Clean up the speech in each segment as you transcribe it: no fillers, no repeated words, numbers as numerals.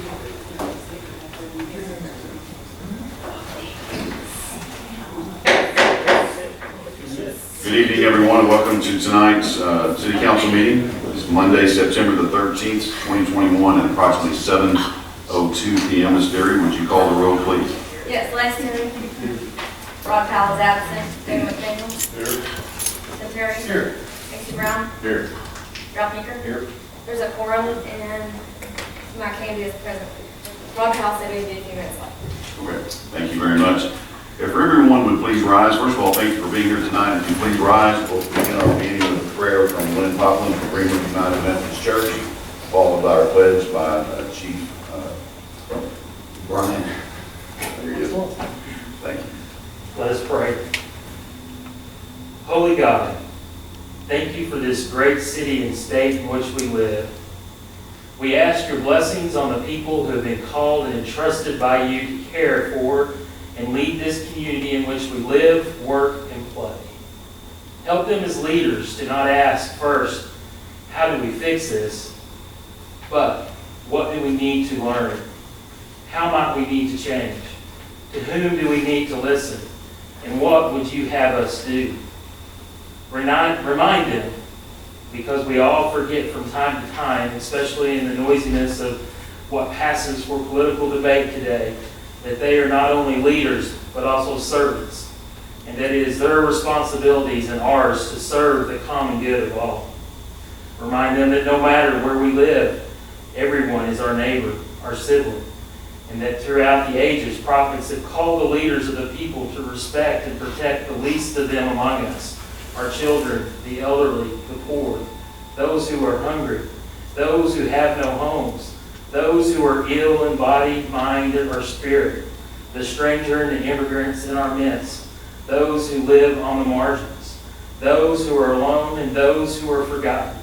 Good evening, everyone, and welcome to tonight's City Council meeting. It's Monday, September the 13th, 2021, at approximately 7:02 p.m. Ms. Derry, would you call the roll, please? Yes, Lester. Rod Powell is absent. David McDaniel. Here. Tim Terry. Here. Casey Brown. Here. Ralph Meeker. Here. There's a quorum, and Mike Candy is present. Rod Powell said he'd be a few minutes late. Okay, thank you very much. If everyone would please rise. First of all, thank you for being here tonight. If you please rise, we'll begin our meeting with a prayer from Lynn Poplin from Greenwood United Methodist Church, followed by our pledge by Chief Brian. There you go. Thank you. Let us pray. Holy God, thank you for this great city and state in which we live. We ask your blessings on the people who have been called and entrusted by you to care for and lead this community in which we live, work, and play. Help them as leaders to not ask first, how do we fix this? But what do we need to learn? How might we need to change? To whom do we need to listen? And what would you have us do? Remind them, because we all forget from time to time, especially in the noisiness of what passes for political debate today, that they are not only leaders, but also servants, and that it is their responsibilities and ours to serve the common good of all. Remind them that no matter where we live, everyone is our neighbor, our sibling, and that throughout the ages, prophets have called the leaders of the people to respect and protect the least of them among us, our children, the elderly, the poor, those who are hungry, those who have no homes, those who are ill in body, mind, or spirit, the stranger and the immigrants in our midst, those who live on the margins, those who are alone and those who are forgotten.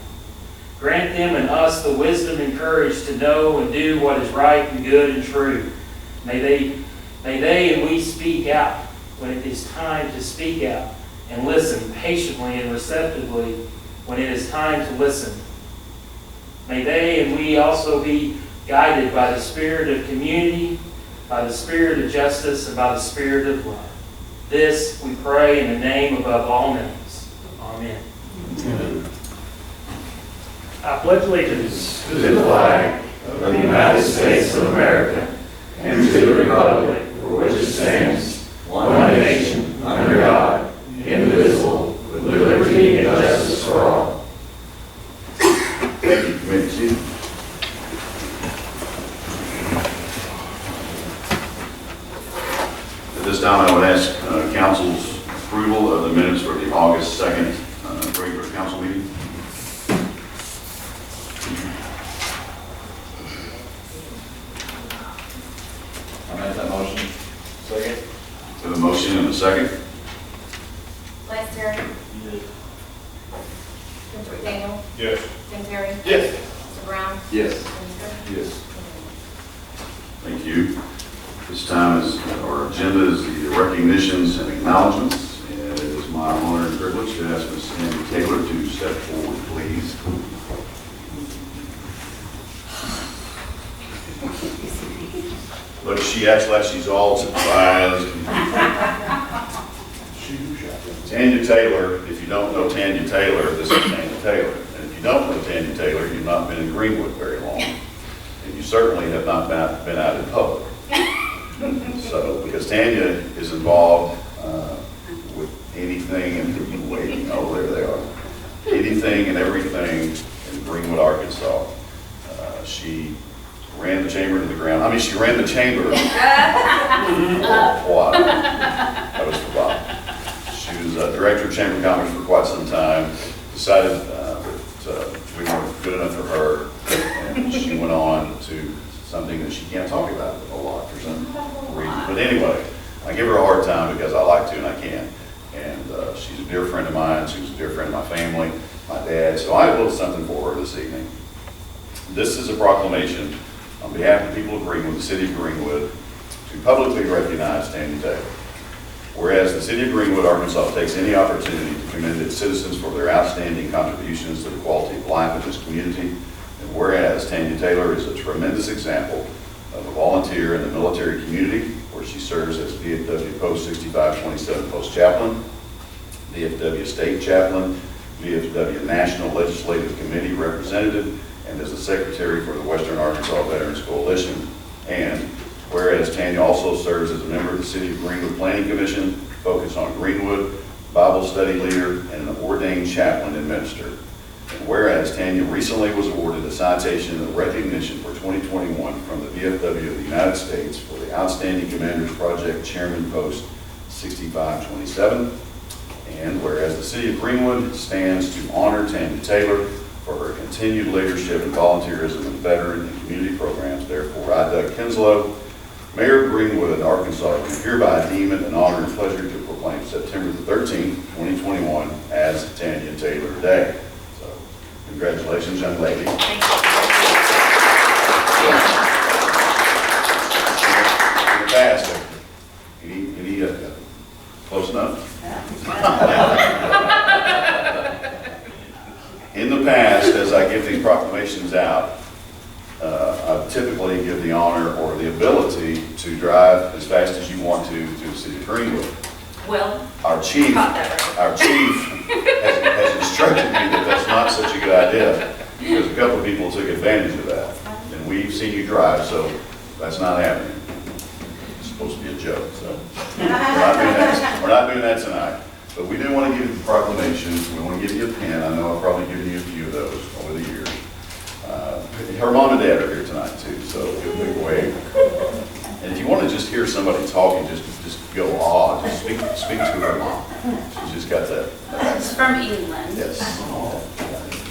Grant them and us the wisdom and courage to know and do what is right and good and true. May they and we speak out when it is time to speak out, and listen patiently and receptively when it is time to listen. May they and we also be guided by the spirit of community, by the spirit of justice, and by the spirit of love. This we pray in the name above all names. Amen. Amen. I pledge allegiance To the flag of the United States of America and to the republic for which it stands, one nation, under God, indivisible, with liberty and justice for all. Thank you. Committee seat. At this time, I would ask council's approval of the minutes for the August 2nd regular council meeting. I make that motion. Second. We have a motion and a second. Lester. Tim McDaniel. Yes. Tim Terry. Yes. Mr. Brown. Yes. Meeker. Yes. Thank you. This time our agenda is the recognitions and acknowledgements. And it is my honor and privilege to ask Ms. Andy Taylor to step forward, please. Look, she acts like she's all surprised. Tanya Taylor, if you don't know Tanya Taylor, this is Tanya Taylor. And if you don't know Tanya Taylor, you've not been in Greenwood very long. And you certainly have not been out in public. So, because Tanya is involved with anything, and waiting, oh, there they are. Anything and everything in Greenwood, Arkansas. She ran the chamber to the ground. I mean, she ran the chamber. What? That was for Bob. She was director of Chamber of Commerce for quite some time. Decided that we weren't good enough for her, and she went on to something that she can't talk about a lot for some reason. But anyway, I give her a hard time because I like to and I can. And she's a dear friend of mine. She was a dear friend of my family, my dad. So I have a little something for her this evening. This is a proclamation on behalf of the people of Greenwood, the city of Greenwood, to publicly recognize Tanya Taylor. Whereas the city of Greenwood, Arkansas takes any opportunity to commend its citizens for their outstanding contributions to the quality of life of this community, and whereas Tanya Taylor is a tremendous example of a volunteer in the military community, where she serves as VFW Post 6527 Post Chaplain, VFW State Chaplain, VFW National Legislative Committee Representative, and as the Secretary for the Western Arkansas Veterans Coalition. And whereas Tanya also serves as a member of the City of Greenwood Planning Commission, focused on Greenwood, Bible study leader, and an ordained chaplain and minister. And whereas Tanya recently was awarded a citation of recognition for 2021 from the VFW of the United States for the Outstanding Commanders Project Chairman Post 6527. And whereas the City of Greenwood stands to honor Tanya Taylor for her continued leadership and volunteerism in veteran and community programs, therefore I, Doug Kinslow, Mayor of Greenwood, Arkansas, do hereby deem it an honor and pleasure to proclaim September the 13th, 2021 as Tanya Taylor Day. So, congratulations, young lady. In the past, any close enough? In the past, as I give these proclamations out, I typically give the honor or the ability to drive as fast as you want to the city of Greenwood. Well, Our chief has instructed me that that's not such a good idea, because a couple of people took advantage of that. And we've seen you drive, so that's not happening. It's supposed to be a joke, so we're not doing that tonight. But we do want to give you the proclamation. We want to give you a pen. I know I've probably given you a few of those over the years. Her mom and dad are here tonight too, so give a big wave. And if you want to just hear somebody talking, just go just speak to her mom. She's just got that. It's from England. Yes.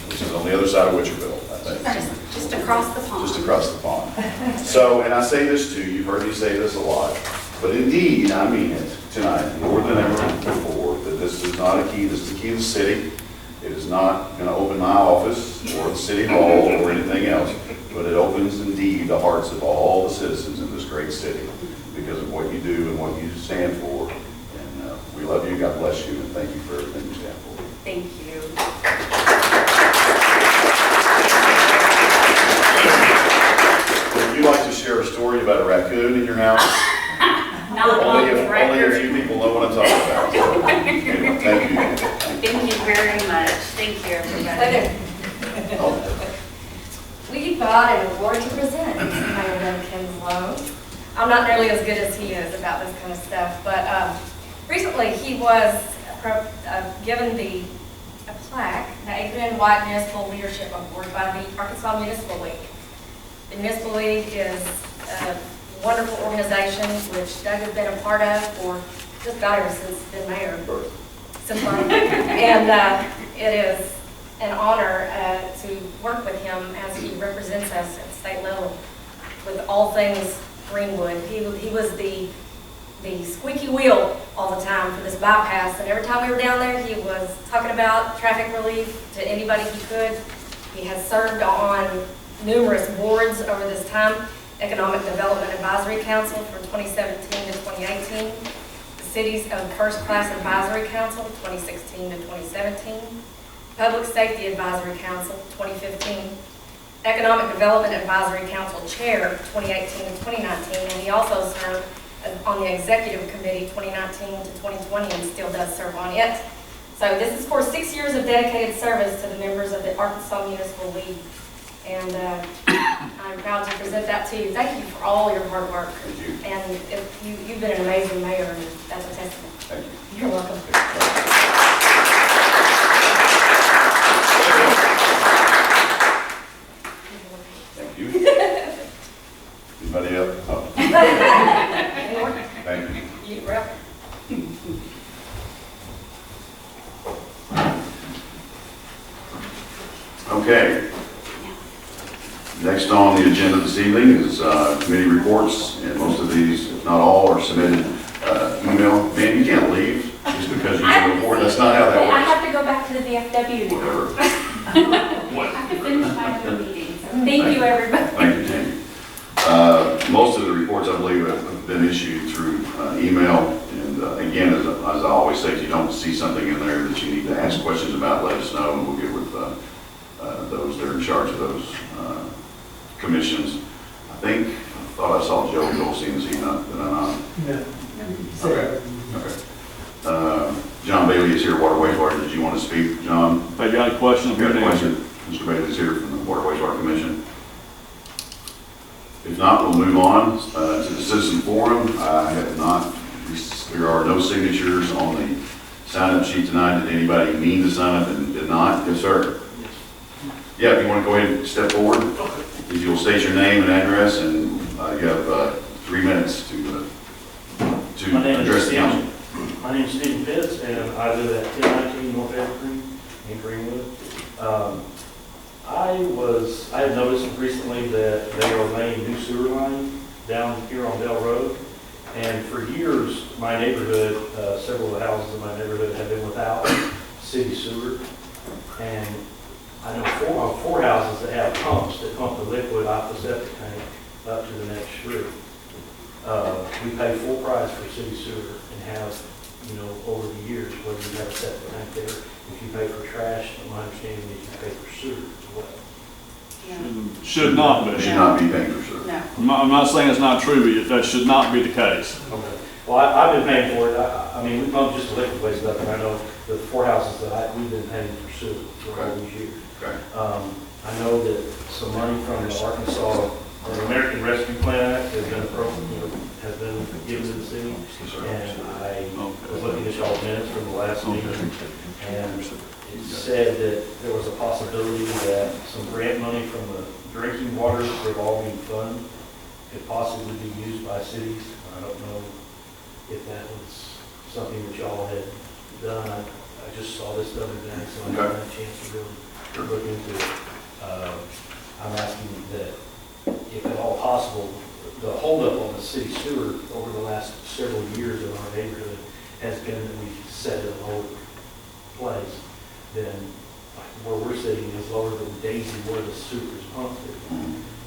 Which is on the other side of Witcherville, I think. Just across the pond. Just across the pond. So, and I say this too, you've heard me say this a lot, but indeed, I mean it tonight, more than ever before, that this is not a key, this is the key to the city. It is not going to open my office or the city hall or anything else, but it opens indeed the hearts of all the citizens in this great city because of what you do and what you stand for. And we love you, God bless you, and thank you for everything you stand for. Thank you. Would you like to share a story about a raccoon in your house? Not on the Only a record. few people know what I'm talking about. So, anyway, thank you. Thank you very much. Thank you, everybody. we've got an award to present, Mayor Doug Kinslow. I'm not nearly as good as he is about this kind of stuff, but recently he was given a plaque, the Adrian White Municipal Leadership Award by the Arkansas Municipal League. The Municipal League is a wonderful organization which Doug has been a part of for just about ever since he's been mayor. And it is an honor to work with him as he represents us at the state level with all things Greenwood. He was the squeaky wheel all the time for this bypass, and every time we were down there, he was talking about traffic relief to anybody he could. He has served on numerous boards over this time: Economic Development Advisory Council from 2017 to 2018, the Cities of First Class Advisory Council 2016 to 2017, Public Safety Advisory Council 2015, Economic Development Advisory Council Chair 2018 to 2019, and he also served on the Executive Committee 2019 to 2020 and still does serve on it. So this is for 6 years of dedicated service to the members of the Arkansas Municipal League. And I'm proud to present that to you. Thank you for all your hard work. Thank you. And you've been an amazing mayor, and that's a testament. Thank you. You're welcome. Thank you. Anybody else? Oh, thank you. You're welcome. Okay. Next on the agenda this evening is committee reports, and most of these, if not all, are submitted email. Man, you can't leave just because you get a report. That's not how that I works. have to go back to the VFW now. Whatever. I have to finish my other meetings. Thank you, everybody. Thank you, Tammy. Most of the reports, I believe, have been issued through email. And again, as I always say, if you don't see something in there that you need to ask questions about, let us know, and we'll get with those that are in charge of those commissions. I think thought I saw Joe Goldstein, is he not, did I not? No. Okay, okay. John Bailey is here, Water Wastewater. Did you want to speak, John? If you got any questions, You got a question? Mr. Bailey's here from the Water Wastewater Commission. If not, we'll move on to the citizen forum. I have not, there are no signatures on the sign-up sheet tonight. Did anybody mean to sign up and did not? Yes, sir. Yeah, if you want to go ahead and step forward, if you'll state your name and address, and you have 3 minutes to address the council. My name is Stephen Pitts, and I live at 1019 North Evergreen in Greenwood. I had noticed recently that they are laying new sewer line down here on Dell Road. And for years, my neighborhood, several of the houses in my neighborhood have been without city sewer. And I know four houses that have pumps that pump the liquid off the septic tank up to the next street. We pay full price for city sewer and have, over the years, whether you have a septic tank there, if you pay for trash, my understanding is you pay for sewer as well. Should not be. Should not be paying for sure. No. I'm not saying it's not true, but that should not be the case. Okay. Well, I've been paying for it. I mean, we pump just the liquid waste stuff, and I know the four houses that we've been paying for sewer for all these years. Okay. I know that some money from the Arkansas, the American Rescue Plan Act has been has been given to the city. And I was looking at y'all's minutes from the last meeting, and it said that there was a possibility that some grant money from the drinking water revolving fund could possibly be used by cities. I don't know if that was something that y'all had done. I just saw this the other day, so I haven't had a chance to really look into it. I'm asking that, if at all possible, the holdup on the city sewer over the last several years in our neighborhood has been that we set it in a lower place than where we're sitting is lower than Daisy where the sewer is pumped.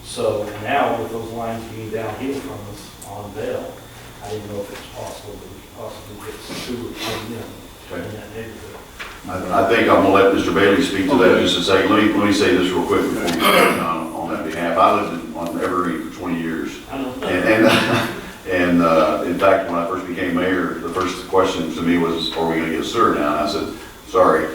So now with those lines being downhill from us on Bell, I didn't know if it's possible that we could possibly get sewer coming in that neighborhood. I think I'm gonna let Mr. Bailey speak to that just to say, let me say this real quick before you start on that behalf. I lived on Evergreen for 20 years. And in fact, when I first became mayor, the first question to me was, are we gonna get sewer now? And I said, sorry,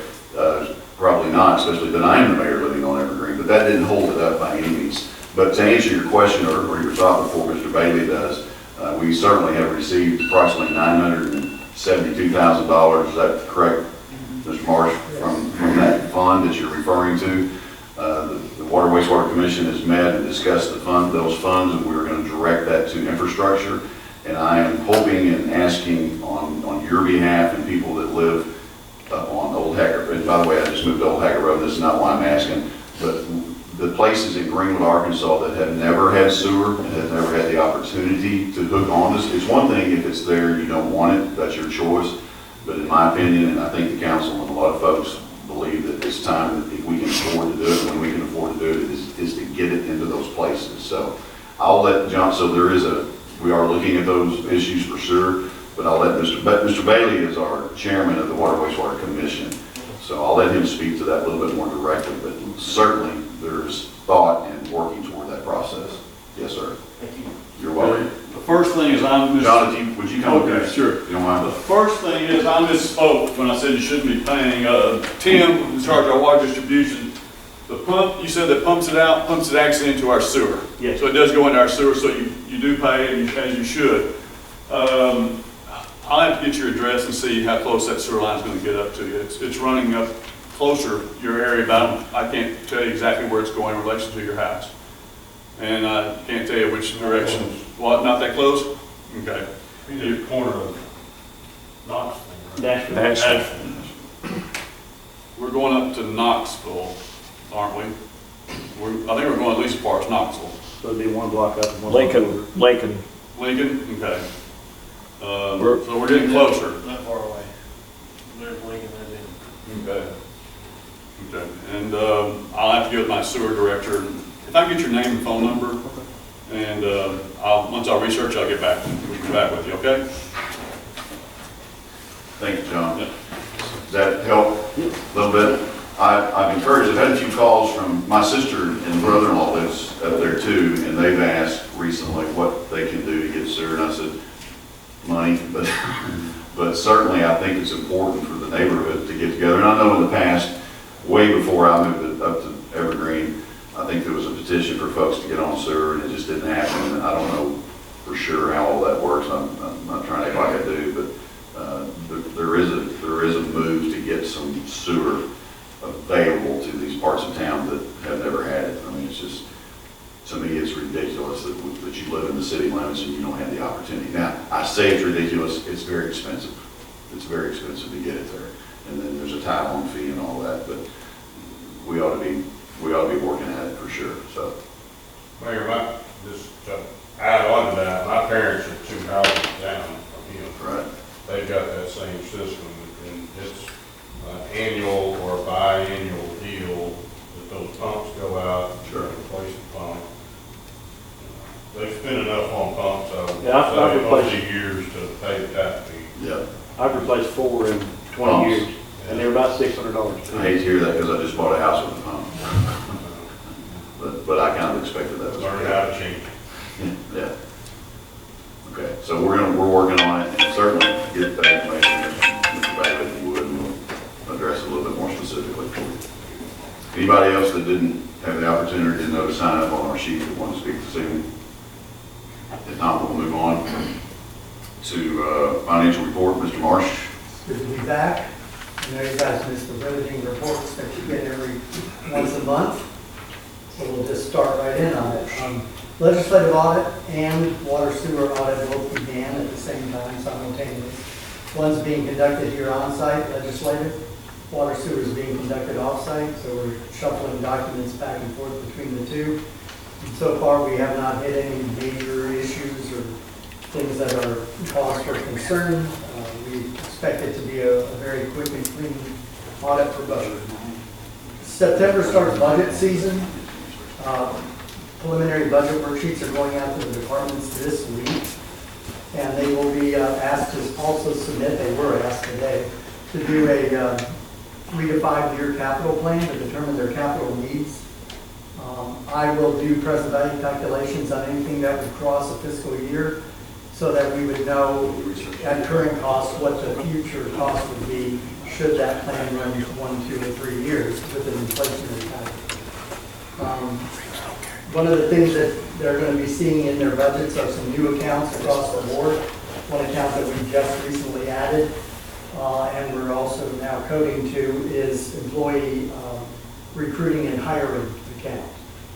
probably not, especially that I am the mayor living on Evergreen, but that didn't hold it up by any means. But to answer your question or your thought before Mr. Bailey does, we certainly have received approximately $972,000, is that correct, Mr. Marsh, from that fund that you're referring to? The Water Wastewater Commission has met and discussed those funds, and we're going to direct that to infrastructure. And I am hoping and asking on your behalf and people that live on Old Hackett, and by the way, I just moved to Old Hackett Road, this is not why I'm asking, but the places in Greenwood, Arkansas that have never had sewer and have never had the opportunity to hook on this, it's one thing if it's there and you don't want it, that's your choice. But in my opinion, and I think the council and a lot of folks believe that it's time that if we can afford to do it, when we can afford to do it, is to get it into those places. So I'll let John, so we are looking at those issues for sure, but I'll let Mr. Bailey is our chairman of the Water Wastewater Commission. So I'll let him speak to that a little bit more directly, but certainly there's thought and working toward that process. Yes, sir. Thank you. You're welcome. The first thing is John, would you come up Okay, here? sure. You don't mind? The first thing is I misspoke when I said you shouldn't be paying. Tim, in charge of our water distribution, the pump, you said that pumps it actually into our sewer. Yes. So it does go into our sewer, so you do pay as you should. I'll have to get your address and see how close that sewer line is going to get up to you. It's running up closer your area, but I can't tell you exactly where it's going in relation to your house. And I can't tell you which direction. What, not that close? Okay. Either the corner of Knoxville. Nashville. We're going up to Knoxville, aren't we? I think we're going at least as far as Knoxville. So it'd be one block up and one Lincoln, block over. Lincoln. Lincoln? Okay. So we're getting closer. Not far away. There's Lincoln and then. Okay. Okay. And I'll have to get with my sewer director. If I get your name and phone number, and once I research, I'll get back with you, okay? Thank you, John. Yeah. Does that help a little bit? I've encouraged, I've had a few calls from, my sister and brother-in-law lives up there too, and they've asked recently what they can do to get sewer, and I said, money, but certainly I think it's important for the neighborhood to get together. And I know in the past, way before I moved it up to Evergreen, I think there was a petition for folks to get on sewer, and it just didn't happen. And I don't know for sure how all that works. I'm not trying to act like I do, but there is a move to get some sewer available to these parts of town that have never had it. I mean, it's just, to me, it's ridiculous that you live in the city limits and you don't have the opportunity. Now, I say it's ridiculous, it's very expensive. It's very expensive to get it there. And then there's a tie-on fee and all that, but we ought to be working at it for sure, so. Mayor, just to add on to that, my parents are 2 houses down from him. Right. They've got that same system, and it's an annual or biannual deal that those pumps go out, Sure. replace the pump. They spend enough on pumps, so Yeah, I've replaced- over the years to pay the tap fee. Yeah. I've replaced 4 in 20 years, and they're about $600. I hate to hear that because I just bought a house with a pump. But I kind of expected that. Learn how to change. Yeah. Okay, so we're working on it, and certainly get that information, Mr. Bailey, if you would, and we'll address it a little bit more specifically for you. Anybody else that didn't have the opportunity to know to sign up on our sheet that want to speak this evening? If not, we'll move on to financial report. Mr. Marsh. Good to be back. I know you guys miss the riveting reports that you get every once a month, so we'll just start right in on it. Legislative audit and water sewer audit both began at the same time simultaneously. One's being conducted here on site, legislative. Water sewer is being conducted off site, so we're shuffling documents back and forth between the two. And so far, we have not hit any major issues or things that are cause for concern. We expect it to be a very quick and clean audit for both. September starts budget season. Preliminary budget worksheets are going out to the departments this week, and they will be asked to also submit, they were asked today, to do a 3 to 5 year capital plan to determine their capital needs. I will do present value calculations on anything that would cross a fiscal year so that we would know at current cost what the future cost would be should that plan run 1, 2, or 3 years with an inflationary factor. One of the things that they're going to be seeing in their budgets are some new accounts across the board. One account that we just recently added, and we're also now coding to, is employee recruiting and hiring account,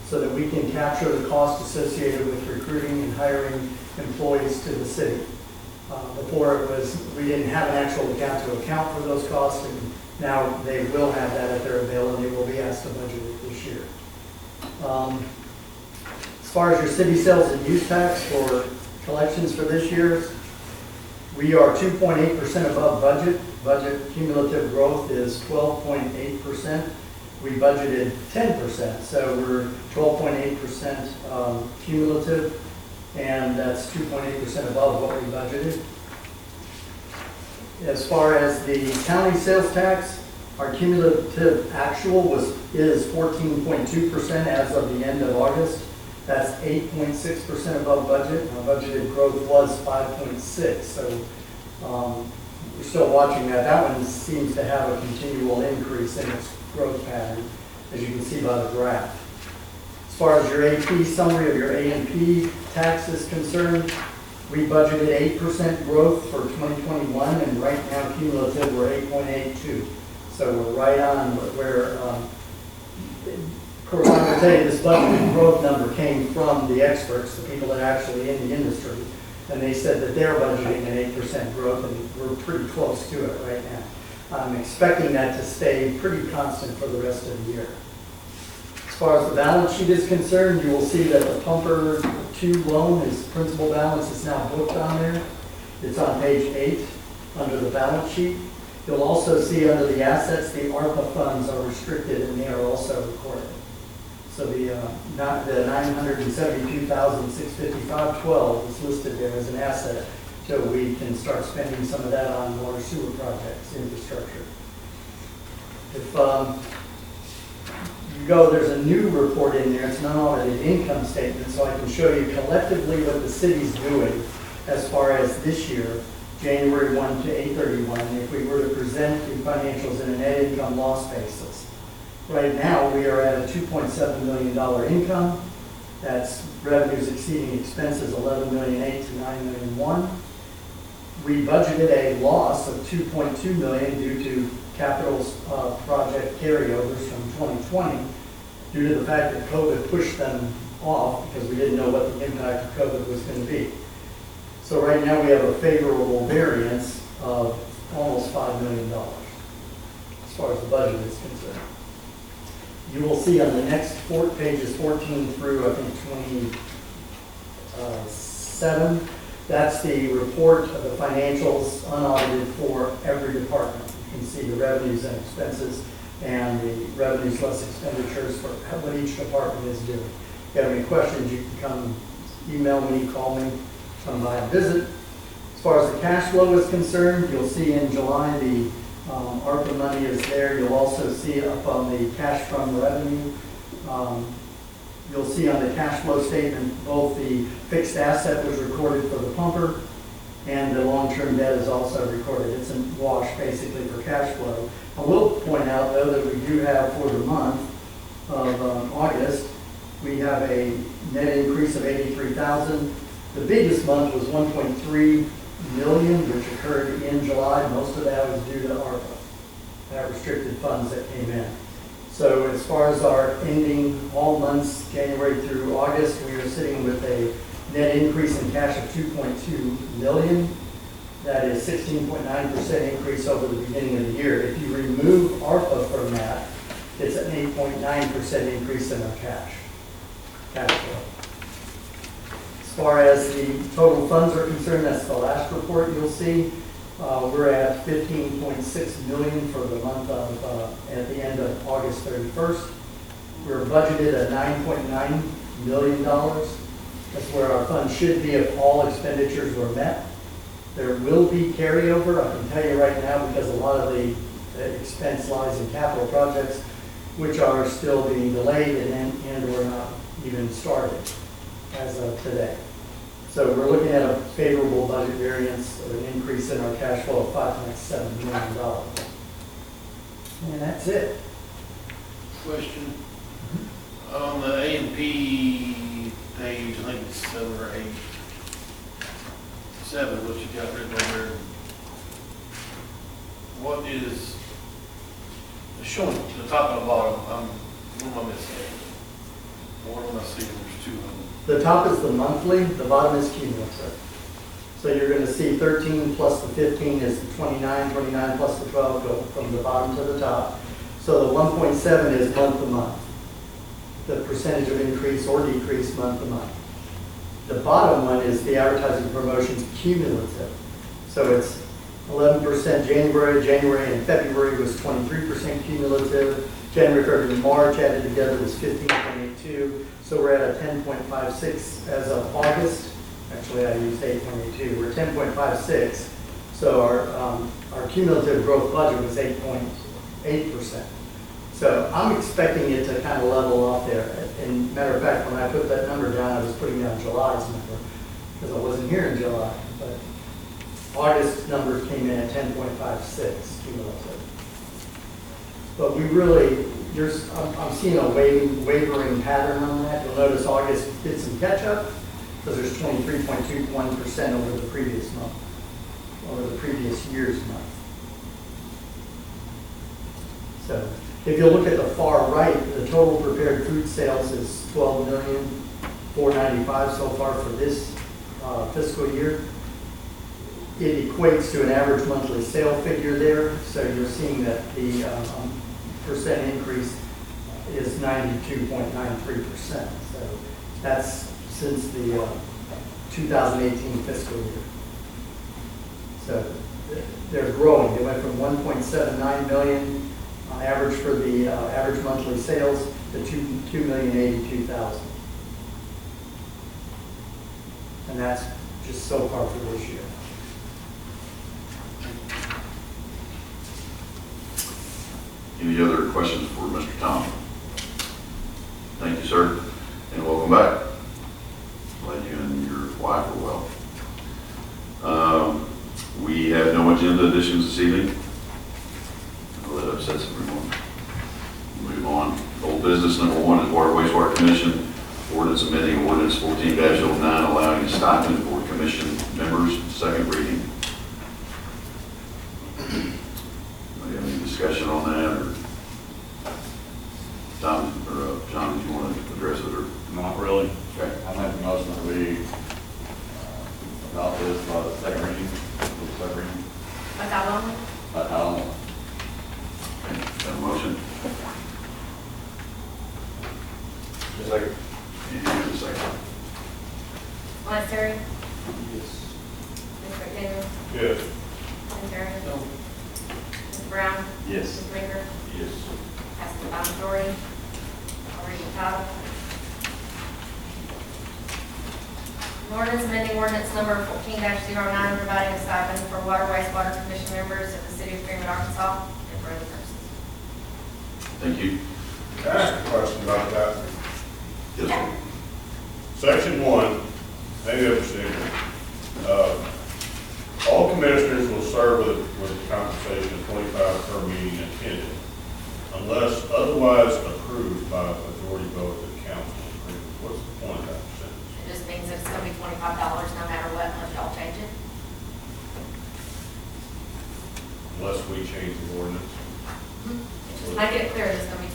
so that we can capture the cost associated with recruiting and hiring employees to the city. Before it was, we didn't have an actual account to account for those costs, and now they will have that at their avail, and they will be asked to budget it this year. As far as your city sales and use tax for collections for this year, we are 2.8% above budget. Budget cumulative growth is 12.8%. We budgeted 10%, so we're 12.8% cumulative, and that's 2.8% above what we budgeted. As far as the county sales tax, our cumulative actual is 14.2% as of the end of August. That's 8.6% above budget. Our budgeted growth was 5.6%, so we're still watching that. That one seems to have a continual increase in its growth pattern, as you can see by the graph. As far as your AP summary of your A&P tax is concerned, we budgeted 8% growth for 2021, and right now cumulative we're 8.82. So we're right on where, of course, I will tell you this budgeted growth number came from the experts, the people that are actually in the industry, and they said that they're budgeting an 8% growth, and we're pretty close to it right now. I'm expecting that to stay pretty constant for the rest of the year. As far as the balance sheet is concerned, you will see that the Pumper 2 loan, is principal balance, is now booked on there. It's on page 8 under the balance sheet. You'll also see under the assets, the ARPA funds are restricted, and they are also recorded. So the $972,655.12 is listed there as an asset, so we can start spending some of that on water sewer projects, infrastructure. If you go, there's a new report in there, it's an unaudited income statement, so I can show you collectively what the city's doing as far as this year, January 1 to 8/31, if we were to present the financials in a net income loss basis. Right now, we are at a $2.7 million income. That's revenues exceeding expenses, $11,800,000 to $9,100,000. We budgeted a loss of $2.2 million due to capital project carryovers from 2020 due to the fact that COVID pushed them off because we didn't know what the impact of COVID was going to be. So right now we have a favorable variance of almost $5 million as far as the budget is concerned. You will see on the next pages 14 through I think 27, that's the report of the financials unaudited for every department. You can see the revenues and expenses and the revenues less expenditures for what each department is doing. If you have any questions, you can come email me, call me, come by and visit. As far as the cash flow is concerned, you'll see in July the ARPA money is there. You'll also see up on the cash from revenue. You'll see on the cash flow statement both the fixed asset was recorded for the pumper and the long-term debt is also recorded. It's a wash basically for cash flow. I will point out though that we do have for the month of August, we have a net increase of $83,000. The biggest month was $1.3 million, which occurred in July. Most of that was due to ARPA, restricted funds that came in. So as far as our ending all months, January through August, we are sitting with a net increase in cash of $2.2 million. That is 16.9% increase over the beginning of the year. If you remove ARPA from that, it's an 8.9% increase in our cash flow. As far as the total funds are concerned, that's the last report you'll see. We're at $15.6 million for the month of, at the end of August 31st. We're budgeted at $9.9 million. That's where our funds should be if all expenditures were met. There will be carryover, I can tell you right now, because a lot of the expense lies in capital projects, which are still being delayed and or not even started as of today. So we're looking at a favorable budget variance of an increase in our cash flow of $5.7 million. And that's it. Question. On the A&P page, I think it's 7 or 8. 7, what you got written on there. What is showing the top and the bottom? What am I missing? What am I seeing? There's 2 of them. The top is the monthly, the bottom is cumulative. So you're going to see 13 plus the 15 is the 29, 29 plus the 12 go from the bottom to the top. So the 1.7 is month to month. The percentage of increase or decrease month to month. The bottom one is the advertising promotions cumulative. So it's 11% January and February was 23% cumulative. January, February, March added together was 15.82. So we're at a 10.56 as of August. Actually, I used 8.82. We're 10.56. So our cumulative growth budget was 8.8%. So I'm expecting it to kind of level off there. And matter of fact, when I put that number down, I was putting down July's number because I wasn't here in July. But August numbers came in at 10.56 cumulative. But we really, I'm seeing a wavering pattern on that. You'll notice August did some catch up because there's 23.21% over the previous month, over the previous year's month. So if you look at the far right, the total prepared food sales is $12,495,000 so far for this fiscal year. It equates to an average monthly sale figure there. So you're seeing that the percent increase is 92.93%. So that's since the 2018 fiscal year. So they're growing. They went from 1.79 million average for the average monthly sales to 2,082,000. And that's just so far for this year. Any other questions for Mr. Tom? Thank you, sir, and welcome back. Glad you and your wife are well. We have no agenda additions this evening. I'll let upsets everyone. Move on. Old business number 1 is Water Wastewater Commission. Ordinance amending ordinance 14-09 allowing a stipend for commission members. Second reading. Do you have any discussion on that, or Tom, or John, do you want to address it, or? Not really. Okay. I make the motion that we adopt this by the second reading. By title only? By title only. Okay, got a motion? Second. And a second. Lance Terry? Yes. Mr. McDaniel? Yes. Tim Terry? No. Mr. Brown? Yes. Mr. Baker? Yes. Passed by majority. I'll read the title. An ordinance amending ordinance number 14-09 providing a stipend for water wastewater commission members of the city of Greenwood, Arkansas, and for other purposes. Thank you. Can I ask a question about that? Yes, sir. Section 1, maybe I'm mistaken. All commissioners will serve with compensation of 25 per meeting attended, unless otherwise approved by a majority vote of the council. What's the point of that sentence? It just means that it's going to be $25 no matter what, unless y'all change it. Unless we change the ordinance. Just make it clear that it's going to be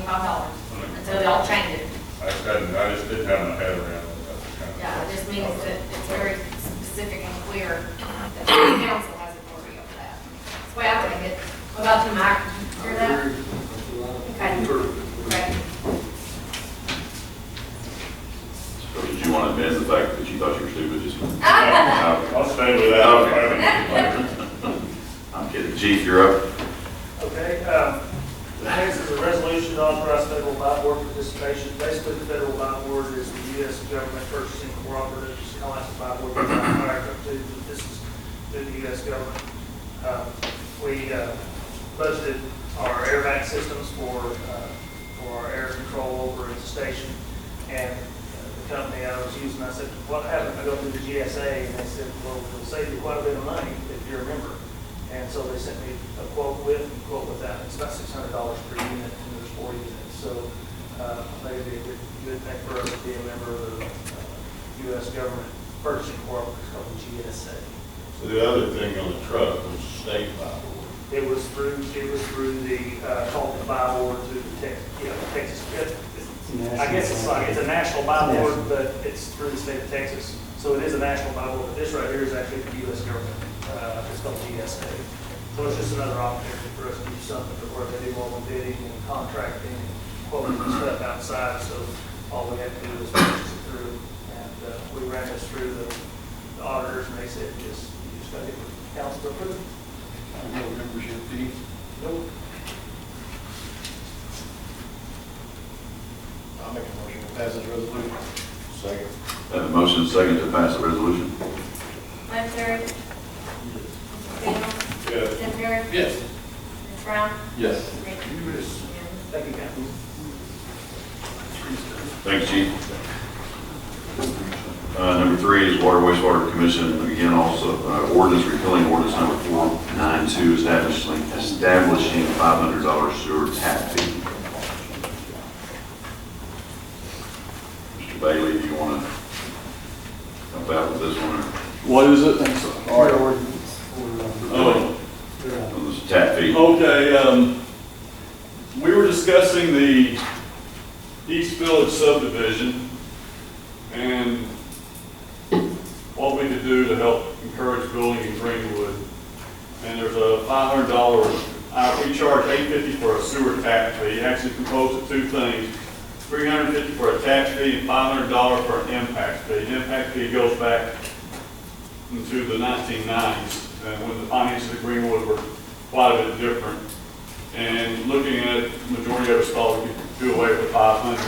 $25 until y'all change it. I just didn't have my head around it. That's kind of- Yeah, it just means that it's very specific and clear that the council has authority over that. That's the way I think it. What about you, Mike? Hear that? Okay. Okay. So did you want to amend the fact that you thought you were stupid? Just I'll stay with that. I'm kidding. Chief, you're up. Okay, the next is a resolution to authorize federal buy board participation. Basically, the federal buy board is the U.S. government purchasing cooperative, just kind of like the buy board we're hired up to, but this is through the U.S. government. We budgeted our Hvac systems for our air control over at the station, and the company I was using, I said, what happened? I go through the GSA, and they said, well, it'll save you quite a bit of money if you're a member. And so they sent me a quote with and a quote without. It's about $600 per unit, and there's 4 units. So I think it'd be a good thing for us to be a member of the U.S. government purchasing cooperative called the GSA. So the other thing on the truck was state buy board. It was through the called the buy board through the Texas. I guess it's a national buy board, but it's through the state of Texas. So it is a national buy board. But this right here is actually the U.S. government. It's called GSA. So it's just another opportunity for us to do something to where they do all the bidding and contracting and quoting and stuff outside. So all we have to do is purchase it through. And we ran this through the auditors, and they said, you just got to get the council to approve it. No membership fee. Nope. I'll make a motion to pass this resolution. Second. Have a motion and second to pass the resolution. Lance Terry? Daniel? Yes. Tim Terry? Yes. Ms. Brown? Yes. Mr. Baker? Yes. Thank you, council. Thanks, Chief. Number 3 is Water Wastewater Commission. Again, also ordinance repealing ordinance number 492 establishing $500 sewer tap fee. Mr. Bailey, do you want to help out with this one? What is it? Or this tap fee? Okay, we were discussing the East Village subdivision and what we could do to help encourage building in Greenwood. And there's a $500, we charge $850 for a sewer tap fee. Actually composed of 2 things, $350 for a tap fee and $500 for an impact fee. The impact fee goes back into the 1990s, and when the finances of Greenwood were quite a bit different. And looking at it, the majority of us thought we could do away with 500.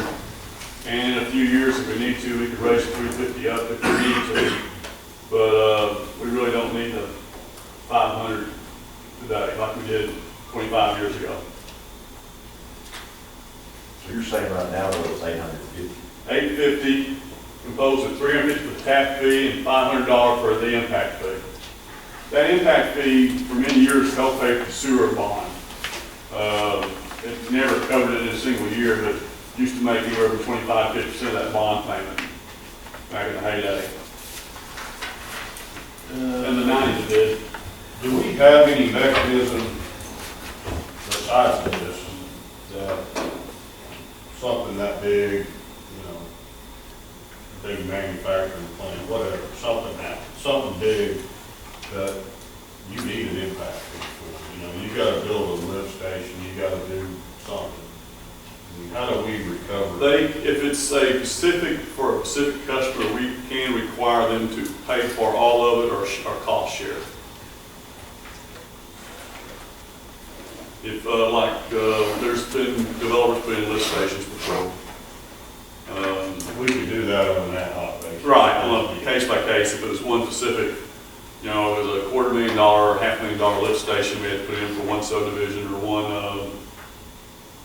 And in a few years, if we need to, we could raise the 350 up if we need to. But we really don't need the 500 today like we did 25 years ago. So You're saying right now that it's 850. 850 composed of 350 for the tap fee and $500 for the impact fee. That impact fee for many years helped pay for the sewer bond. It never covered it in a single year, but used to make anywhere from 25–50% of that bond payment back in the heyday. In the 90s it did. Do we have any mechanism besides this, that something that big, big manufacturing plant, whatever, something big that you need an impact fee for? You gotta build a lift station, you gotta do something. I mean, how do we recover? If it's a specific, for a specific customer, we can require them to pay for all of it or cost share. If, there's been developers putting lift stations before. We could do that on an ad hoc basis. Right, on a case by case, if it was one specific, it was a $250,000, $500,000 lift station we had to put in for one subdivision or one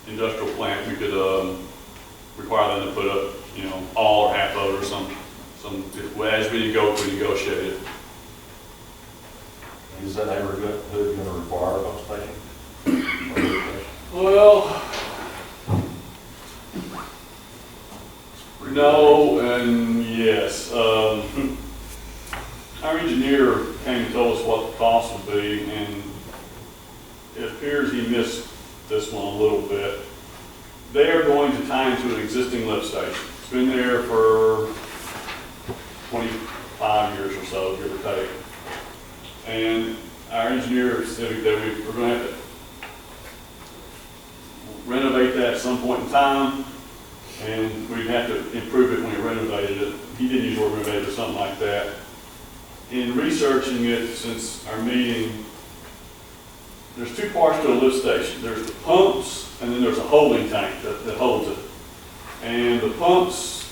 industrial plant, we could require them to put up, all or half of it or some, as we negotiate it. Is that neighborhood going to require a pump station? Well, no and yes. Our engineer came and told us what the cost would be, and it appears he missed this one a little bit. They are going to tie into an existing lift station. It's been there for 25 years or so, give or take. And our engineer said that we're going to have to renovate that at some point in time, and we'd have to improve it when we renovated it. He didn't use the word renovated or something like that. In researching it since our meeting, there's two parts to a lift station. There's the pumps, and then there's a holding tank that holds it. And the pumps,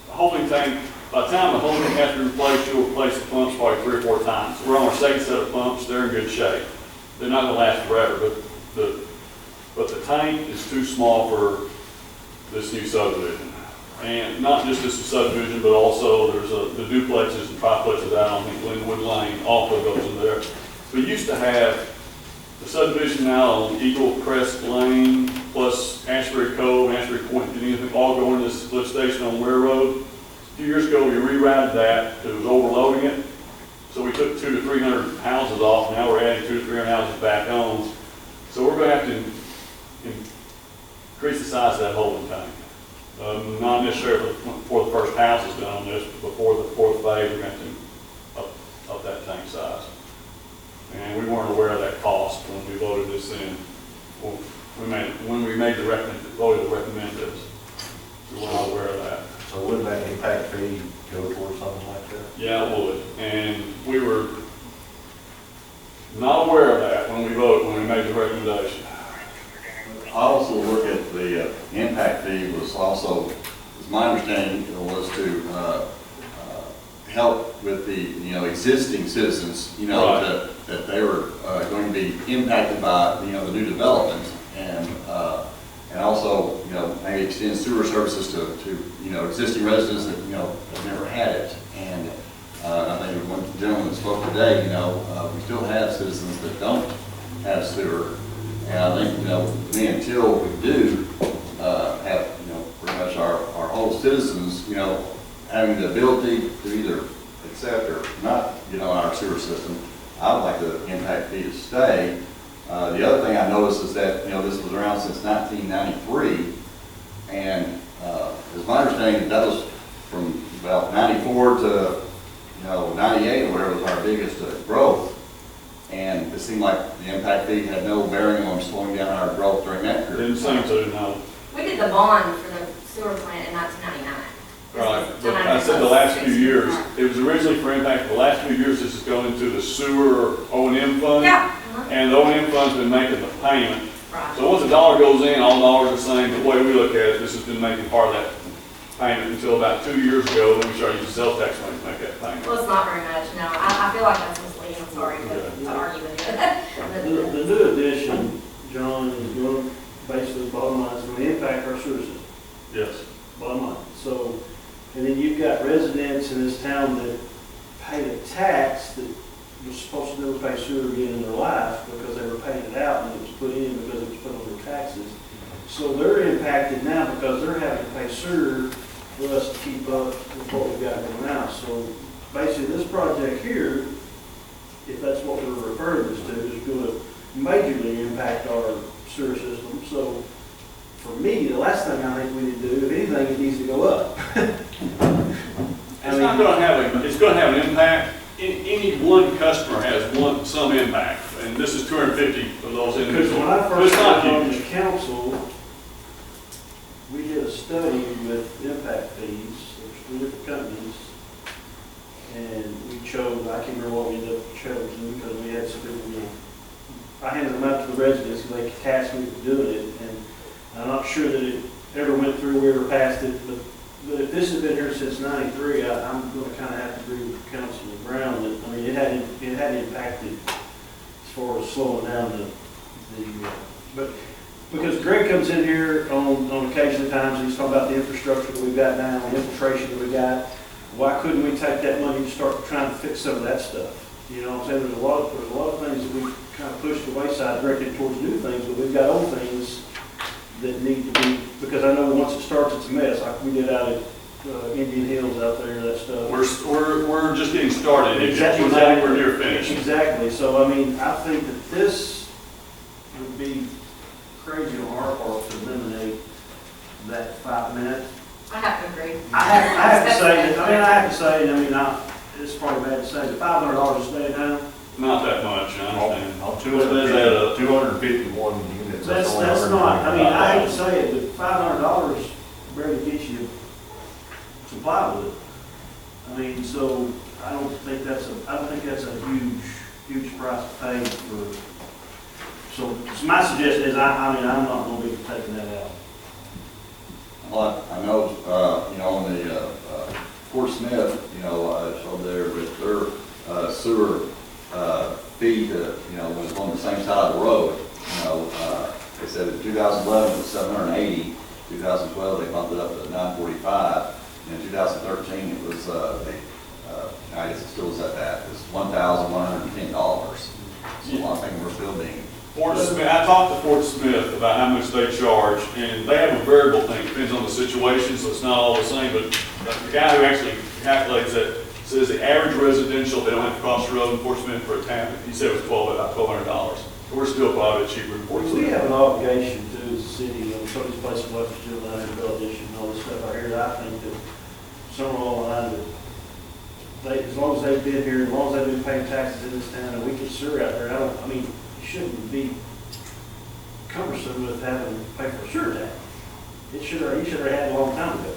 the holding tank, by the time the holding tank has to be replaced, you'll replace the pumps probably 3 or 4 times. We're on our second set of pumps. They're in good shape. They're not going to last forever, but the tank is too small for this new subdivision. And not just this subdivision, but also there's the duplexes and triplexes out on Greenwood Lane, also goes in there. We used to have the subdivision now on Eagle Crest Lane, plus Ashbury Cove, Ashbury Point, all going to this lift station on Ware Road. A few years ago, we rerouted that because it was overloading it. So we took 200 to 300 houses off. Now we're adding 200 to 300 houses back on. So we're going to have to increase the size of that holding tank. Not necessarily before the first house is done on this, but before the fourth phase, we're going to have to up that tank size. And we weren't aware of that cost when we voted this in. When we made voted to recommend this, we weren't aware of that. So wouldn't that impact fee go towards something like that? Yeah, it would. And we were not aware of that when we made the recommendation. I also look at the impact fee was also, as my understanding was to help with the existing citizens, Right. that they were going to be impacted by the new development, and also maybe extend sewer services to existing residents that have never had it. And I think one gentleman that spoke today, we still have citizens that don't have sewer. And I think, until we do have, pretty much our whole citizens, having the ability to either accept or not get on our sewer system, I would like the impact fee to stay. The other thing I noticed is that, this was around since 1993, and it's my understanding that was from about 94 to, 98 or whatever was our biggest growth. And it seemed like the impact fee had no bearing on slowing down our growth during that period. Didn't seem to, no. We did the bond for the sewer plant in 1999. Right, but I said the last few years, it was originally for impact, the last few years this is going into the sewer O&M fund. Yeah. And the O&M fund's been making the payment. Right. So once a dollar goes in, all dollars are the same. The way we look at it, this has been making part of that payment until about 2 years ago, then we started using sales tax money to make that payment. Well, it's not very much, no. I feel like that's misleading, I'm sorry to argue with you. The new addition, John, is going to basically bottom line, is going to impact our sewer system. Yes. bottom line. So, and then you've got residents in this town that pay a tax that was supposed to never pay sewer again in their life because they were paying it out and it was put in because it was put on their taxes. So they're impacted now because they're having to pay sewer for us to keep up with what we've got going out. So basically, this project here, if that's what we're referring this to, is going to majorly impact our sewer system. So for me, the last thing I think we need to do, if anything, it needs to go up. It's not going to have it's going to have an impact. Any one customer has some impact, and this is 250 of those individuals. Because when I But first it's not got on the huge. council, we did a study with impact fees, there's 3 different companies, and we chose, I can't remember what we ended up choosing, because we had some people, you know, I handed them out to the residents, because they tasked me with doing it, and I'm not sure that it ever went through, we ever passed it, but if this has been here since '93, I'm going to kind of have to agree with Councilman Brown that, I mean, it had impacted as far as slowing down but because Greg comes in here on occasional times, and he's talking about the infrastructure that we've got now, the infiltration that we got. Why couldn't we take that money and start trying to fix some of that stuff? You know what I'm saying? There's a lot of things that we kind of pushed to the wayside, directed towards new things, but we've got old things that need to be, because I know once it starts, it's a mess, like we did out at Indian Hills out there, that stuff. We're just getting started. Exactly. We're near finished. Exactly. So, I mean, I think that this would be crazy on our part to eliminate that 5 minutes. I have to agree. I have to say, it's probably bad to say, but $500 a stay down. Not that much, I understand. On 251 units. That's only not, I mean, I hate to $125,000. say it, but $500 barely gets you some plywood. I mean, so I don't think that's a huge price to pay for. So my suggestion is, I mean, I'm not going to be taking that out. Well, I know, you know, on the Fort Smith, you know, I showed there with their sewer fee to, you know, was on the same side of the road. You know, they said in 2011 it was 780, 2012 they bumped it up to 945, and in 2013 it was, I guess it still is at that, it was $1,110. So I think we're still being. Fort Smith, I talked to Fort Smith about how much they charge, and they have a variable thing, depends on the situation, so it's not all the same, but the guy who actually calculates that says the average residential, they don't have to cross the road in Fort Smith for a tap, he said it was $1,200. We're still probably a cheaper in Fort We Smith. have an obligation to, as a city, on some of these places like Still Line and Bell Edition and all this stuff out here, that I think that somewhere along the line, that they, as long as they've been here, as long as they've been paying taxes in this town, and we get sewer out there, I mean, you shouldn't be cumbersome with having to pay for a sewer tax. You should have had it a long time ago.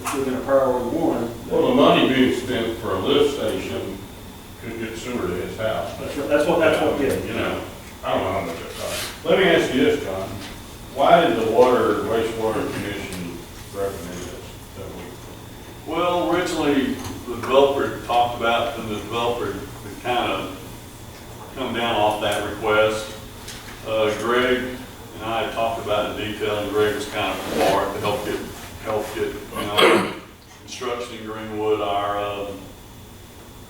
It should have been a priority one. Well, the money being spent for a lift station could get sewer to his house. That's what, yeah. You know, I don't know how much that costs. Let me ask you this, John. Why did the wastewater commission recommend this? Well, originally, the developer talked about, and the developer had kind of come down off that request. Greg and I had talked about it in detail, and Greg was kind of hard to help get, you know, construction in Greenwood,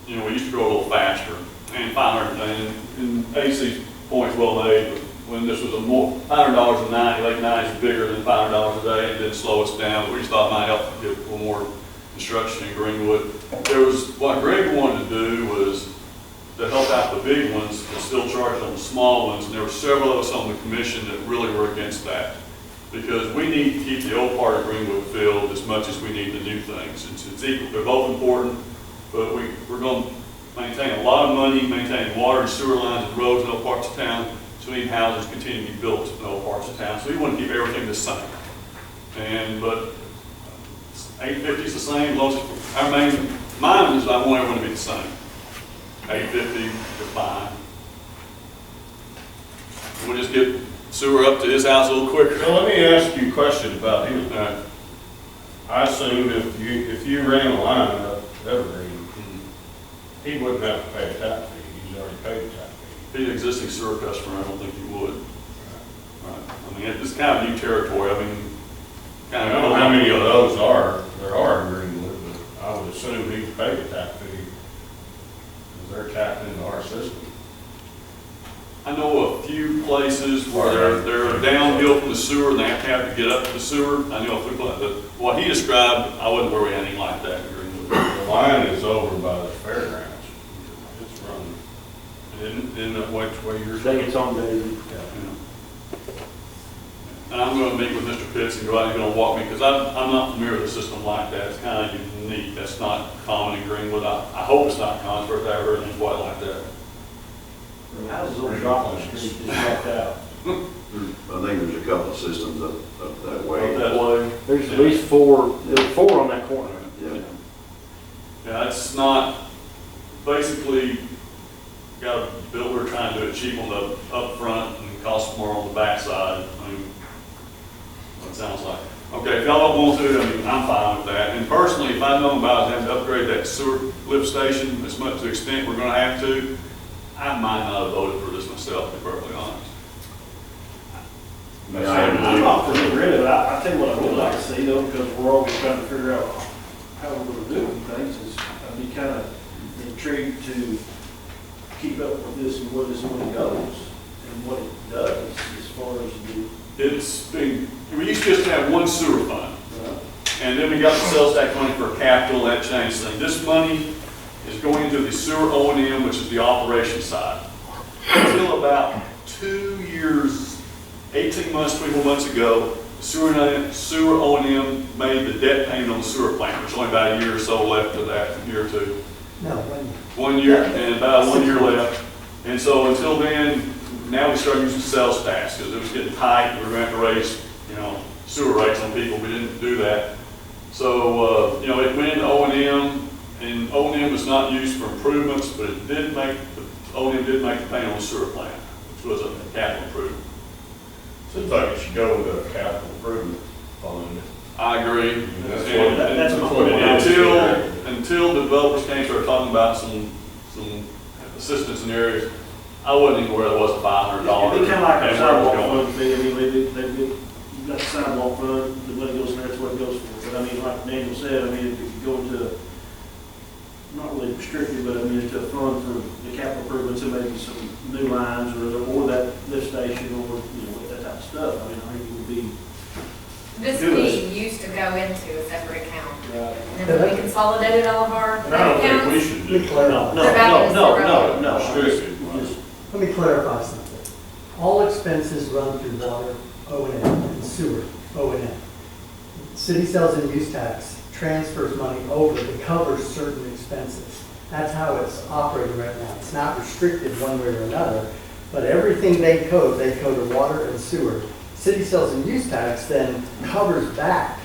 you know, we used to grow a little faster, and and AC's point's well made, but when this was $500 a night, late nights are bigger than $500 a day, it did slow us down, but we just thought it might help get a little more construction in Greenwood. What Greg wanted to do was to help out the big ones, but still charge on the small ones, and there were several of us on the commission that really were against that. Because we need to keep the old part of Greenwood filled as much as we need the new things. It's equal, they're both important, but we're going to maintain a lot of money, maintaining water and sewer lines and roads in all parts of town, so we need houses continue to be built in all parts of town. So we want to keep everything the same. But 850 is the same, as long as mine is I want everyone to be the same. 850 is fine. We'll just get sewer up to his house a little quicker. So let me ask you a question about him. I assume if you ran a line up Evergreen, he wouldn't have to pay a tap fee. He's already paid a tap fee. If he's an existing sewer customer, I don't think he would. Right. I mean, it's kind of new territory. I mean, I don't know how many of those there are in Greenwood, but I would assume he's paid a tap fee, because they're tapped into our system. I know a few places where they're downhill from the sewer and they have to get up to the sewer. I know a few places, but what he described, I wasn't aware we had anything like that in Greenwood. The line is over by the fairgrounds. It's running. Isn't that which way you're? I think it's on Daisy. And I'm going to meet with Mr. Pitts and go out and he's going to walk me, because I'm not familiar with a system like that. It's kind of unique. That's not common in Greenwood. I hope it's not common, for I've heard anything quite like that. How's the little drop on the street just dropped out? I think there's a couple of systems up that way. Up that way. There's at least four, there's four on that corner. Yeah. Yeah, it's not, basically, got a builder trying to do it cheap on the up front and cost more on the back side. I mean, what it sounds like. Okay, if y'all don't want to, I mean, I'm fine with that. And personally, if I know about having to upgrade that sewer lift station as much to the extent we're gonna have to, I might not have voted for this myself, to be perfectly honest. I'm not for getting rid of it. I tell you what I would like to see though, because we're always trying to figure out how we're gonna do things, is I'd be kind of intrigued to keep up with this and where this money goes and what it does as far as the. It's been, we used to just have one sewer fund. And then we got the sales tax money for capital, that changed things. This money is going into the sewer O&M, which is the operation side. Until about 2 years, 18 months, 24 months ago, the sewer O&M made the debt payment on the sewer plant, which only about a year or so left of that, a year or two. No, 1 year, and about 1 year left. And so until then, now we start using sales tax, because it was getting tight, we were going to have to raise, sewer rates on people. We didn't do that. So, it went into O&M, and O&M was not used for improvements, but it did make, O&M did make the payment on the sewer plant, which was a capital improvement. Seems like it should go with a capital improvement fund. I agree. That's what it is. Until developers came to start talking about some assistance in areas, I wasn't even aware there was a $500. It'd be kind of like a sidewalk fund thing. I mean, you've got the sidewalk fund, the money goes in there, that's what it goes for. But I mean, like Daniel said, I mean, if you go into, not really restricted, but I mean, into a fund for the capital improvements and maybe some new lines or that lift station or, that type of stuff. I mean, I think it would be. This fee used to go into a separate account. Right. And then when we consolidated all of our And I don't think we accounts. should do No. Let me clarify something. All expenses run through water, O&M, and sewer, O&M. City sales and use tax transfers money over to cover certain expenses. That's how it's operating right now. It's not restricted one way or another, but everything they code to water and sewer. City sales and use tax then covers back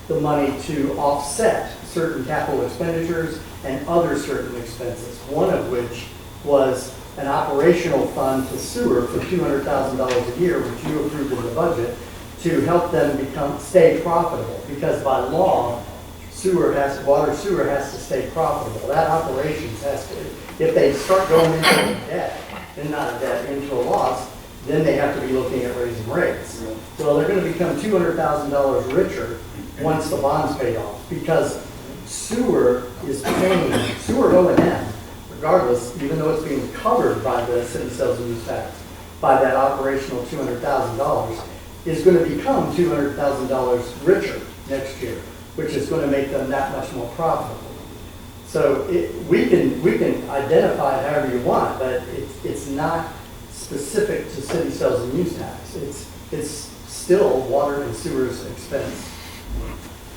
the money to offset certain capital expenditures and other certain expenses, one of which was an operational fund to sewer for $200,000 a year, which you approved in the budget, to help them stay profitable. Because by law, water sewer has to stay profitable. That operations has to, if they start going into debt, and not a debt, into a loss, then they have to be looking at raising rates. So they're going to become $200,000 richer once the bond's paid off, because sewer is paying, sewer O&M, regardless, even though it's being covered by the city sales and use tax, by that operational $200,000, is going to become $200,000 richer next year, which is going to make them that much more profitable. So we can identify it however you want, but it's not specific to city sales and use tax. It's still water and sewer's expense.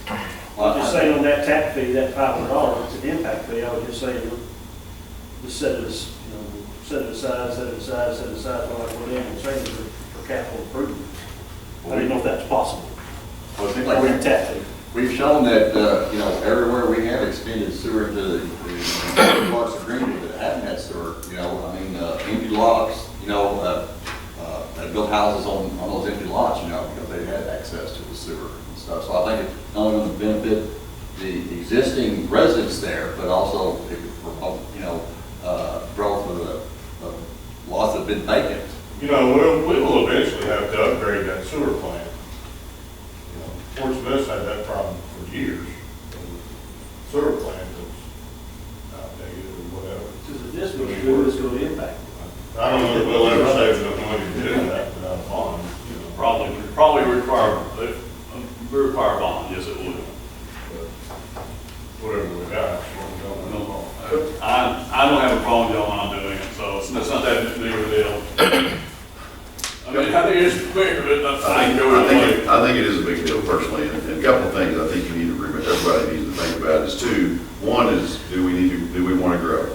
I'm just saying on that tap fee, that $500, it's an impact fee. I was just saying, just set it aside, like what Dan was saying, for capital improvement. I didn't know if that's possible. Well, it seems like we've shown that, everywhere we have extended sewer into the parts of Greenwood that haven't had sewer, empty lots, that built houses on those empty lots, because they had access to the sewer and stuff. So I think it's not only going to benefit the existing residents there, but also it could promote, growth of the lots that have been vacant. We will eventually have to upgrade that sewer plant. Towards Smith's had that problem for years. The sewer plant that's outdated or whatever. Since this goes through, it's going to impact. I don't know if we'll ever save enough money to do that without a bond, you know. Probably require a bond, yes, it would. Whatever we got, we don't know. I don't have a problem, John, when I'm doing it, so it's not that big of a deal. I mean, I think it's bigger, but I can go with it. I think it is a big deal personally, and a couple of things I think you need to remember, everybody needs to think about is two. One is, do we want to grow?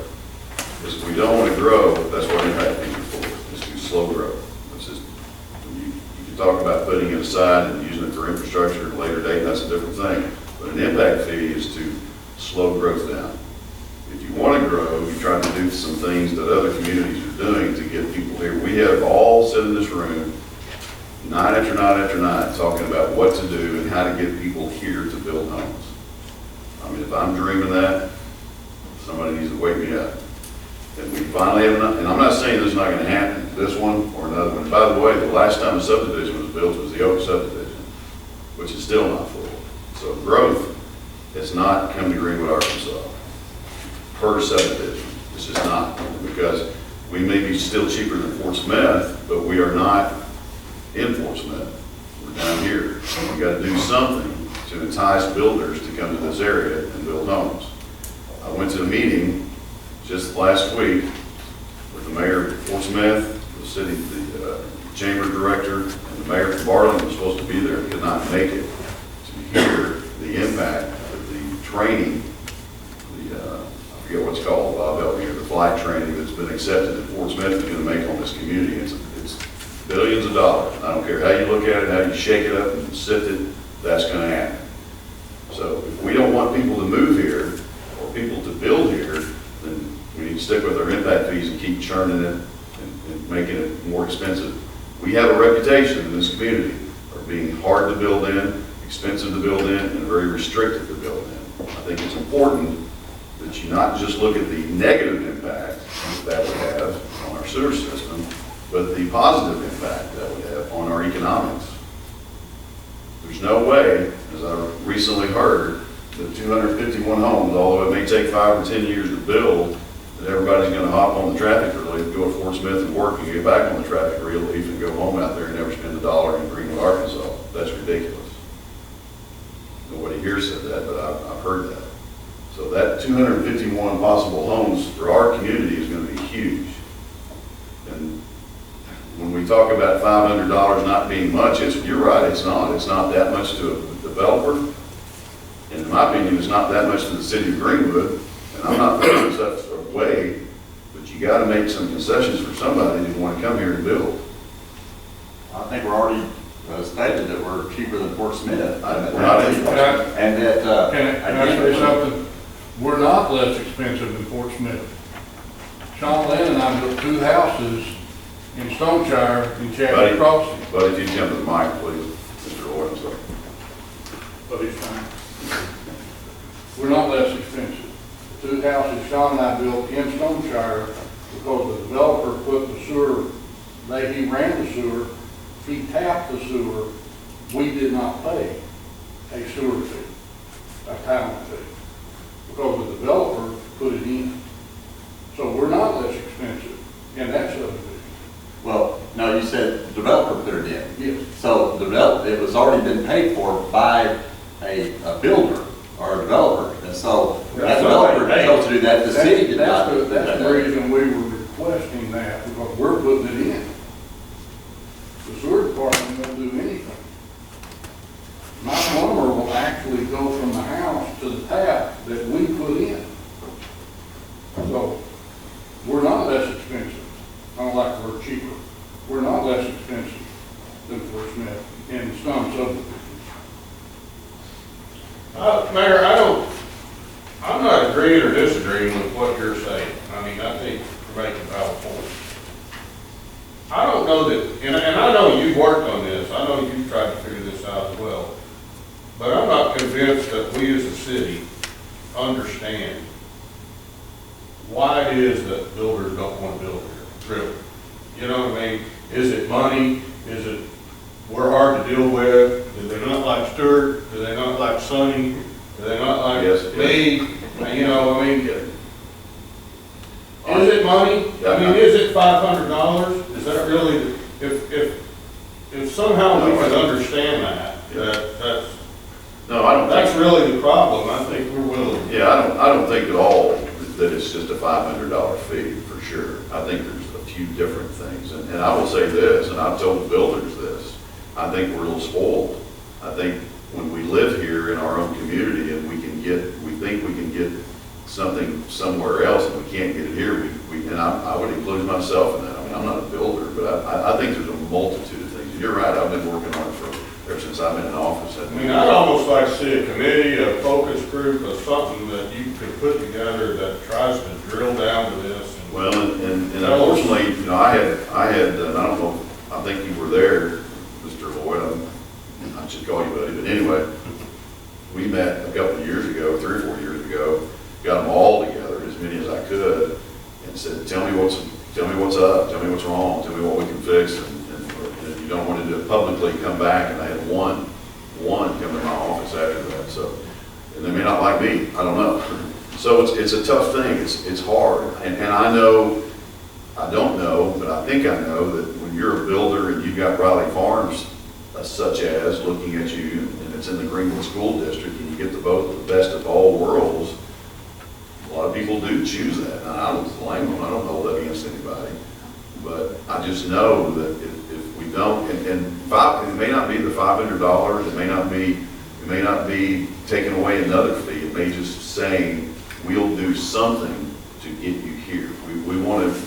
Because if we don't want to grow, that's what impact fees are for, is to slow growth. It's just, you can talk about putting it aside and using it for infrastructure at a later date, that's a different thing. But an impact fee is to slow growth down. If you want to grow, you try to do some things that other communities are doing to get people here. We have all sit in this room, night after night after night, talking about what to do and how to get people here to build homes. I mean, if I'm dreaming that, somebody needs to wake me up. And we finally have enough, and I'm not saying this is not going to happen, this one or another one. By the way, the last time a subdivision was built was the Oak subdivision, which is still not full. So growth has not come to Greenwood, Arkansas, per subdivision. It's just not, because we may be still cheaper than Fort Smith, but we are not in Fort Smith. We're down here. We've got to do something to entice builders to come to this area and build homes. I went to a meeting just last week with the mayor of Fort Smith, the city, the chamber director, and the mayor from Barling was supposed to be there, could not make it to hear the impact of the training, I forget what it's called, Bob helped me here, the flight training that's been accepted that Fort Smith is going to make on this community. It's billions of dollars. I don't care how you look at it, how you shake it up and sift it, that's going to happen. So if we don't want people to move here or people to build here, then we need to stick with our impact fees and keep churning it and making it more expensive. We have a reputation in this community of being hard to build in, expensive to build in, and very restrictive to build in. I think it's important that you not just look at the negative impact that would have on our sewer system, but the positive impact that would have on our economics. There's no way, as I recently heard, that 251 homes, although it may take 5 or 10 years to build, that everybody's going to hop on the traffic relief, go to Fort Smith and work and get back on the traffic relief and go home out there and never spend $1 in Greenwood, Arkansas. That's ridiculous. Nobody here said that, but I've heard that. So that 251 possible homes for our community is going to be huge. And when we talk about $500 not being much, you're right, it's not. It's not that much to a developer. And in my opinion, it's not that much to the city of Greenwood. And I'm not throwing stuff away, but you got to make some concessions for somebody who want to come here and build. I think we're already stated that we're cheaper than Fort Smith. We're not in Fort Smith. And that, Can I say something? We're not less expensive than Fort Smith. Sean Lynn and I built 2 houses in Stoneshire in Chadwick Crossing. But if you jump to the mic, please, Mr. Lloyd, I'm sorry. But it's fine. We're not less expensive. The 2 houses Sean and I built in Stoneshire, because the developer put the sewer, he ran the sewer, he tapped the sewer, we did not pay a sewer fee, a town fee, because the developer put it in. So we're not less expensive in that subdivision. well, no, you said the developer put it in. Yes. So it was already been paid for by a builder or a developer. And so that developer chose to do that, the city did not. That's the reason we were requesting that, because we're putting it in. The sewer department won't do anything. My plumber will actually go from the house to the tap that we put in. So, we're not less expensive, unlike we're cheaper. We're not less expensive than Fort Smith in some subdivisions. Mayor, I'm not agreeing or disagreeing with what you're saying. I mean, I think you're making a valid point. I don't know that, and I know you've worked on this, I know you've tried to figure this out as well, but I'm not convinced that we as a city understand why it is that builders don't want to build here, really. You know what I mean? Is it money? Is it we're hard to deal with? Do they not like Stuart? Do they not like Sonny? Do they not like Yes. me? You know, I mean, is it money? I mean, is it $500? Is that really, if somehow we could understand that's, No, I don't think. that's really the problem. I think we're willing. Yeah, I don't think at all that it's just a $500 fee, for sure. I think there's a few different things. And I will say this, and I've told the builders this, I think we're a little spoiled. I think when we live here in our own community and we think we can get something somewhere else and we can't get it here, and I would include myself in that. I mean, I'm not a builder, but I think there's a multitude of things. You're right, I've been working on it ever since I've been in office. I mean, I'd almost like to see a committee, a focus group, or something that you could put together that tries to drill down to this. Well, and unfortunately, you know, I had, and I don't know, I think you were there, Mr. Lloyd, I should call you buddy, but anyway, we met a couple of years ago, 3 or 4 years ago, got them all together, as many as I could, and said, tell me what's up, tell me what's wrong, tell me what we can fix, and if you don't want to do it publicly, come back. And I had one come to my office after that. So, and they may not like me, I don't know. So it's a tough thing. It's hard. And I know, I don't know, but I think I know that when you're a builder and you've got Riley Farms, such as looking at you, and it's in the Greenwood School District, and you get the best of all worlds, a lot of people do choose that. And I don't blame them. I don't hold that against anybody. But I just know that if we don't, and it may not be the $500, it may not be taking away another fee. It may just saying we'll do something to get you here. We want to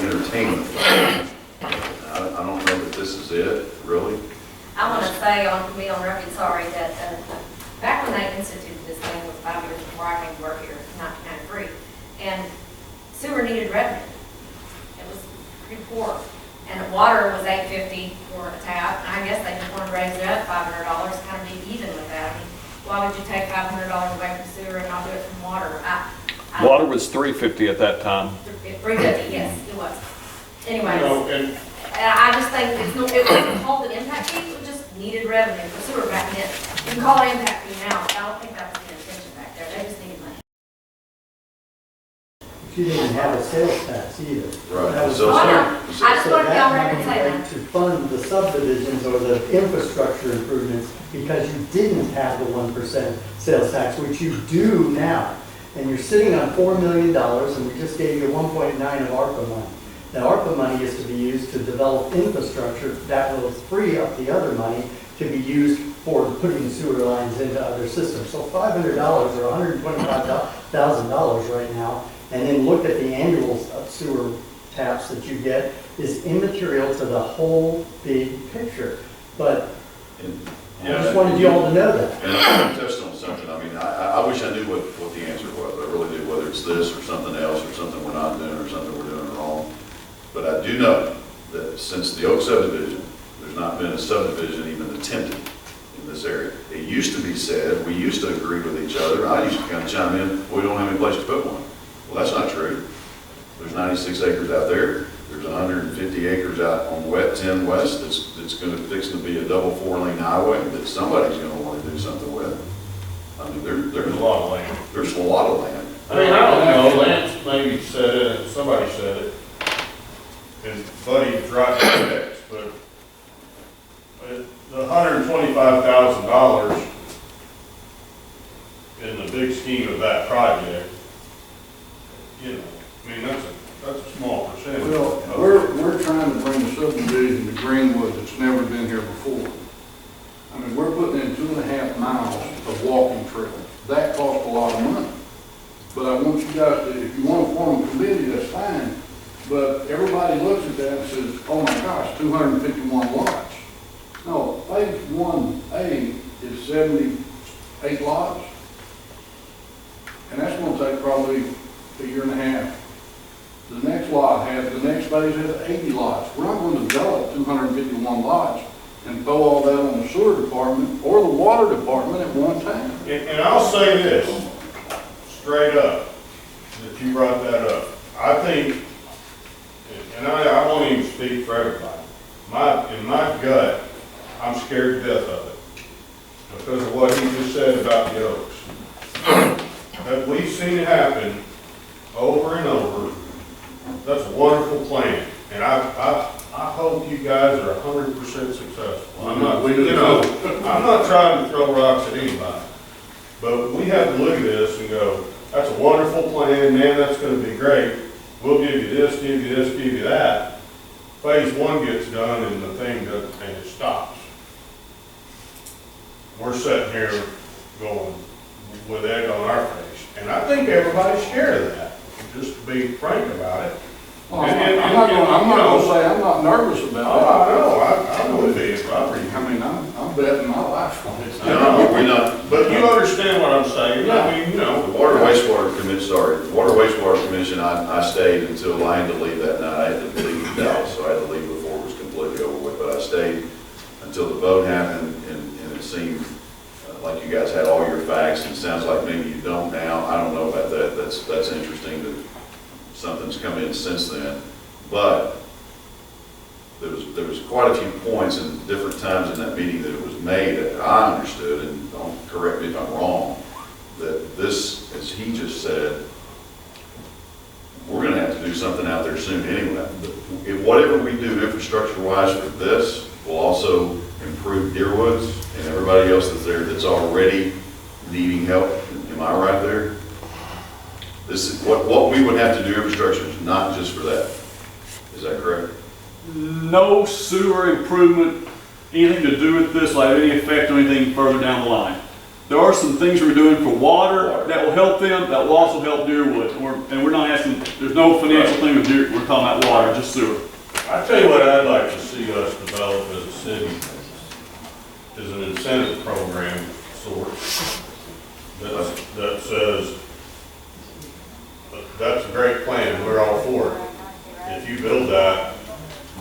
entertain the fund. I don't know that this is it, really. I want to say be on record, sorry, that back when they instituted this thing was 5 years before I came to work here in 1993, and sewer needed revenue. It was pretty poor. And water was $8.50 for a tap, and I guess they just wanted to raise it up $500, kind of be even with that. I mean, why would you take $500 away from sewer and not do it from water? Water was $3.50 at that time. $3.50, yes, it was. Anyways, You know, and and I just think it wasn't called an impact fee, it just needed revenue for sewer back then. You can call it impact fee now, but I don't think that was the intention back there, they just needed money. You didn't have a sales tax either. Right. That was- So- I just So want to be on that record money saying went that. to fund the subdivisions or the infrastructure improvements because you didn't have the 1% sales tax, which you do now. And you're sitting on $4 million, and we just gave you 1.9 of ARPA money. Now, ARPA money is to be used to develop infrastructure that will free up the other money to be used for putting sewer lines into other systems. So $500 or $125,000 right now, and then look at the annual sewer taps that you get, is immaterial to the whole big picture. But I just wanted you all to know that. And I touched on something, I mean, I wish I knew what the answer was, I really do, whether it's this or something else, or something we're not doing, or something we're doing wrong. But I do know that since the Oak subdivision, there's not been a subdivision even attempted in this area. It used to be said, we used to agree with each other, I used to kind of chime in, we don't have any place to put one. Well, that's not true. There's 96 acres out there. There's 150 acres out on Wet 10 West that's going to fix to be a double 4-lane highway that somebody's going to want to do something with. I mean, there's a lot of land. There's a lot of land. I mean, I don't know, Lance maybe said it, somebody said it, and Buddy's right to text, but the $125,000 in the big scheme of that project, you know, I mean, that's a small percentage. Well, we're trying to bring a subdivision to Greenwood that's never been here before. I mean, we're putting in 2.5 miles of walking trail. That costs a lot of money. But I want you guys to, if you want to form a committee, that's fine. But everybody looks at that and says, oh my gosh, 251 lots. No, phase 1A is 78 lots. And that's going to take probably a year and a half. The next phase has 80 lots. We're not going to develop 251 lots and throw all that on the sewer department or the water department at one time. And I'll say this, straight up, that you brought that up. I think, and I won't even speak for everybody, in my gut, I'm scared to death of it. because of what he just said about the Oaks. That we've seen it happen over and over. That's a wonderful plan, and I hope you guys are 100% successful. I'm not, I'm not trying to throw rocks at anybody, but we have to look at this and go, that's a wonderful plan, man, that's gonna be great. We'll give you this, give you this, give you that. Phase 1 gets done and the thing doesn't, and it stops. We're sitting here going with egg on our face, and I think everybody's scared of that, just to be frank about it. Well, I'm not gonna say I'm not nervous about it. Oh, I would be if I were you. I mean, I'm betting my life on it. No, we're not. But you understand what I'm saying? I mean, The Water Wastewater Commission, I stayed until I had to leave that night. I had to leave Dallas, so I had to leave before it was completely over with. But I stayed until the vote happened, and it seemed like you guys had all your facts, and it sounds like maybe you don't now. I don't know about that. That's interesting that something's come in since then. But there was quite a few points and different times in that meeting that it was made that I understood, and don't correct me if I'm wrong, that this, as he just said, we're gonna have to do something out there soon anyway. If whatever we do infrastructure-wise for this will also improve Deerwoods and everybody else that's there that's already needing help. Am I right there? This is what we would have to do infrastructure is not just for that. Is that correct? No sewer improvement, anything to do with this, like any effect on anything further down the line. There are some things we're doing for water that will help them, that will also help Deerwood. And we're not asking, there's no financial thing with Deer, we're talking about water, just sewer. I tell you what I'd like to see us develop as a city is an incentive program of sorts that says, that's a great plan, we're all for it. If you build that,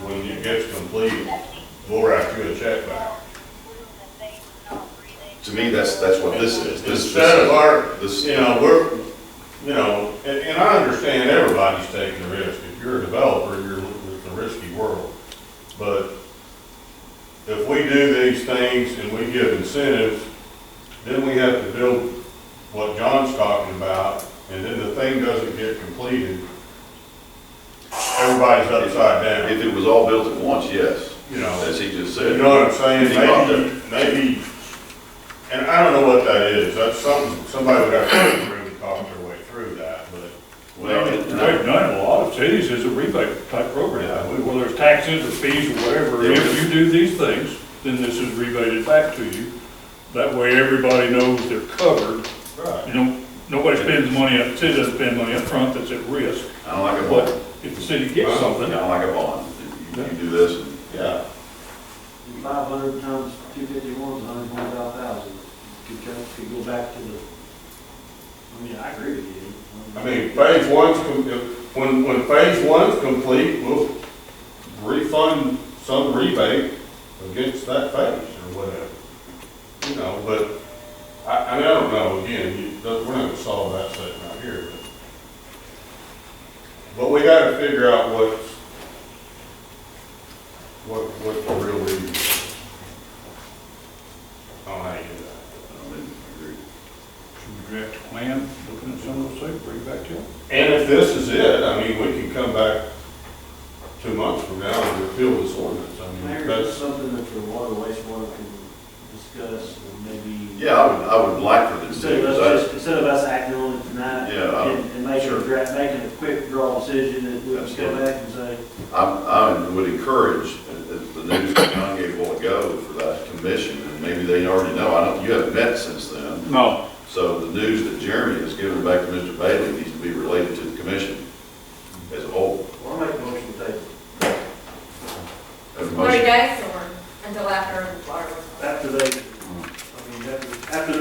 when it gets complete, we'll write you a check back. To me, that's what this is. Instead of our, and I understand everybody's taking a risk. If you're a developer, it's a risky world. But if we do these things and we give incentives, then we have to build what John's talking about, and then the thing doesn't get completed, everybody's upside down. If it was all built at once, yes. As he just said. You know what I'm saying? Maybe, and I don't know what that is. That's something, somebody would have to really talk their way through that, but. Well, They've done in a lot of cities as a rebate type program, whether it's taxes or fees or whatever. If you do these things, then this is rebated back to you. That way everybody knows they're covered. Right. Nobody spends money, the city doesn't spend money up front that's at risk. I don't like a But bond. if the city gets something. I don't like a bond. You do this and. Yeah. 500 times 251 is 125,000. Could go back to the, I mean, I agree with you. I mean, phase 1's, when phase 1's complete, we'll refund some rebate against that phase or whatever. But I don't know, again, we're not gonna solve that sitting right here. But we gotta figure out what the real reason is. I don't know how you do that. Should we draft a plan, looking at some of those things, bring it back to you? And if this is it, I mean, we can come back 2 months from now and repeal this ordinance. I mean, Mayor, that's. is something that the water wastewater can discuss and maybe. Yeah, I would like for this to. Instead of us acting on it tonight. Yeah, And making a quick draw decision that we can go back and say. I would encourage, the news that John gave a while ago for that commission, and maybe they already know, you haven't met since then. No. So the news that Jeremy has given back to Mr. Bailey needs to be related to the commission as a whole. Well, I'll make a motion to table. Have a 30 motion. days or until after the water was. After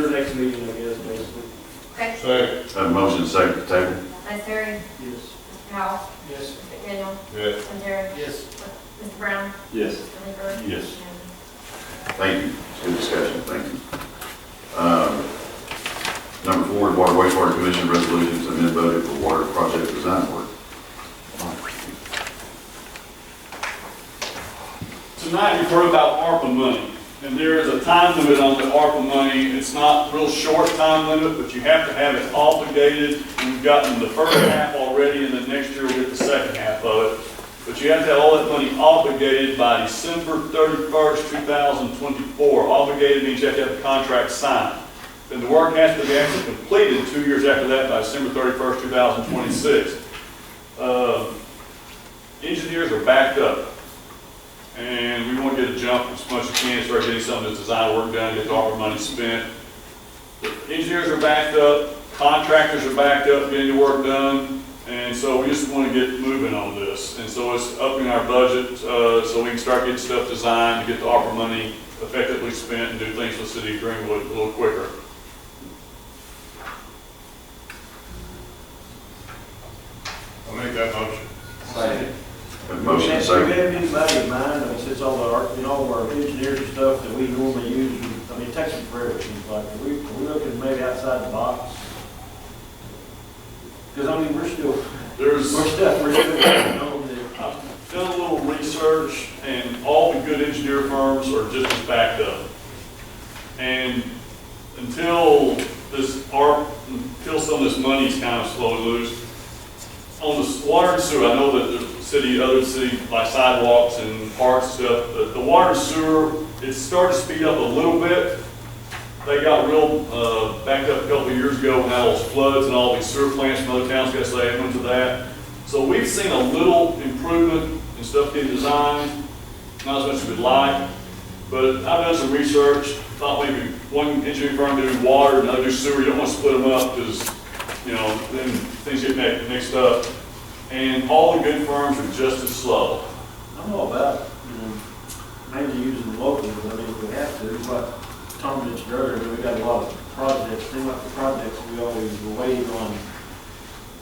their next meeting, I guess, basically. Okay. Second. Have a motion second to table. Vice Terry, Yes. Mr. Howell, Yes. Mr. McDaniel, Yes. Tim Terry, Yes. Mr. Brown, Yes. Mr. Leeper. Yes. Thank you. It's good discussion. Thank you. Number 4, Water Wastewater Commission resolution to amend budget for water project design work. Tonight you've heard about ARPA money. And there is a time limit on the ARPA money. It's not real short time limit, but you have to have it obligated. We've gotten the first half already, and then next year we'll get the second half of it. But you have to have all that money obligated by December 31st, 2024. Obligated means you have to have the contract signed. Then the work has to be actually completed 2 years after that by December 31st, 2026. Engineers are backed up. And we want to get a jump as much as we can as far as getting some of this design work done, get the ARPA money spent. The engineers are backed up, contractors are backed up, getting the work done, and so we just want to get moving on this. And so it's upping our budget so we can start getting stuff designed to get the ARPA money effectively spent and do things for the city of Greenwood a little quicker. I'll make that motion. Second. Motion Do second. we have anybody in mind, I mean, since all our engineers and stuff that we normally use, I mean, it takes them forever, it seems like, are we looking maybe outside the box? Because, I mean, we're still working on the. I've done a little research, and all the good engineer firms are just as backed up. And until until some of this money's kind of slowly loose, on the water and sewer, I know that the other city, like sidewalks and parks and stuff, the water and sewer, it's starting to speed up a little bit. They got real backed up a couple of years ago when all those floods and all these sewer plants from other towns got saved into that. So we've seen a little improvement in stuff getting designed, not as much as we'd like, but I've done some research, thought maybe one engineering firm do water and another do sewer. You don't want to split them up because, you know, then things get mixed up. And all the good firms are just as slow. I don't know about, mainly using them locally, but I mean, if we have to, but Tom mentioned earlier, we got a lot of projects, seem like the projects we always were waiting on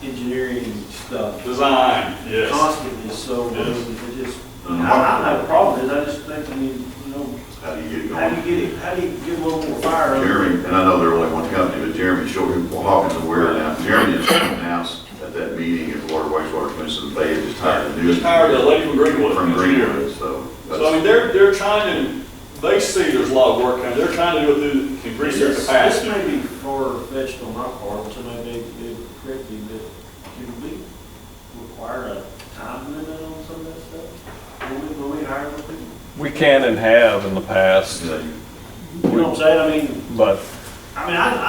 engineering stuff. Design, yes. Constantly, so, Yes. it just, I don't have a problem with it, I just think, I mean, How do you get it how do going? you get it, how do you get a little more fire on it? Jeremy, and I know they're only one company, but Jeremy Hawkins is aware now. Jeremy has announced at that meeting at the Water Wastewater Commission that they had just hired a new. Just hired a lady from Greenwood. From Greenwood, so. So I mean, they're trying to, they see there's a lot of work coming. They're trying to do it through, increase their This capacity. may be far-fetched on my part, which I may be correct me, but can we require a time limit on some of that stuff? When we hire the people? We can and have in the past, You know what I'm saying? I mean, but I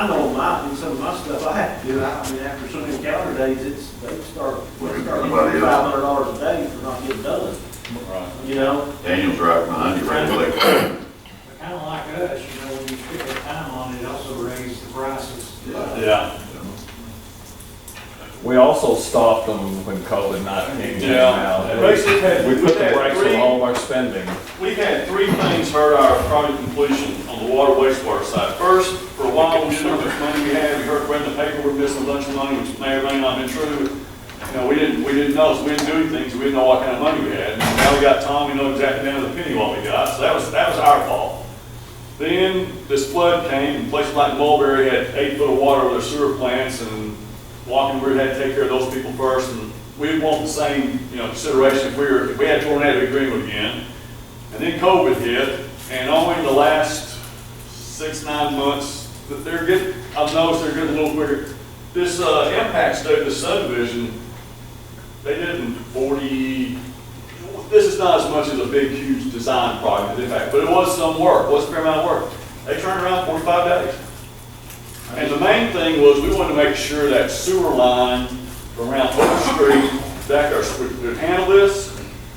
know some of my stuff I have to do. I mean, after so many calendar days, they start getting $500 a day for not getting done. Right. You know? Daniel's right behind you, right? Like, Kind of like us, when you put the time on it, also raises the prices. Yeah. we also stopped them when COVID-19 came Yeah. out. And Basically, we put the we've had brakes on all of our spending. We've had three things hurt our project completion on the water wastewater side. First, for a while, we didn't know how much money we had. We heard read in the paper we're missing a bunch of money, which may or may not have been true. You know, we didn't know, so we didn't do anything, so we didn't know what kind of money we had. And now we got Tom, we know exactly down to the penny what we got, so that was our fault. Then this flood came, and places like Mulberry had 8 foot of water over their sewer plants, and Walking Root had to take care of those people first, and we didn't want the same, consideration if we had tornado in Greenwood again. And then COVID hit, and only in the last 6-9 months, that I've noticed they're getting a little quicker. This impact study, the subdivision, they did in 40, this is not as much as a big, huge design project, in fact, but it was some work, it was a fair amount of work. They turned around 45 days. And the main thing was we wanted to make sure that sewer line from around Oak Street, that would handle this.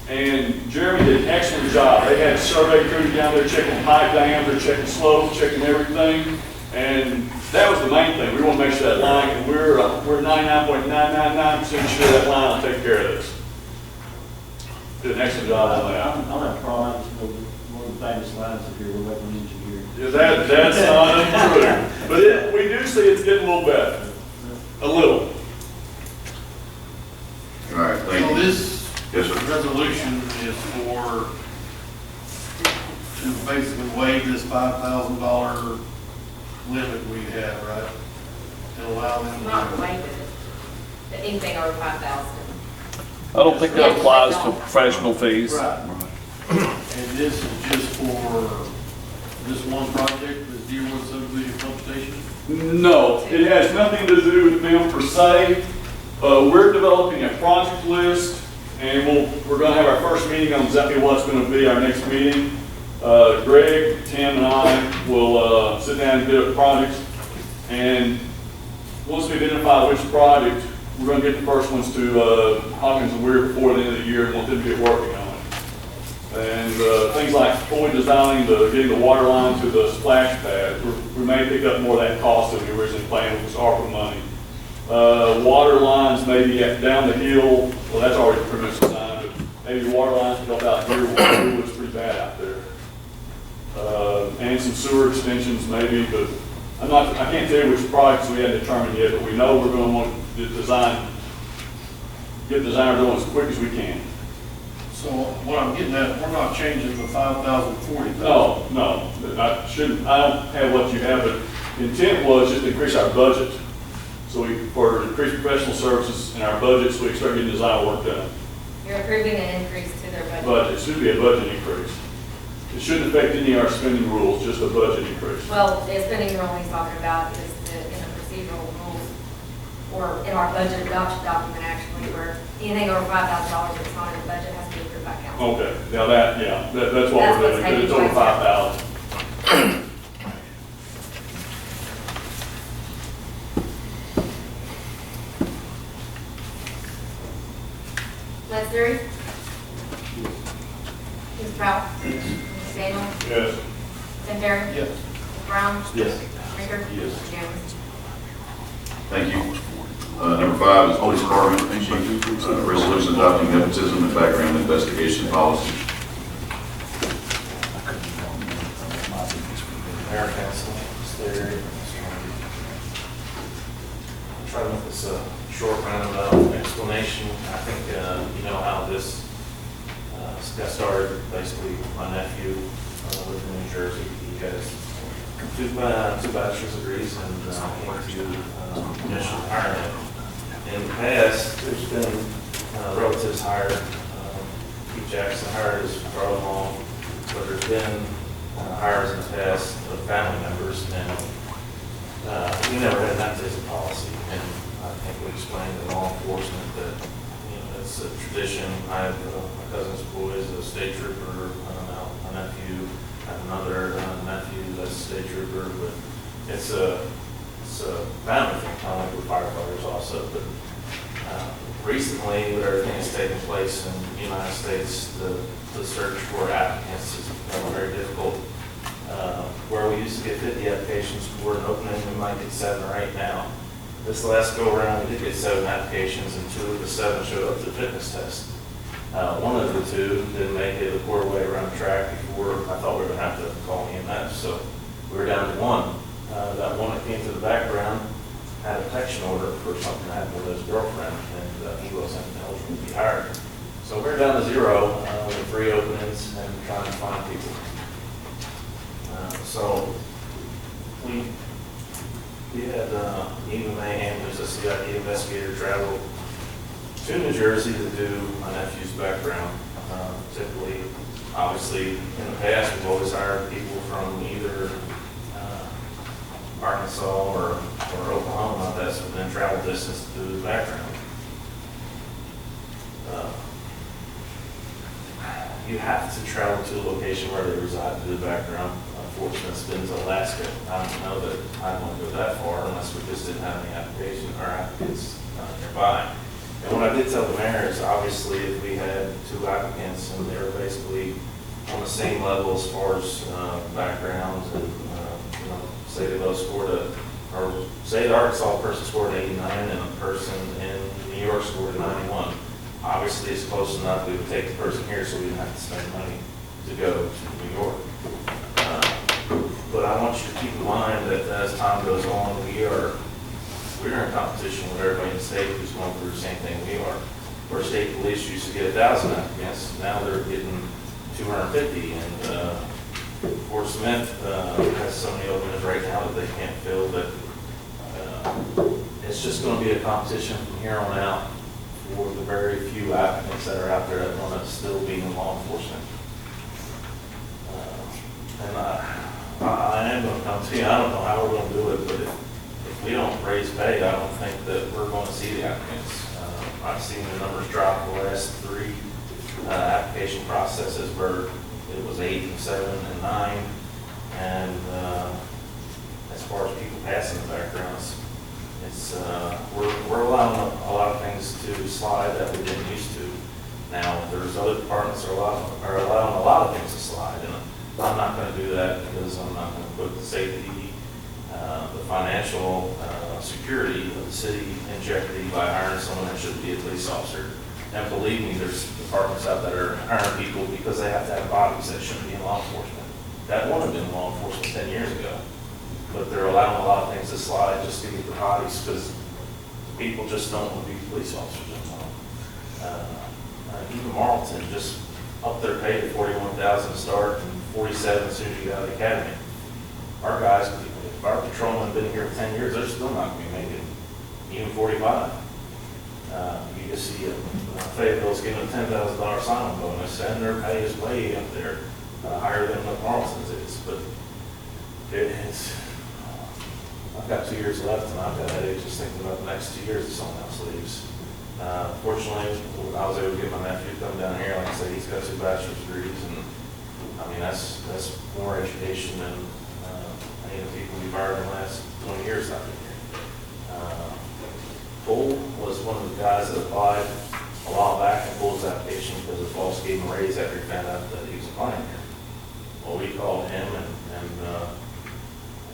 And Jeremy did an excellent job. They had survey crews down there checking pipe diameter, checking slope, checking everything. And that was the main thing. We want to make sure that line, and we're 99.999% sure that line will take care of this. Did an excellent job on that. I don't have a problem. I just know one of the famous lines up here, we're waiting on engineer. Yeah, that's not untrue. But we do see it's getting a little better. A little. all right, thank So you. this Yes, sir. resolution is to basically waive this $5,000 limit we have, right? And allow them Not to. waive it, but anything over 5,000. I don't think that applies to professional fees. Right. And this is just for This one project, the Deerwood subdivision pump station? No, it has nothing to do with them per se. We're developing a project list, and we're going to have our first meeting on exactly what's going to be our next meeting. Greg, Tim, and I will sit down and bid up projects, and once we identify which project, we're going to get the first ones to Hawkins and Weir before the end of the year and want them to get working on it. And things like fully designing getting the water line to the splash pad, we may pick up more of that cost than we originally planned, which was ARPA money. Water lines maybe down the hill, well, that's already pretty much designed, but maybe water lines to help out here. Greenwood's pretty bad out there. And some sewer extensions maybe, but I can't tell you which projects we haven't determined yet, but we know we're going to want to get designer going as quick as we can. So what I'm getting at, we're not changing the 5,000, 40,000. No, I don't have what you have, but the intent was just to increase our budget. So for increased professional services in our budget, so we start getting design work done. You're approving an increase to their budget. Budget, it should be a budget increase. It shouldn't affect any of our spending rules, just a budget increase. Well, the spending rule he's talking about is in the procedural rules, or in our budget adoption document actually, where anything over $5,000 that's not in the budget has to be approved by council. Okay, now that's what we're doing, because it's over 5,000. Les Terry? Ms. Proud? Ms. Daniel? Yes. Tim Terry? Yes. Ms. Brown? Yes. Baker? Yes. Jones? Thank you. Number 5 is Police Department Chief, resolution adopting nepotism and background investigation policy. Mayor, Council, Mr. Area. I'll try to make this a short roundabout explanation. I think you know how this got started. Basically, my nephew lived in New Jersey. He has two bachelor's degrees and came to initial retirement. In the past, there's been relatives hired. Pete Jackson hired his brother-in-law, but there's been hires in the past of family members, and we never had that as a policy. And I think we explained to law enforcement that it's a tradition. I have my cousin's boy is a state trooper. My nephew, I have another nephew that's a state trooper, but it's a family thing, kind of like with firefighters also. But recently, with everything that's taken place in the United States, the search for applicants has become very difficult. Where we used to get 50 applications for an opening, we might get 7 or 8 now. This last go around, we did get 7 applications, and 2 of the 7 showed up to the fitness test. One of the 2 didn't make it a quarter way around the track before I thought we were going to have to call EMS, so we were down to 1. That one that came to the background had a protection order for something that happened with his girlfriend, and he wasn't eligible to be hired. So we're down to 0 with 3 openings and trying to find people. So we had Eva Mayhem, who's a CID investigator, travel to New Jersey to do my nephew's background. Typically, obviously, in the past, we've always hired people from either Arkansas or Oklahoma that's within travel distance to do his background. You have to travel to a location where they reside to do the background. Unfortunately, it's been to Alaska. I don't know that I'd want to go that far unless we just didn't have any applicants nearby. And what I did tell the mayor is obviously if we had 2 applicants and they were basically on the same level as far as backgrounds and, say they both scored or say the Arkansas person scored 89 and a person in New York scored 91. Obviously, it's close enough. We would take the person here so we didn't have to spend money to go to New York. But I want you to keep in mind that as time goes on, we're in competition with everybody in the state who's going through the same thing we are. Where state police used to get 1,000 applicants, now they're getting 250. And Fort Smith has so many openings right now that they can't fill. But it's just going to be a competition from here on out for the very few applicants that are out there that want to still be in law enforcement. And I am gonna come to you, I don't know how we're gonna do it, but if we don't raise pay, I don't think that we're gonna see the applicants. I've seen the numbers drop the last three application processes where it was 8 and 7 and 9. And as far as people passing the backgrounds, it's, we're allowing a lot of things to slide that we didn't used to. Now, there's other departments are allowing a lot of things to slide, and I'm not gonna do that because I'm not gonna put the safety, the financial security of the city in jeopardy by hiring someone that shouldn't be a police officer. And believe me, there's departments out there that are hiring people because they have to have bodies that shouldn't be in law enforcement. That would have been law enforcement 10 years ago. But they're allowing a lot of things to slide just to get the bodies because people just don't want to be police officers anymore. Even Marlton just upped their pay to $41,000 to start and $47,000 as soon as you get out of the academy. Our guys, if our patrolmen have been here for 10 years, they're still not going to be making even $45,000. You just see Fayetteville's getting a $10,000 sign-on bonus, and their pay is way up there, higher than what Marlton's is. But it's, I've got 2 years left, and I've got a headache just thinking about the next 2 years if someone else leaves. Fortunately, I was able to get my nephew to come down here. Like I said, he's got 2 bachelor's degrees, and I mean that's more education than any of the people we've hired in the last 20 years I've been here. Bull was one of the guys that applied a while back and pulled his application because his boss gave him a raise after he found out that he was applying here. Well, we called him and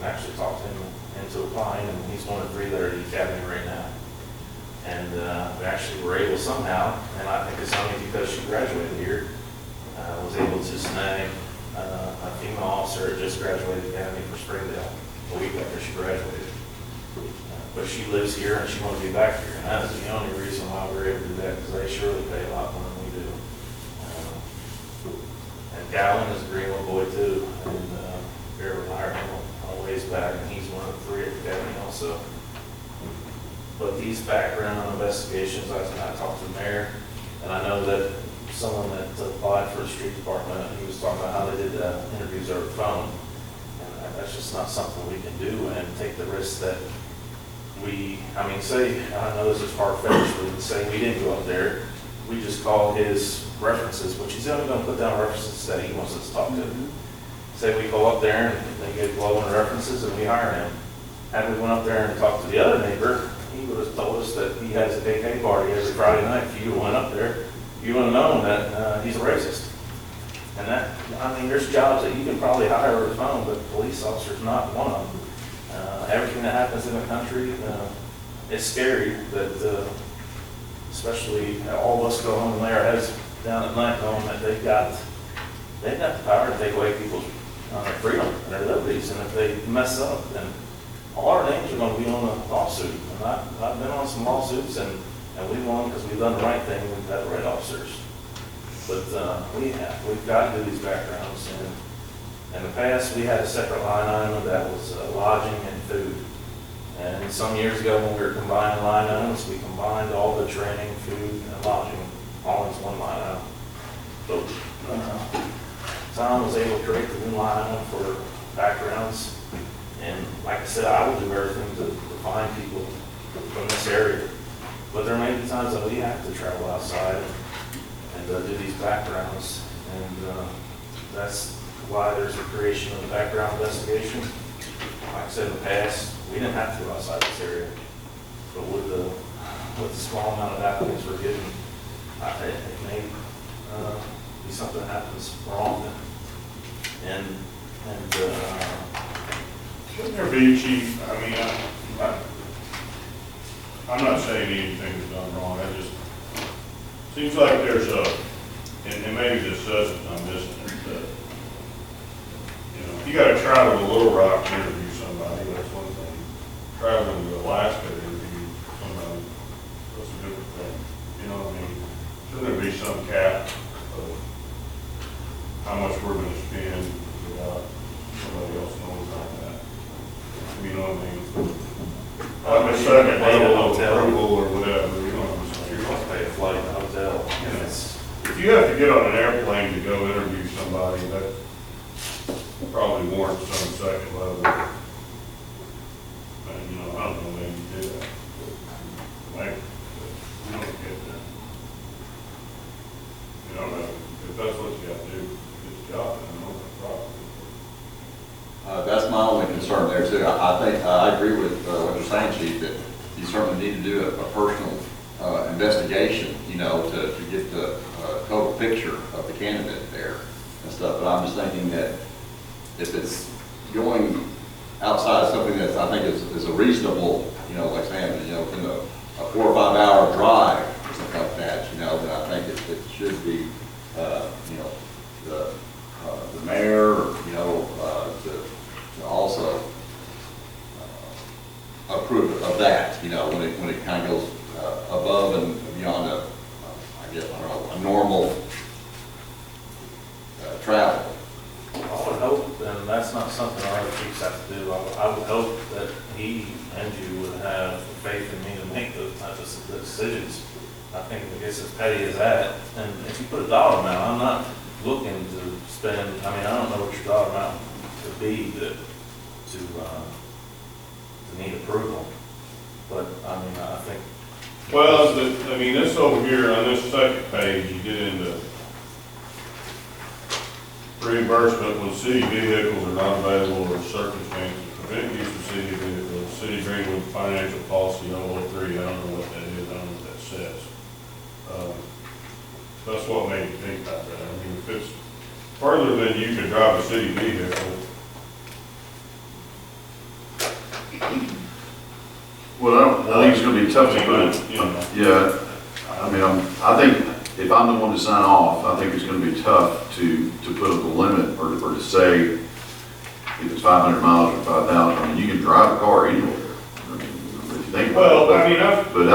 actually talked him into applying, and he's one of 3 that are at the academy right now. And we actually were able somehow, and I think it's only because she graduated here, was able to snag a female officer that just graduated the academy for Springdale a week after she graduated. But she lives here and she wants to be back here, and that is the only reason why we're able to do that, because they surely pay a lot more than we do. And Gallon is a Greenwood boy too, and Barry hired him a ways back, and he's one of the 3 at the academy also. But these background investigations, I talked to the mayor, and I know that someone that applied for the street department, he was talking about how they did interviews over the phone. And that's just not something we can do and take the risk that say, I know this is far-fetched, but say we didn't go up there, we just call his references, which he's only going to put down references that he wants us to talk to. Say we go up there and they get glowing references and we hire him. Had we went up there and talked to the other neighbor, he would have told us that he has a KK party every Friday night. If you went up there, you would have known that he's a racist. And that, I mean, there's jobs that you can probably hire over the phone, but police officers not one of them. Everything that happens in the country, it's scary that, especially all of us go home and lay our heads down at night knowing that they've got the power to take away people's freedom and their liberties. And if they mess up, then all our names are going to be on a lawsuit. And I've been on some lawsuits, and we won because we've done the right thing. We've got the right officers. But we've got to do these backgrounds. And in the past, we had a separate line item that was lodging and food. And some years ago, when we were combining line items, we combined all the training, food, and lodging all into one line item. So Tom was able to create the new line item for backgrounds. And like I said, I will do everything to find people from this area. But there may be times that we have to travel outside and do these backgrounds. And that's why there's a creation of the background investigation. Like I said in the past, we didn't have to go outside this area. But with the small amount of applicants we're getting, it may be something that happens more often. And shouldn't there be, Chief, I mean, I'm not saying anything is done wrong, I just, seems like there's and maybe this doesn't, I'm missing it, but, you gotta travel to Little Rock to interview somebody, that's one thing. Traveling to Alaska to interview somebody, that's a different thing, you know what I mean? Shouldn't there be some cap of how much we're gonna spend without somebody else knowing about that? You know what I mean? Like a second level of approval or whatever, you know what I'm saying? You're going to pay a flight and a hotel. If you have to get on an airplane to go interview somebody, probably warrants some second level. And, you know, I don't know, maybe do that. Like, you don't get that. You know, if that's what you got to do, get the job, then no problem. That's my only concern there too. I think, I agree with what you're saying, Chief, that you certainly need to do a personal investigation, you know, to get the total picture of the candidate there and stuff. But I'm just thinking that if it's going outside of something that I think is a reasonable, you know, like saying, you know, within a 4 or 5 hour drive or something like that, you know, then I think it should be, you know, the mayor, you know, to also approve of that, you know, when it kind of goes above and beyond I guess, I don't know, a normal travel. I would hope, and that's not something our other chiefs have to do, I would hope that he and you would have faith in me to make those types of decisions. I think it's as petty as that, and if you put a dollar amount, I'm not looking to spend, I mean, I don't know what your dollar amount could be to need approval, but I mean, I think. Well, I mean, this over here on this second page, you get into reimbursement when city vehicles are not available or circumstances prevent use of city vehicles. City Greenwood financial policy 003, I don't know what that is, I don't know what that says. That's what made me think about that. I mean, if it's further than you can drive a city vehicle. Well, I think it's gonna be tough to put it, yeah, I mean, I think if I'm the one to sign off, I think it's gonna be tough to put up a limit or to say if it's 500 miles or 5,000, I mean, you can drive a car anywhere. I mean, if you think about it. But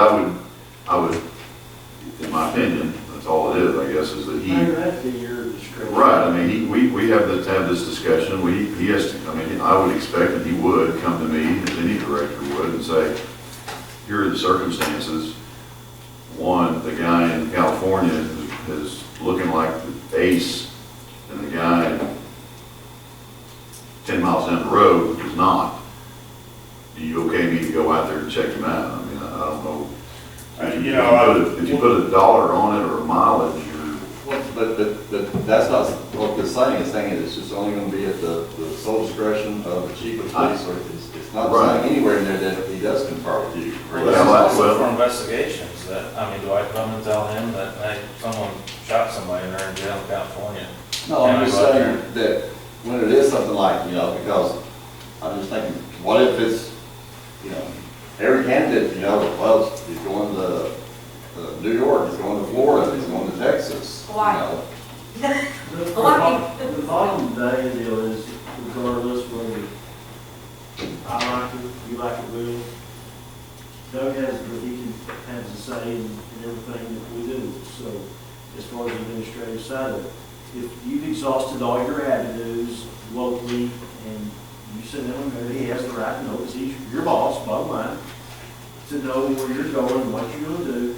I would, in my opinion, that's all it is, I guess, is that he. That'd be your discretion. Right, I mean, we have to have this discussion, he has to, I mean, I would expect that he would come to me, as any director would, and say, here are the circumstances. One, the guy in California is looking like the ace, and the guy 10 miles down the road is not. Do you okay me to go out there and check him out? I mean, I don't know. If you put a dollar on it or a mileage, But that's not what it's saying. It's saying it's just only going to be at the sole discretion of the chief of police, or it's not saying anywhere in there that he does confer with you. Also for investigations, that, I mean, do I come and tell him that, hey, someone shot somebody and they're in jail in California? No, I'm just saying that when it is something like, you know, because I'm just thinking, what if it's, you know, every candidate, you know, well, he's going to New York, he's going to Florida, he's going to Texas, you know. The bottom of the day, the deal is, regardless whether I like it, you like it, Will, Doug has, he has a say in everything that we do. So, as far as the administrative side of it, if you've exhausted all your avenues locally, and you send him there, he has the right to know, because he's your boss, bottom line, to know where you're going and what you're going to do.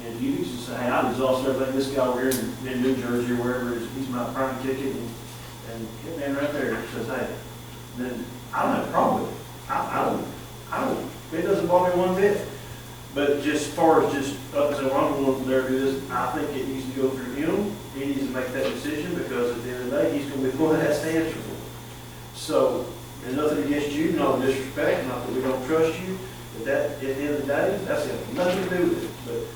And if you just say, hey, I've exhausted everything, this guy over here in New Jersey or wherever, he's my prime ticket, and hit man right there says, hey, then I don't have a problem with it. I don't, it doesn't bother me one bit. But just as far as just up and saying, well, I'm going from there to do this, I think it needs to go through him. He needs to make that decision, because at the end of the day, he's going to be the one that has to answer for it. So, there's nothing against you, no disrespect, not that we don't trust you, but that, at the end of the day, that's nothing to do with it.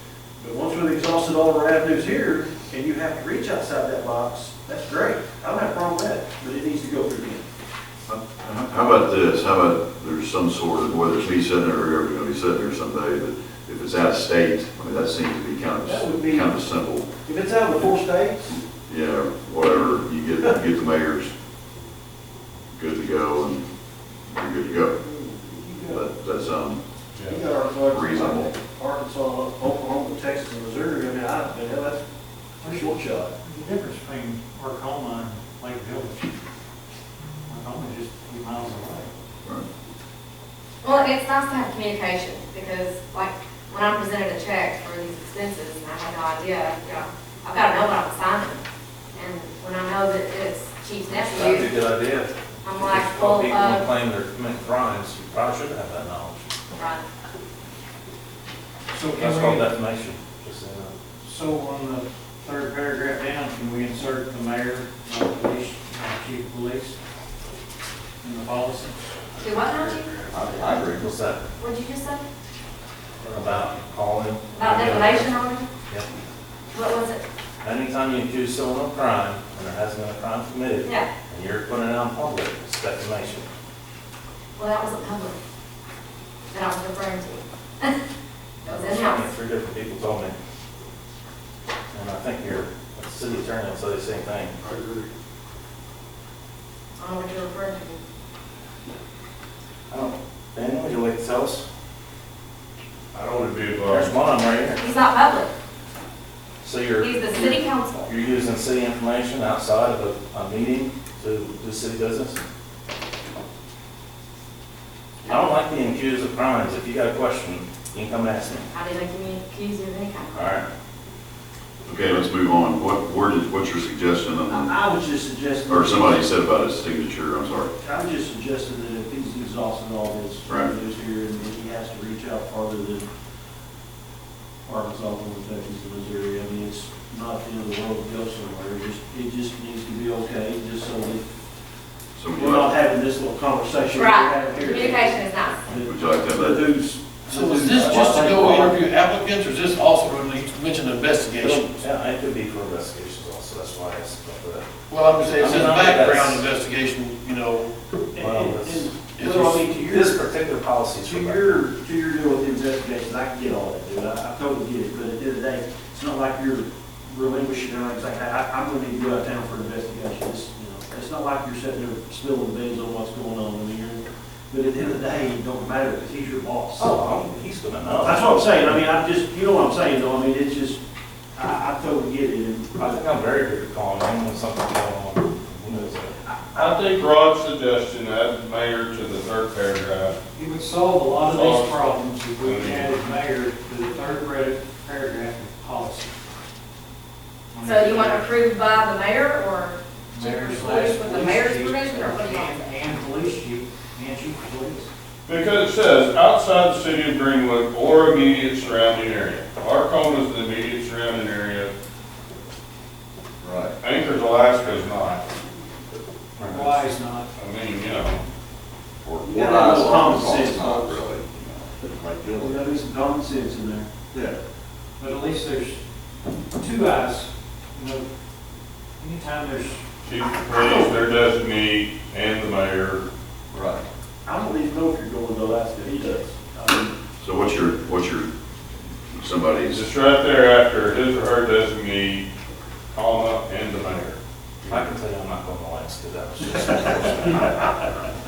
But once we've exhausted all of our avenues here, and you have to reach outside that box, that's great. I don't have a problem with that, but it needs to go through him. how about this? How about there's some sort of, whether it's me sitting there or whoever's going to be sitting there someday, that if it's out of state, I mean, that seems to be kind of simple. If it's out of the 4 states, Yeah, whatever, you get the mayor's good to go, and you're good to go. That's you got our reasonable. Arkansas, Oklahoma, Texas, and Missouri. I mean, that's a short shot. The difference between Arcoma and Lake Village, Arcoma is just a few miles away. Right. Well, it's nice to have communication, because like when I presented a check for these expenses and I had no idea, you know, I've got to know what I'm signing. And when I know that it's chief's That'd be a nephew. good idea. I'm like, If well, people who claim they're committing crimes, you probably should have that knowledge. right. So That's can called we, defamation. Just so you know. so on the third paragraph down, can we insert the mayor, police, chief of police in the policy? Do what now, Chief? I agree. What's that What'd you just say? about calling? About defamation on him? Yeah. What was it? Anytime you accuse someone of a crime, and there hasn't been a crime committed, Yeah, and you're putting it out in public, it's defamation. well, that wasn't public. That I was referring to. That was in-house. Three different people told me. And I think the city attorney will say the same thing. I don't know what you're referring to. Daniel, would you like to tell us? I don't want to be There's involved. one of them right here. He's not public. So you're. He's the city council. You're using city information outside of a meeting to do city business? I don't like being accused of crimes. If you got a question, you can come ask me. I didn't accuse you of any kind. All right. Okay, let's move on. What's your suggestion? I was just suggesting. Or somebody said about his signature, I'm sorry. I was just suggesting that if he's exhausted all his Right. news here, and then he has to reach out farther than Arkansas, Texas, and Missouri, I mean, it's not the end of the world to go somewhere, it just needs to be okay, just so that So would you we're not like, having this little conversation we're Right, having here. communication is nice. would you like to have The that? dudes. So is this just to go interview applicants, or is this also going to mention investigations? Yeah, it could be for investigations also. That's why I asked about that. Well, I'm just saying, it says background investigation, you know. Well, Well, I mean, to this your, particular policy is for to your deal with the investigations, I can get all that, dude, I totally get it, but at the end of the day, it's not like you're relinquishing, or anything like that. I'm gonna need to go out of town for an investigation, it's not like you're sitting there spilling the beans on what's going on, I mean, but at the end of the day, it don't matter, because he's your boss. he's gonna know. That's what I'm saying, I mean, I just, you know what I'm saying, though, I mean, it's just, I totally get it, and I think I'm very good at calling him when something's going on. Who knows that? I think Rod's suggestion, add mayor to the third paragraph. It would solve a lot of these problems if we added mayor to the third paragraph of policy. So you want approved by the mayor or chief Mayor of slash police with the police mayor's chief, permission, or what do you want? and police chief, and chief of police. Because it says, outside the city of Greenwood or immediate surrounding area. Arcona is the immediate surrounding area. Right. Anchorage, Alaska is not. Why is not? I mean, you know. you gotta have a little common sense, Not folks. really. Like, There's gotta be some common sense in there. yeah. But at least there's two eyes, anytime there's, Chief of police, their designee, and the mayor. Right. I don't even know if you're going to Alaska, he does. I mean, So what's your, somebody's, Just right there after his or her designee, comma, and the mayor. I can tell you I'm not going to Alaska, that was just.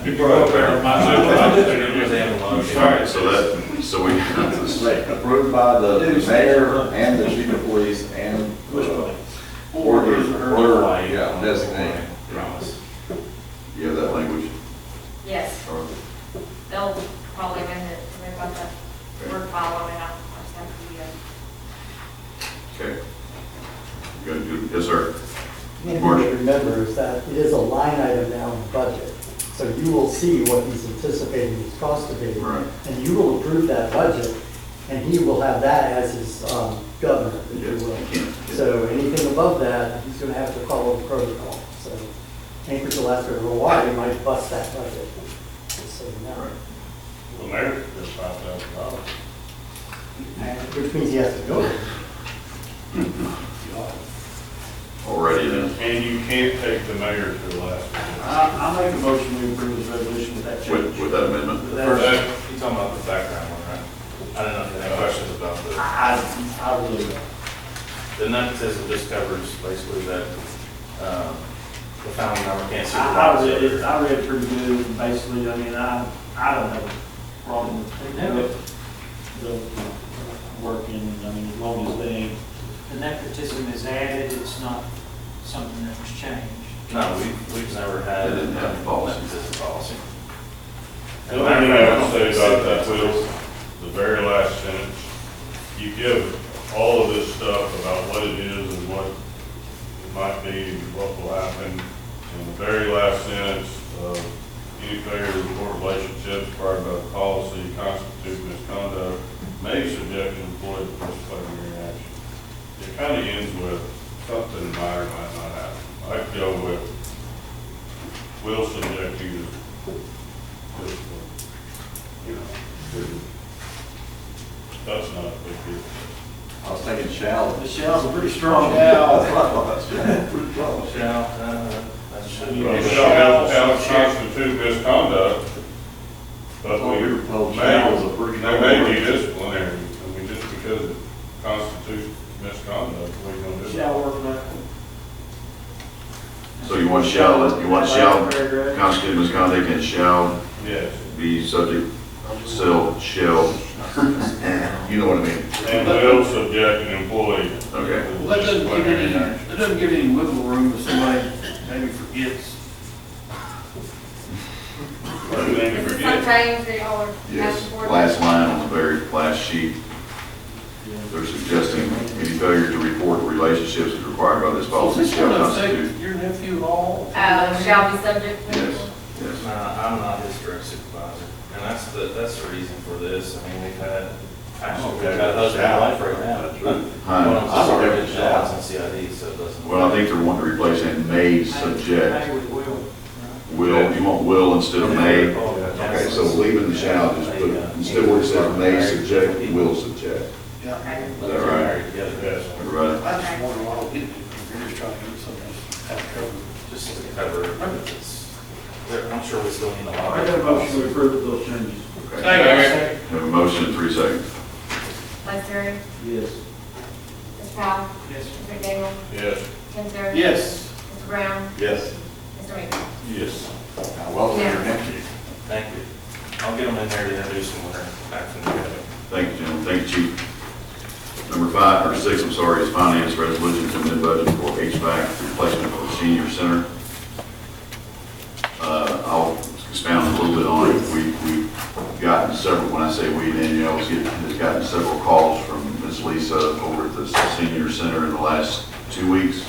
You go up there, all right, so we got this. Right, approved by the mayor and the chief of police and or yeah, designate. Promise. You have that language? Yes, Or- they'll probably amend it, they've got the word file on it, I'll just have to, Okay. Good, yes, sir. One thing to remember is that it is a line item now in the budget. So you will see what he's anticipating his cost to be. Right. And you will approve that budget, and he will have that as his governor, if you will. So anything above that, he's going to have to follow the protocol. So Anchorage, Alaska, or Hawaii might bust that budget. Just so you know. The mayor gets $5,000. Which means he has to go there. Already then. And you can't take the mayor to Alaska. I'll make a motion to approve this resolution with that change. With that amendment? First, you're talking about the background one, right? I don't know if you have any questions about the. I really don't. The nepotism just covers basically that, the family member can't see. I read it pretty good, and basically, I mean, I don't have a problem with the working, I mean, as long as they, the nepotism is added, it's not something that was changed. No, we've never had. They didn't have a policy. Nepotism policy. The only thing I would say about that, Will, the very last sentence, you give all of this stuff about what it is and what it might be, and what will happen, in the very last sentence, any failure to report relationships required by the policy constitute misconduct, may subject an employee to disciplinary action. It kind of ends with something minor might not happen. I'd go with, will subject you to discipline. You know, that's not a big deal. I was thinking shall. The shall's a pretty strong. Shall. Pretty strong. That should be. It shall constitute misconduct, but Oh, you're we told shall is a pretty they may be disciplinary. I mean, just because it constitutes misconduct, we don't do it. Shall work that. So you want shall constitute misconduct and shall Yes. be subject, shall, you know what I mean? And will subject an employee. Okay. Well, that doesn't give any wiggle room if somebody maybe forgets. Everything you Is it some forget. change that y'all are Yes, asking for? last line on the very last sheet. They're suggesting any failure to report relationships as required by this So policy is this shall going to constitute. affect your nephew at all? Shall be subject to? Yes, yes. I'm not his direct supervisor, and that's the reason for this. I mean, we've had a husband and wife right now. Huh. One of them's already in jobs in CID, so it doesn't. Well, I think they're wanting to replace and may subject. Hey, with will. Will, you want will instead of may? Okay, so leaving the shall, just put, instead where it says may subject, will subject. Yeah. Is that right? Yes. Everybody? I just wonder why we didn't, we're just trying to get something that's covered. Just to cover, I'm sure we still need a lot. I got a motion to approve those changes. Okay. Have a motion in 3 seconds. Vice Terry, Yes. Mr. Powell, Yes. Mr. McDaniel, Yes. Tim Terry. Yes. Mr. Brown, Yes. Mr. Meeker. Yes. Welcome your nephew. Thank you. I'll get them in there to introduce them when they're back from the academy. Thank you, gentlemen. Thank you, Chief. Number 5, or 6, I'm sorry, is finance resolution to amend budget for HVAC replacement for the senior center. I'll expound a little bit on it. We've gotten several, when I say we, Danielle has gotten several calls from Ms. Lisa over at the senior center in the last 2 weeks,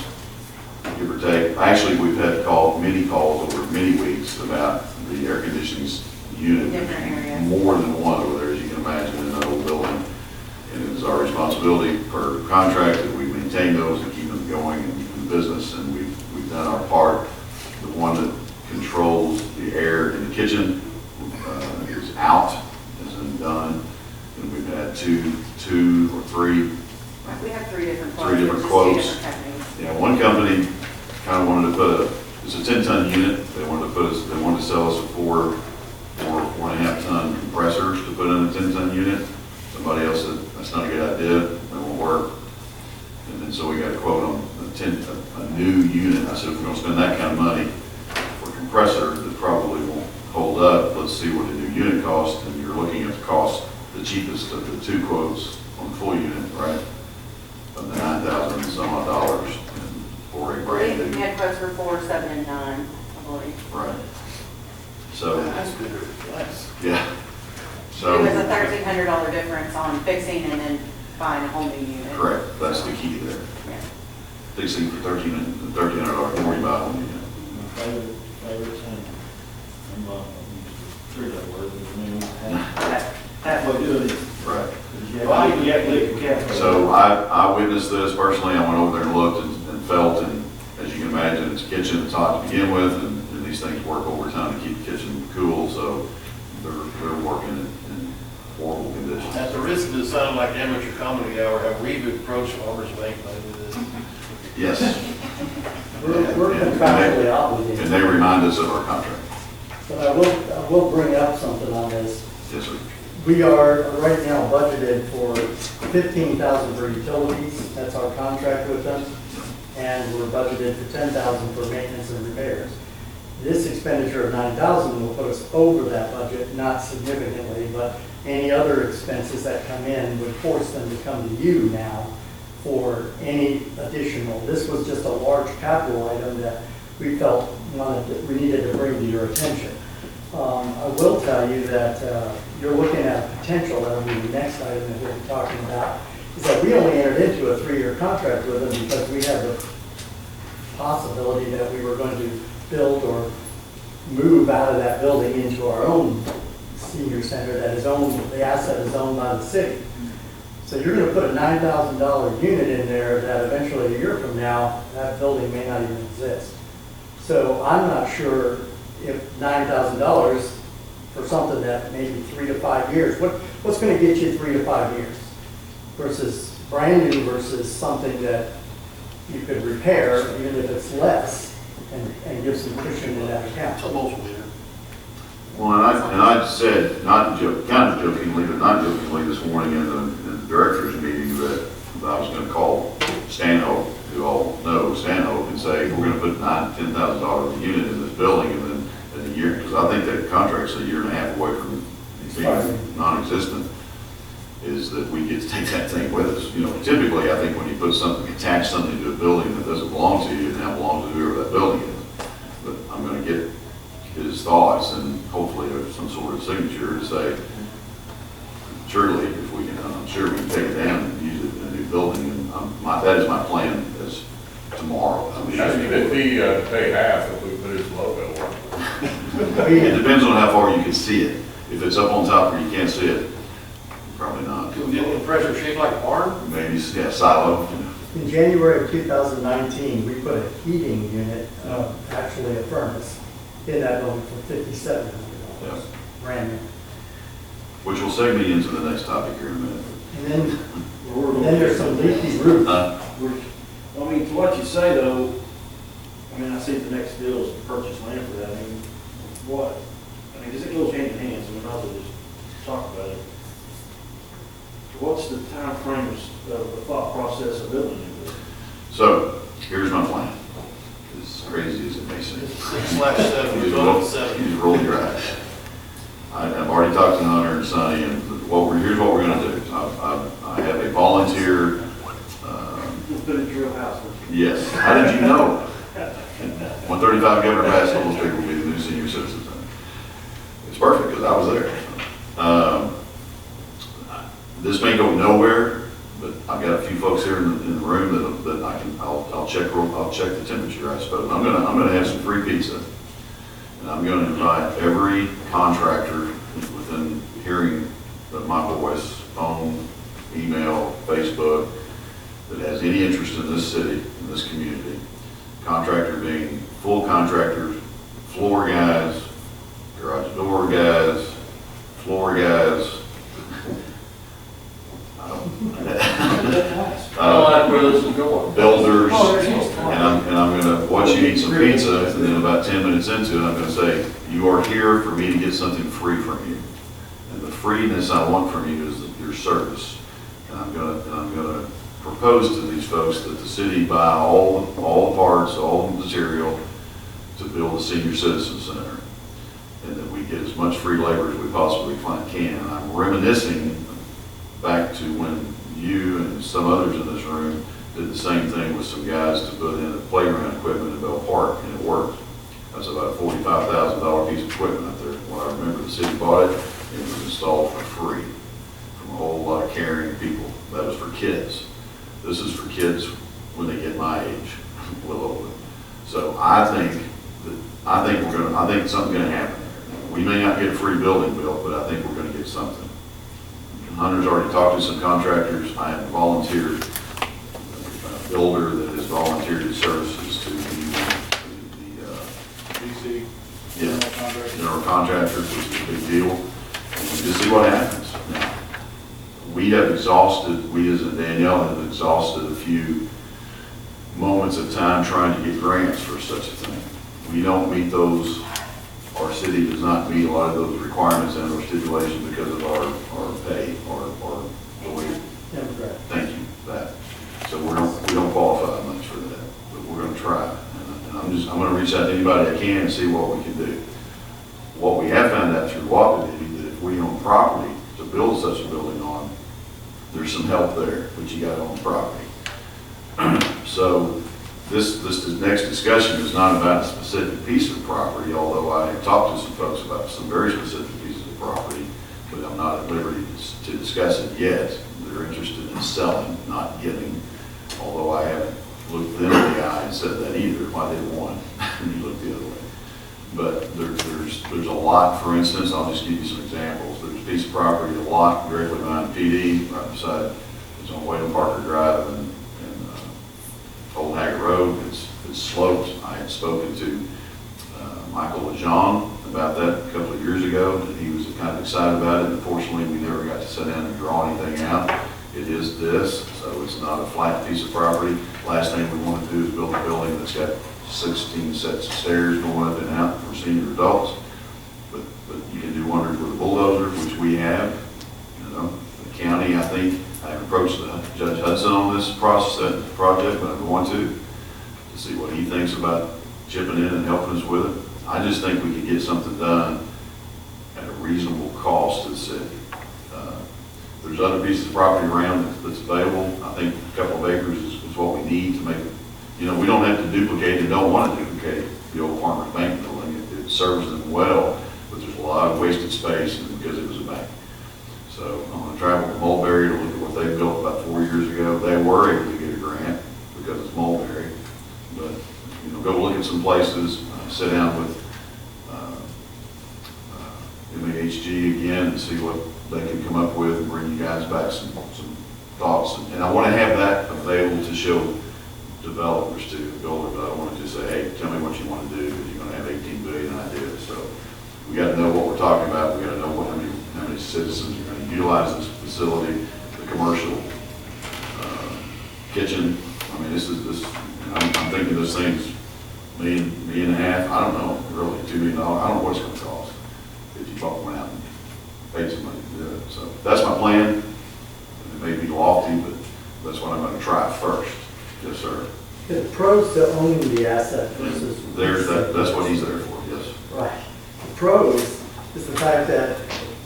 give or take. Actually, we've had many calls over many weeks about the air conditioning unit. Different areas. More than one over there, as you can imagine, in that old building. And it is our responsibility per contract that we maintain those and keep them going and keep them in business. And we've done our part. The one that controls the air in the kitchen is out, isn't done. And we've had two or three. We have 3 different quotes. 3 different just quotes. 2 different companies. Yeah, one company kind of wanted to put it's a 10-ton unit. They wanted to sell us a 4.5 ton compressor to put in a 10-ton unit. Somebody else said, that's not a good idea, it won't work. And then so we got a quote on a new unit. I said, if we're gonna spend that kind of money for a compressor that probably won't hold up, let's see what a new unit costs. And you're looking at the cost, the cheapest of the 2 quotes on the full unit, right? Of the $9,000 and some odd dollars and for a brand We new. had quotes for 4, 7, and 9, I believe. Right. So, That's good. Nice. yeah. It So, was a $1,300 difference on fixing and then buying a whole new unit. correct, that's the key there. Yeah. Fixing for $1,300 more you buy one unit. My favorite thing. I'm sure that word, but I mean, halfway good. Right. Well, you have to lick your cat. So I witnessed this personally. I went over there and looked and felt, and as you can imagine, it's a kitchen, it's hot to begin with, and these things work overtime to keep the kitchen cool, so they're working in horrible conditions. At the risk of sounding like amateur comedy hour, have we approached Farmers Bank lately this? Yes. We're contractually obligated. And they remind us of our contract. But I will bring up something on this. Yes, sir. We are right now budgeted for $15,000 for utilities, that's our contract with them, and we're budgeted for $10,000 for maintenance and repairs. This expenditure of $9,000 will put us over that budget, not significantly, but any other expenses that come in would force them to come to you now for any additional. This was just a large capital item that we felt we needed to bring to your attention. I will tell you that you're looking at potential, that'll be the next item that we'll be talking about, is that we only entered into a 3-year contract with them because we had the possibility that we were going to build or move out of that building into our own senior center that is owned, the asset is owned by the city. So you're gonna put a $9,000 unit in there that eventually a year from now, that building may not even exist. So I'm not sure if $9,000 for something that maybe 3 to 5 years, what's gonna get you 3 to 5 years? Versus brand new versus something that you could repair, even if it's less, and give some cushion in that account. Well, and I said, kind of jokingly, but not jokingly this morning in the director's meeting that I was gonna call Stanhope, who all know Stanhope, and say, we're gonna put $9,000 to $10,000 a unit in this building, and then in a year, because I think that contract's a year and a half away from being non-existent, is that we get to take that thing with us. You know, typically, I think when you put something, attach something to a building that doesn't belong to you, it now belongs to whoever that building is. But I'm gonna get his thoughts and hopefully there's some sort of signature to say, surely if we can, I'm sure we can take it down and use it in a new building. And that is my plan as tomorrow. I mean, If he pay half if we put his logo on. It depends on how far you can see it. If it's up on top where you can't see it, probably not. Can we get a compressor shaped like a barn? Maybe, yeah, silo. In January of 2019, we put a heating unit, actually a furnace, in that building for $5,700, Yeah. brand new. Which will seg me into the next topic here in a minute. And then there's some leaky roofs. I mean, to what you say though, I mean, I see the next deal is to purchase land for that. I mean, what? I mean, because it goes hand in hand, so we might as well just talk about it. What's the time frame of the thought process of building it? So, here's my plan. As crazy as it may seem. 6/7, You just roll your eyes. I've already talked to Hunter and Sonny, and here's what we're gonna do. I have a volunteer. Just put a drill house. Yes. How did you know? 135 Governor Basketball Street will be the new senior citizen center. It's perfect because I was there. This may go nowhere, but I've got a few folks here in the room that I'll check the temperature, I suppose. I'm gonna have some free pizza, and I'm gonna invite every contractor within hearing of my voice, phone, email, Facebook, that has any interest in this city, in this community. Contractor being full contractors, floor guys, garage door guys, floor guys. Builders, and I'm gonna watch you eat some pizza, and then about 10 minutes into it, I'm gonna say, you are here for me to get something free from you. And the freeness I want from you is your service. And I'm gonna propose to these folks that the city buy all the parts, all the material to build a senior citizen center. And that we get as much free labor as we possibly can. And I'm reminiscing back to when you and some others in this room did the same thing with some guys to put in the playground equipment in Bell Park, and it worked. That's about a $45,000 piece of equipment out there. When I remember the city bought it, it was installed for free from a whole lot of caring people. That was for kids. This is for kids when they get my age, a little older. So I think something's gonna happen there. We may not get a free building built, but I think we're gonna get something. Hunter's already talked to some contractors. I have volunteered a builder that has volunteered his services to the general contractor, which is a big deal. And just see what happens. Now, we as in Danielle have exhausted a few moments of time trying to get grants for such a thing. We don't meet those. Our city does not meet a lot of those requirements and or stipulations because of our pay or the way. Thank you, that. So we don't qualify much for that, but we're going to try. And I'm going to reach out to anybody I can and see what we can do. What we have found out through Hvac, that if we own property to build such a building on, there's some help there, but you got to own property. So this next discussion is not about a specific piece of property, although I have talked to some folks about some very specific pieces of property, but I'm not at liberty to discuss it yet. They're interested in selling, not giving, although I haven't looked them in the eye and said that either. Why they won, and you look the other way. lot, for instance, I'll just give you some examples. There's a piece of property, a lot directly behind PD, right beside, it's on Wayland Parker Drive and Old Haggard Road. It's sloped. I had spoken to Michael Lejean about that a couple of years ago, and he was kind of excited about it. Unfortunately, we never got to sit down and draw anything out. It is this, so it's not a flat piece of property. Last thing we want to do is build a building that's got 16 sets of stairs going up and out for senior adults. But you can do wonders with a bulldozer, which we have. You know, the county, I think, I approached Judge Hudson on this project, but I'm going to see what he thinks about chipping in and helping us with it. I just think we could get something done at a reasonable cost to the city. There's other pieces of property around that's available. I think a couple of acres is what we need to make it. You know, we don't have to duplicate and don't want to duplicate the old Farmers Bank building. It serves them well, but there's a lot of wasted space because it was a bank. So I'm going to travel to Mulberry to look at what they built about 4 years ago. They were able to get a grant because it's Mulberry. But, you know, go look at some places, sit down with MAHG again and see what they can come up with and bring you guys back some thoughts. And I want to have that available to show developers to builders. I don't want to just say, hey, tell me what you want to do because you're going to have 18 billion ideas. So we got to know what we're talking about. We got to know how many citizens are going to utilize this facility, the commercial kitchen. I mean, this. I'm thinking this thing's $1.5 million. I don't know, really, $2 million. I don't know what it's going to cost if you bought one out and paid somebody to do it. So that's my plan. It may be lofty, but that's what I'm going to try first. Yes, sir. The pros to owning the asset versus. That's what he's there for, yes. Right. The pros is the fact that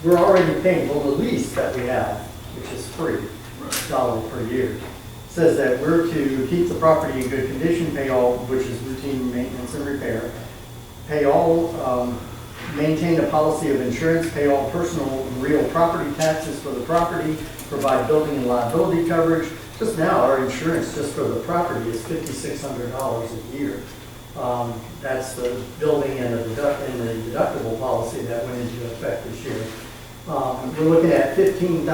we're already paying, well, the lease that we have, which is free, $1 per year, says that we're to keep the property in good condition, pay all, which is routine maintenance and repair, pay all, maintain a policy of insurance, pay all personal and real property taxes for the property, provide building and liability coverage. Just now, our insurance just for the property is $5,600 a year. That's the building and the deductible policy that went into effect this year. We're looking at $15,000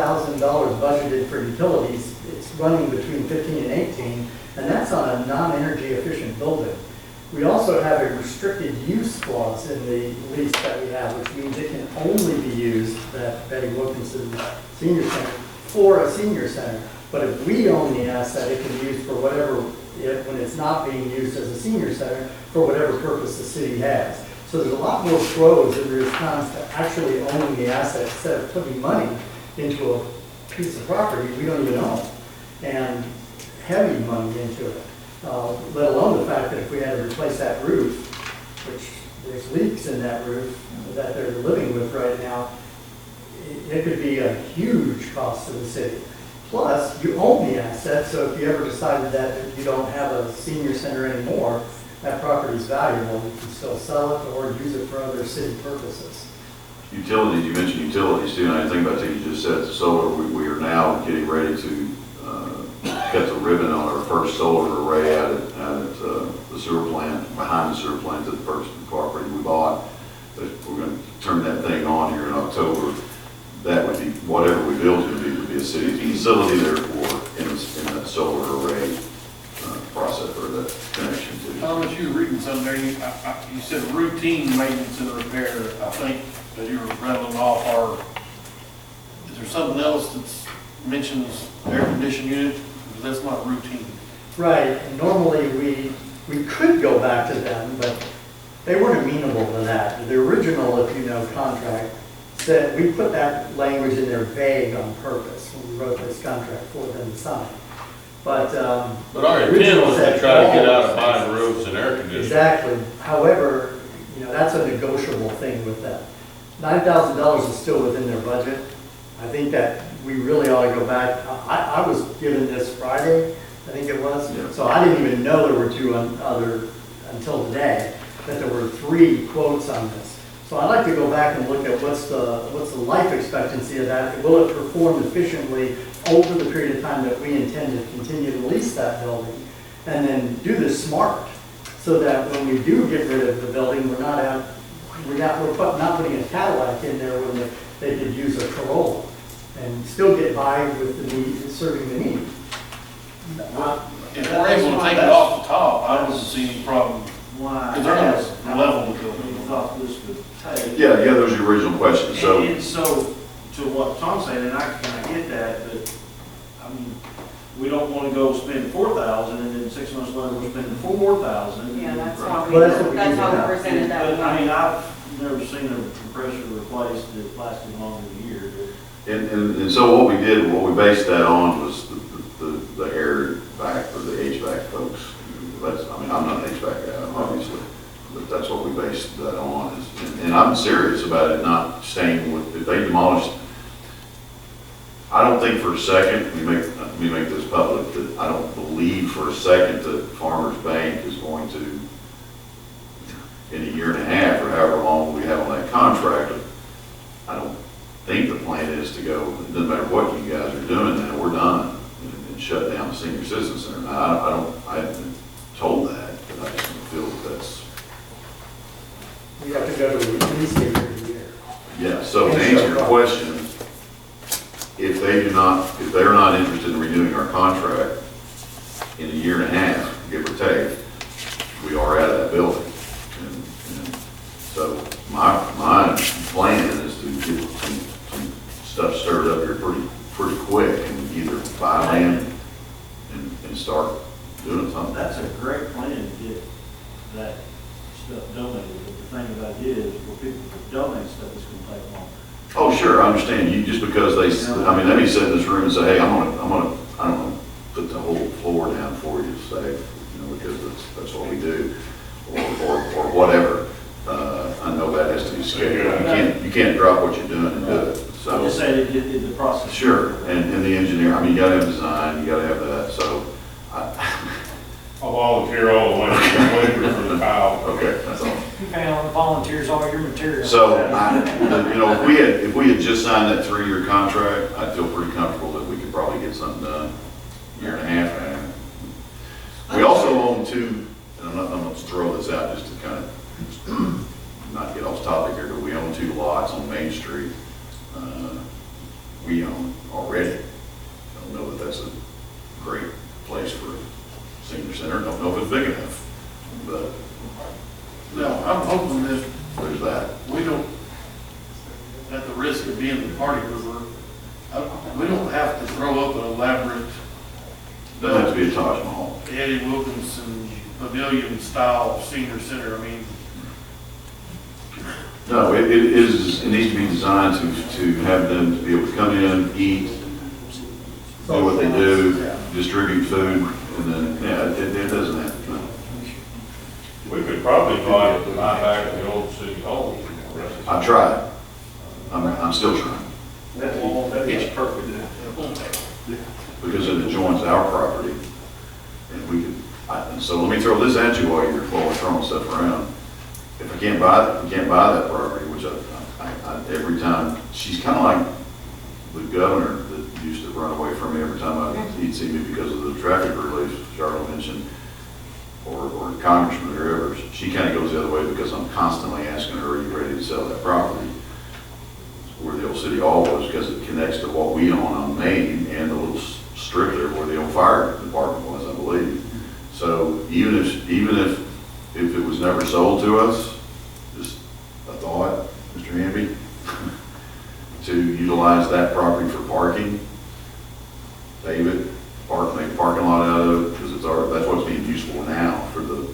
budgeted for utilities. It's running between 15 and 18, and that's on a non-energy efficient building. We also have a restricted use clause in the lease that we have, which means it can only be used, that Betty Wilkinson's senior center, for a senior center. But if we own the asset, it can be used for whatever, when it's not being used as a senior center, for whatever purpose the city has. So there's a lot more pros than there is cons to actually owning the asset instead of putting money into a piece of property we don't even own and heavy money into it. Let alone the fact that if we had to replace that roof, which there's leaks in that roof that they're living with right now, it could be a huge cost to the city. Plus, you own the asset, so if you ever decided that you don't have a senior center anymore, that property is valuable. You can still sell it or use it for other city purposes. Utilities, you mentioned utilities too, and I think about what you just said, solar, we are now getting ready to cut the ribbon on our first solar array out at the sewer plant, behind the sewer plant, to the first property we bought. But we're going to turn that thing on here in October. That would be, whatever we build it would be a city facility, therefore, in that solar array process or that connection to. Thomas, you were reading something there, you said routine maintenance and repair. I think that you were rattling off is there something else that's mentions air conditioning unit? That's not routine. Right, and normally we could go back to them, but they weren't amenable to that. The original, if you know, contract said, we put that language in there vague on purpose when we wrote this contract for them to sign. But our intent was to try to get out of buying roofs and air conditioning. Exactly. However, you know, that's a negotiable thing with them. $9,000 is still within their budget. I think that we really ought to go back. I was given this Friday, I think it was. Yeah. So I didn't even know there were two other until today, that there were 3 quotes on this. So I'd like to go back and look at what's the life expectancy of that. Will it perform efficiently over the period of time that we intend to continue to lease that building? And then do this smart so that when we do get rid of the building, we're not we're not putting a Cadillac in there when they could use a Corolla and still get by with the need, serving the need. If we're able to take it off the top, I don't see any problem. Why? Because they're gonna level the building. We thought this would take. Yeah, those are your original questions, so. And so, to what Tom's saying, and I get that, but, I mean, we don't wanna go spend 4,000 and then 6 months later we're spending 4,000. Yeah, that's why Well, that's what we that's do why now. we presented that. But, I mean, I've never seen a compressor replaced that lasted longer than a year. And so what we did, what we based that on was the air vac, or the HVAC folks. That's, I mean, I'm not an HVAC guy, obviously, but that's what we based that on. And I'm serious about it not staying with, if they demolished, I don't think for a second, let me make this public, that I don't believe for a second that Farmers Bank is going to, in a year and a half or however long we have on that contract, I don't think the plan is to go, it doesn't matter what you guys are doing now, we're done, and shut down the senior citizen center. Now, I haven't been told that, but I just don't feel that that's. We have to go to at least a year to year. Yeah, so to answer your question, if they're not interested in renewing our contract in a year and a half, give or take, we are out of that building. And so my plan is to get some stuff stirred up here pretty quick and either buy land and start doing something. That's a great plan to get that stuff donated, but the thing about it is, for people to donate stuff, it's gonna take longer. Oh, sure, I understand. You, just because I mean, they may sit in this room and say, hey, I don't know, put the whole floor down for you to save, because that's what we do, or whatever. I know that has to be scheduled. You can't drop what you're doing and do it. So I'm just saying, the process. Sure, and the engineer, I mean, you gotta have design, you gotta have that, so. I'll volunteer all the way to for the tile. Okay, that's all. You pay all the volunteers, all your materials. So, if we had just signed that 3-year contract, I'd feel pretty comfortable that we could probably get something done, year and a half. And we also own 2, and I'm gonna throw this out just to kind of not get off topic here, but we own 2 lots on Main Street. We own already. I don't know that that's a great place for a senior center. Don't know if it's big enough, but. No, I'm hoping that There's that. we don't, at the risk of being the party river, we don't have to throw up an elaborate Doesn't have to be a Taj Mahal. Eddie Wilkinson pavilion style senior center. I mean, No, it needs to be designed to have them to be able to come in, eat, do what they do, distribute food, and then, it doesn't have to. We could probably buy back the old city hall. I tried. I'm still trying. It's perfect. Because it adjoins our property. And we could, and so let me throw this at you while we're throwing stuff around. If we can't buy that property, which I every time, she's kind of like the governor that used to run away from me every time he'd see me because of the traffic relief Charlotte mentioned, or congressman or whoever. She kind of goes the other way because I'm constantly asking her, are you ready to sell that property? Where the old city hall was, because it connects to what we own on Main and the little strip there where the old fire department was, I believe. So even if it was never sold to us, just a thought, Mr. Hamby, to utilize that property for parking, save it, make a parking lot out of it, because that's what's being used for now for the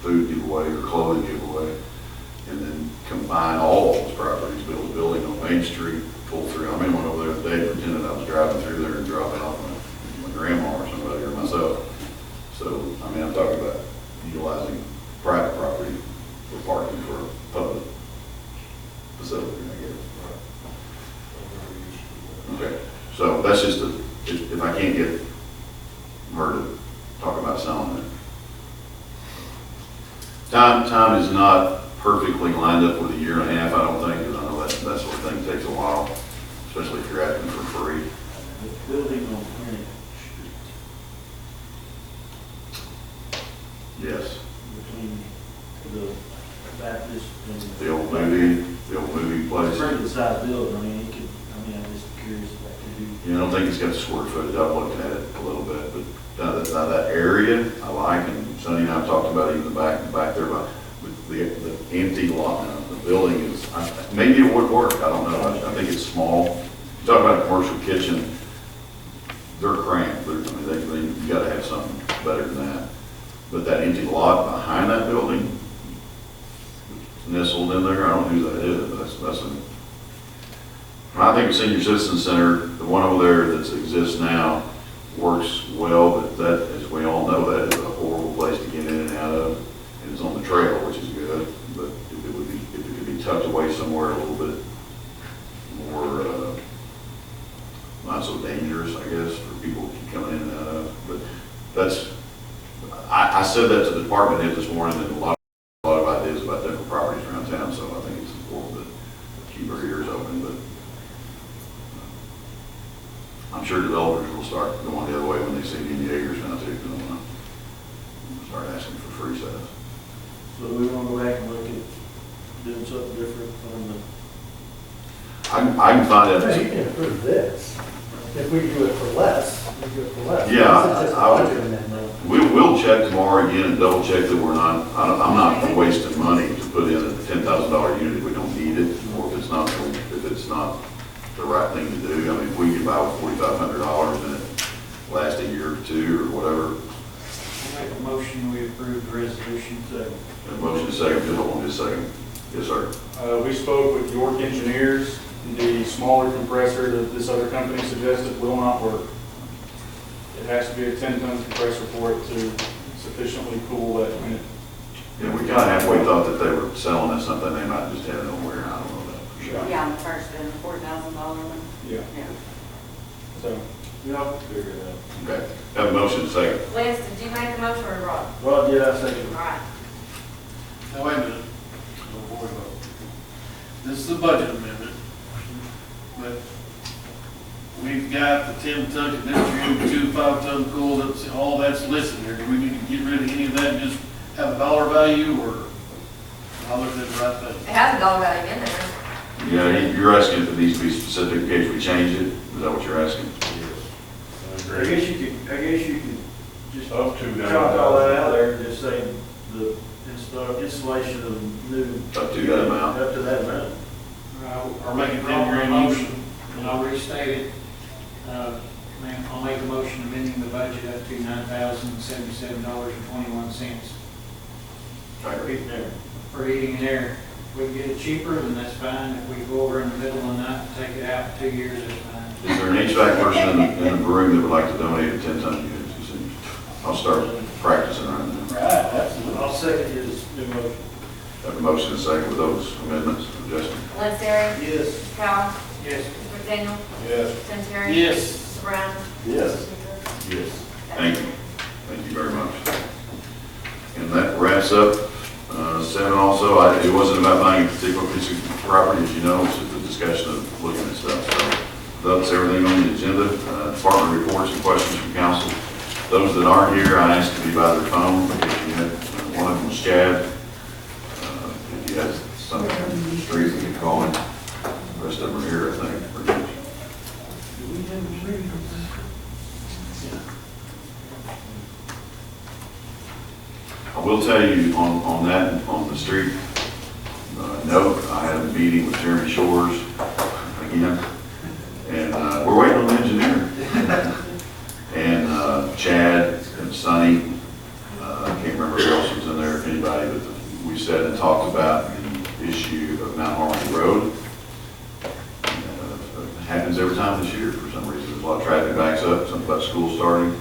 food giveaway or clothing giveaway, and then combine all those properties, build a building on Main Street, pull through. I went over there the day, pretended I was driving through there and dropping off my grandma or somebody or myself. So, I'm talking about utilizing private property for parking for a public facility, I guess. Okay, so that's just if I can't get her to talk about selling it. Time is not perfectly lined up with a year and a half, I don't think, because I know that sort of thing takes a while, especially if you're asking for free. The building on Greenwood Yes. between building, I mean, he could, I mean, I'm just curious if that could be. You know, I don't think it's got the square footage. I've looked at it a little bit, but now that area I like, and Sonny and I have talked about even the back there, but the empty lot, the building is, maybe it would work, I don't know. I think it's small. You talk about a commercial kitchen, they're cramped. I mean, you gotta have something better than that. But that empty lot behind that building, nestled in there, I don't know who that is, but that's a, I think the Senior Citizen Center, the one over there that exists now, works well, but that, as we all know, that is a horrible place to get in and out of. And it's on the trail, which is good, but if it could be tucked away somewhere a little bit more, not so dangerous, I guess, for people to keep coming in and out of. But that's, I said that to the department head this morning, and a lot of ideas about different properties around town, so I think it's important to keep our ears open, but I'm sure developers will start going the other way when they see the acres now too, because they'll start asking for free sales. So we want to go back and look at doing something different on the. I can find out. You can improve this. If we do it for less, we do it for less. Yeah, This is just a I would- budget amendment. We'll check tomorrow again and double check that we're not, I'm not wasting money to put in a $10,000 unit if we don't need it, or if it's not the right thing to do. I mean, if we can buy with $4,500 and it lasts a year or two or whatever. I make a motion, we approve the resolution. A motion second, just hold on just a second. Yes, sir. We spoke with York Engineers. The smaller compressor that this other company suggested will not work. It has to be a 10-ton compressor for it to sufficiently cool that unit. Yeah, we kind of halfway thought that they were selling us something they might just have nowhere. I don't know that for sure. Yeah, on the first and the $4,000 one. Yeah. Yeah. So, Yeah, figure it out. Okay. Have a motion second. Liz, did you make the motion or Rod? Well, yeah, I second. All right. Now, wait a minute. Before we vote. This is a budget amendment, but we've got the 10-ton condenser, 2 5-ton cool, that's, all that's listed here. Do we need to get rid of any of that and just have a dollar value, or I looked at the right thing? It has a dollar value in there. Yeah, you're asking if it needs to be specific in case we change it? Is that what you're asking? I guess you could just Up to chop all that out there and just say the installation of new. Up to that amount. Up to that amount. Or make it I'll 10 grand motion, each. and I'll restate it. I'll make a motion amending the budget up to $9,077.21 for heating and air. If we can get it cheaper, then that's fine. If we go over in the middle of the night and take it out for 2 years, that's fine. Is there an HVAC person in the room that would like to donate a 10-ton unit? I'll start practicing right now. Right, absolutely. I'll second his new motion. Have a motion and a second with those amendments, Justin? Liz, Terry? Yes. Carl? Yes. Mr. McDaniel? Yes. Tim Terry? Yes. Mr. Brown? Yes. Yes. Thank you. Thank you very much. And that wraps up 7 also. It wasn't about buying a particular piece of property, as you know, it's just a discussion of looking at stuff. So that's everything on the agenda. Department reports and questions from council. Those that aren't here, I ask to be by their phone. If you had, one of them was Chad. If you had something on the street, you could call him. The rest of them are here, I think. I will tell you on that, on the street note, I had a meeting with Jeremy Shores again, and we're waiting on the engineer. And Chad and Sonny, I can't remember who else was in there, if anybody, but we sat and talked about the issue of Mount Harmony Road. It happens every time this year for some reason. There's a lot of traffic backs up, something about school starting.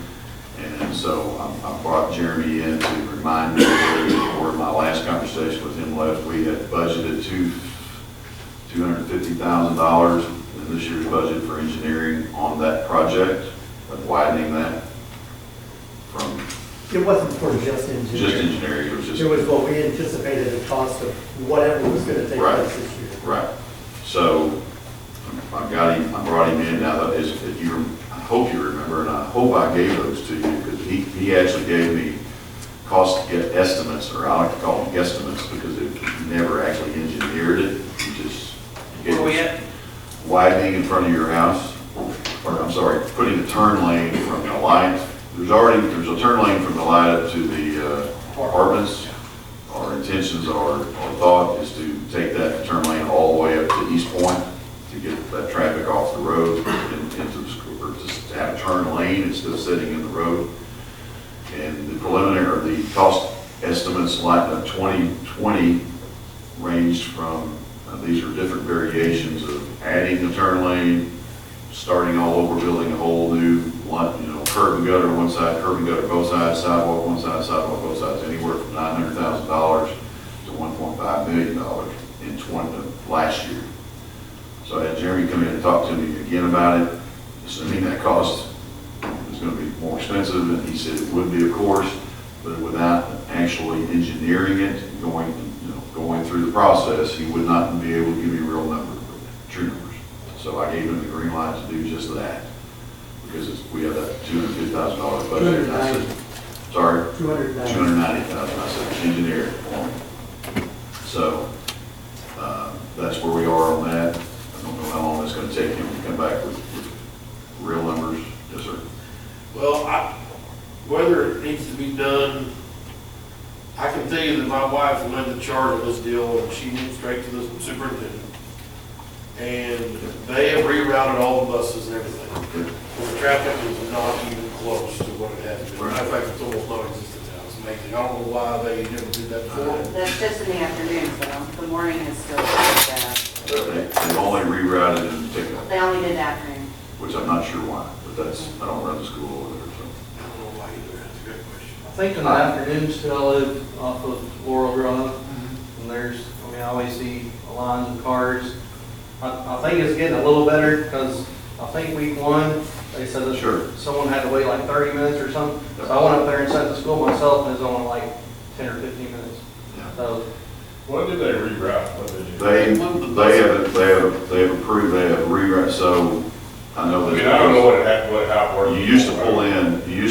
And so I brought Jeremy in to remind me where my last conversation with him left. We had budgeted $250,000 in this year's budget for engineering on that project, of widening that from It wasn't for just engineering. just engineering, it was just. It was what we anticipated the cost of whatever was going to take Right. place this year. Right. So I brought him in. Now, if you, I hope you remember, and I hope I gave those to you, because he actually gave me cost estimates, or I like to call them guesstimates, because he never actually engineered it. He just gave Where we us at? widening in front of your house, or I'm sorry, putting a turn lane from the light. There's a turn lane from the light up to the apartments. Our intentions are, our thought is to take that turn lane all the way up to East Point to get that traffic off the road and into the school, or just to have a turn lane instead of sitting in the road. And the preliminary, or the cost estimates like 2020 ranged from, these are different variations of adding the turn lane, starting all over, building a whole new, curb and gutter one side, curb and gutter both sides, sidewalk one side, sidewalk both sides, anywhere from $900,000 to $1.5 million in last year. So I had Jeremy come in and talk to me again about it, assuming that cost is going to be more expensive, and he said it would be, of course, but without actually engineering it, going through the process, he would not be able to give me real numbers, true numbers. So I gave him the green light to do just that, because we have that $250,000 budget. I said, sorry? $290,000. I said, engineer it for me. So that's where we are on that. I don't know how long it's going to take him to come back with real numbers. Yes, sir. Well, whether it needs to be done, I can tell you that my wife led the charge of this deal, and she went straight to the superintendent. And they have rerouted all the buses and everything. The traffic is not even close to what it has been. Matter of fact, it's almost non-existent now. It's amazing. I don't know why they never did that before. That's just in the afternoon, so the morning is still They've only rerouted in pickup, They only did the afternoon. which I'm not sure why, but I don't run the school over there, so. I don't know why either. That's a great question. I think in the afternoons too, I live off of Laurel Drive, and I always see lines of cars. I think it's getting a little better, because I think week one, they said that someone had to wait like 30 minutes or something. So I went up there and sat at the school myself, and it was only like 10 or 15 minutes. So What did they reroute? What did they do? They have approved, they have rerouted, so I know that. I don't know how it works. You used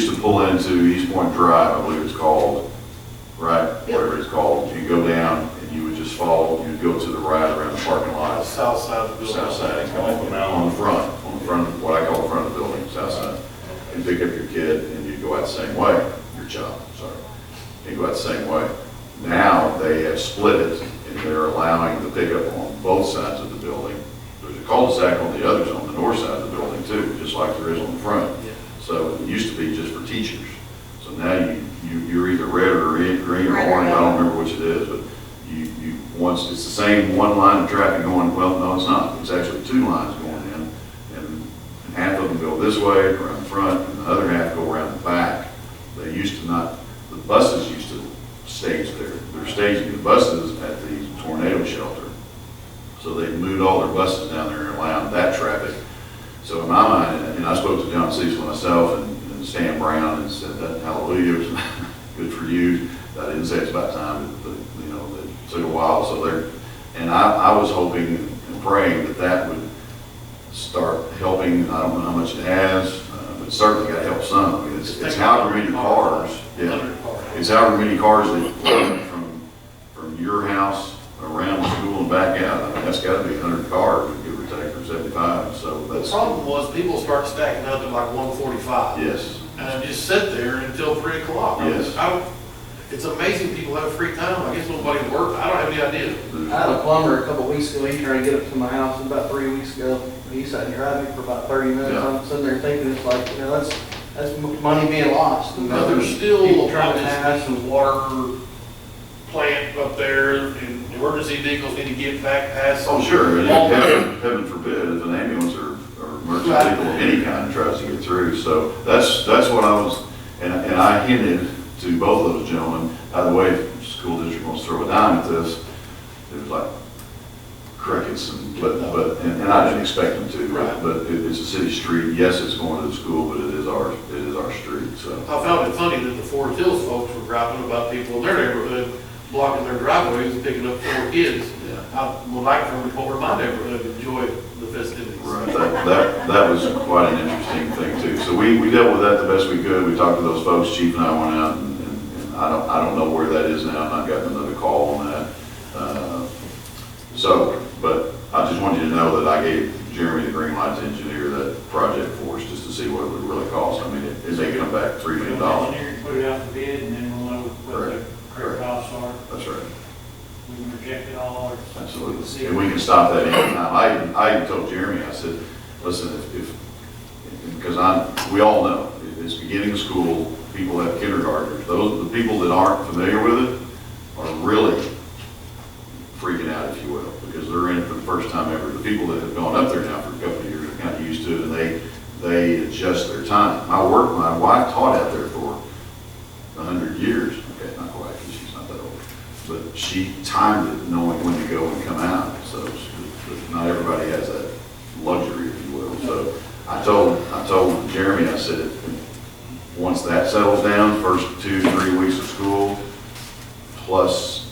to pull into East Point Drive, I believe it's called, right? Whatever it's called. You go down and you would just follow, you'd go to the right around the parking lot. South side of the building. South side, and come on the front, what I call the front of the building, south side. And pick up your kid and you go out the same way, your child, sorry. You go out the same way. Now they have split it and they're allowing the pickup on both sides of the building. There's a cul-de-sac on the others, on the north side of the building too, just like there is on the front. So it used to be just for teachers. So now you're either red or green or orange, I don't remember which it is, but once it's the same one line of traffic going, well, no, it's not. It's actually two lines going in, and half of them go this way around the front, and the other half go around the back. They used to not, the buses used to stage there. They're staging the buses at the tornado shelter. So they moved all their buses down there and allowed that traffic. So in my mind, and I spoke to John Cecil myself and Stan Brown and said that hallelujah was good for you. I didn't say it's about time, but it took a while. So and I was hoping and praying that would start helping. I don't know how much it has, but certainly got to help some. I mean, it's however many cars. Yeah, it's however many cars that from your house around the school and back out. I mean, that's got to be 100 cars, give or take, or 75. So The problem was people start stacking up at like 1:45. Yes. And just sit there until 3 o'clock. Yes. It's amazing people have free time. I guess nobody worked. I don't have any idea. I had a plumber a couple weeks ago. He tried to get up to my house about 3 weeks ago. He sat and drive me for about 30 minutes. Yeah. I'm sitting there thinking, it's like, that's money being lost. Now, there's still people trying to pass some water plant up there, and emergency vehicles need to get back past. Oh, sure. And heaven forbid if an ambulance or emergency vehicle of any kind tries to get through. So that's what I was, and I hinted to both of those gentlemen. By the way, if the school district wants to throw a dime at this, it was like crickets, and I didn't expect them to. Right. But it's a city street. Yes, it's going to the school, but it is our street. So I found it funny that the Forest Hills folks were griping about people in their neighborhood blocking their driveways and picking up 4 kids. Yeah. I would like for them to come over my neighborhood and enjoy the festivities. Right, that was quite an interesting thing too. So we dealt with that the best we could. We talked to those folks. Chief and I went out, and I don't know where that is now. I've not gotten another call on that. But I just want you to know that I gave Jeremy, the Green Lights engineer, that project for us, just to see what it would really cost. I mean, it may come back $3 million. Engineer, put it out for bid, and then we'll know what the correct costs are. That's right. We can reject it all, or. Absolutely. And we can stop that anytime. I even told Jeremy, I said, listen, because we all know, it's beginning of school, people have kindergartners. The people that aren't familiar with it are really freaking out, if you will, because they're in it for the first time ever. The people that have gone up there now for a couple of years are kind of used to it, and they adjust their time. My wife taught out there for 100 years. Okay, not quite, because she's not that old. But she timed it knowing when to go and come out. So not everybody has that luxury, if you will. So I told Jeremy, I said, once that settles down, first 2-3 weeks of school, plus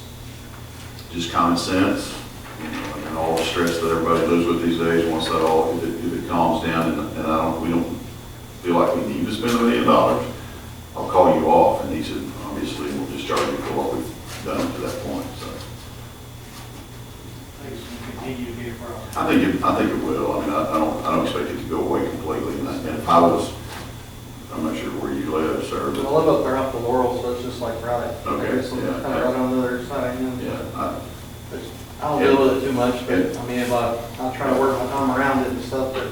just common sense, and all the stress that everybody lives with these days, once that all, if it calms down, and we don't feel like we need to spend $1 million, I'll call you off. And he said, obviously, we'll just charge you for what we've done to that point. So Continue to be a problem. I think it will. I mean, I don't expect it to go away completely. And if I'm not sure where you live, sir. But I live up there off the Laurel, so it's just like right. Okay. It's kind of right on the other side. You know? Yeah. I don't deal with it too much, but I mean, if I try to work my time around it and stuff. But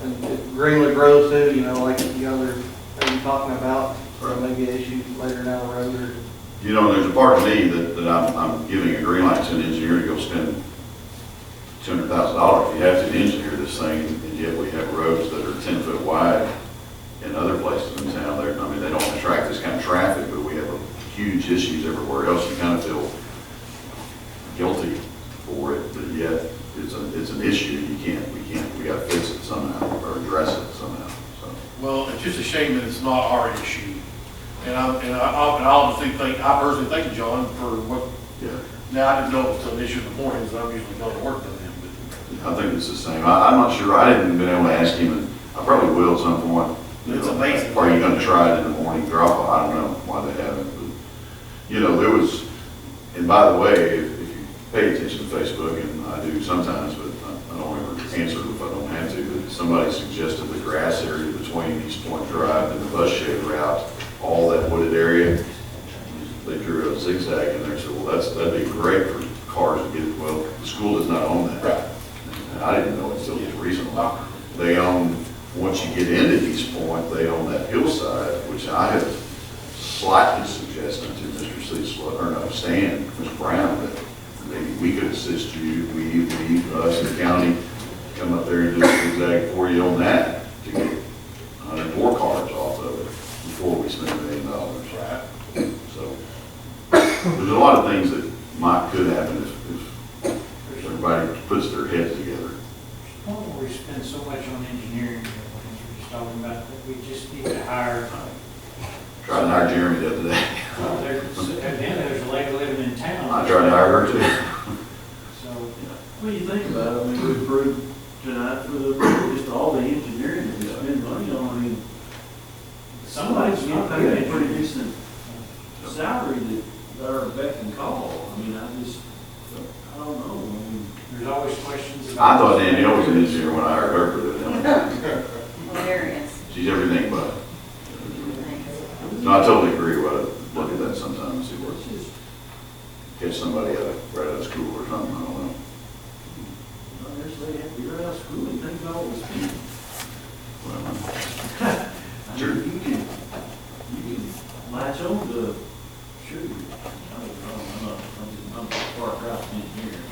and if Greenwood grows too, you know, like the other thing you're talking about, or maybe an issue later down the road. Or you know, there's a part of me that I'm giving a green light to an engineer to go spend $200,000. If you have to engineer this thing, and yet we have roads that are 10 foot wide in other places in town. I mean, they don't attract this kind of traffic, but we have huge issues everywhere else. You kind of feel guilty for it, but yet it's an issue. We got to fix it somehow or address it somehow. So. Well, it's just a shame that it's not our issue. And I personally thank John for what. Yeah. Now, I didn't know it was an issue in the mornings. I'm usually going to work with him, but. I think it's the same. I'm not sure. I didn't been able to ask him, and I probably will at some point. It's amazing. Are you going to try it in the morning drop off? I don't know why they haven't. But, you know, there was, and by the way, if you pay attention to Facebook, and I do sometimes, but I don't ever answer if I don't have to, but somebody suggested the grass area between East Point Drive and the bus shed route, all that wooded area. They drew a zigzag in there, so well, that'd be great for cars to get. Well, the school does not own that. Right. And I didn't know it until just recently. They own, once you get into East Point, they own that hillside, which I have slightly suggested to Mr. Stan, Mr. Brown, that maybe we could assist you, us, the county, come up there and do a zigzag for you on that to get 100 more cars off of it before we spend $1 million. Right. So there's a lot of things that could happen if everybody puts their heads together. Why don't we spend so much on engineering, we're just talking about that we just need to hire. Tried to hire Jeremy the other day. Well, there's a lady living in town. I tried to hire her too. So, what do you think about it? I mean, we approved tonight for just all the engineering that we spend money on. I mean, somebody's not paying a pretty decent salary that are beck and call. I mean, I don't know. I mean, there's always questions I about. thought Danielle was an engineer when I hired her for that. Hilarious. She's everything but. No, I totally agree with it. Look at that sometime and see where catch somebody right out of school or something. I don't know. I guess they have to be right out of school and think about all this. Well, sure. You can latch on to, sure. I don't know. I'm far out engineering.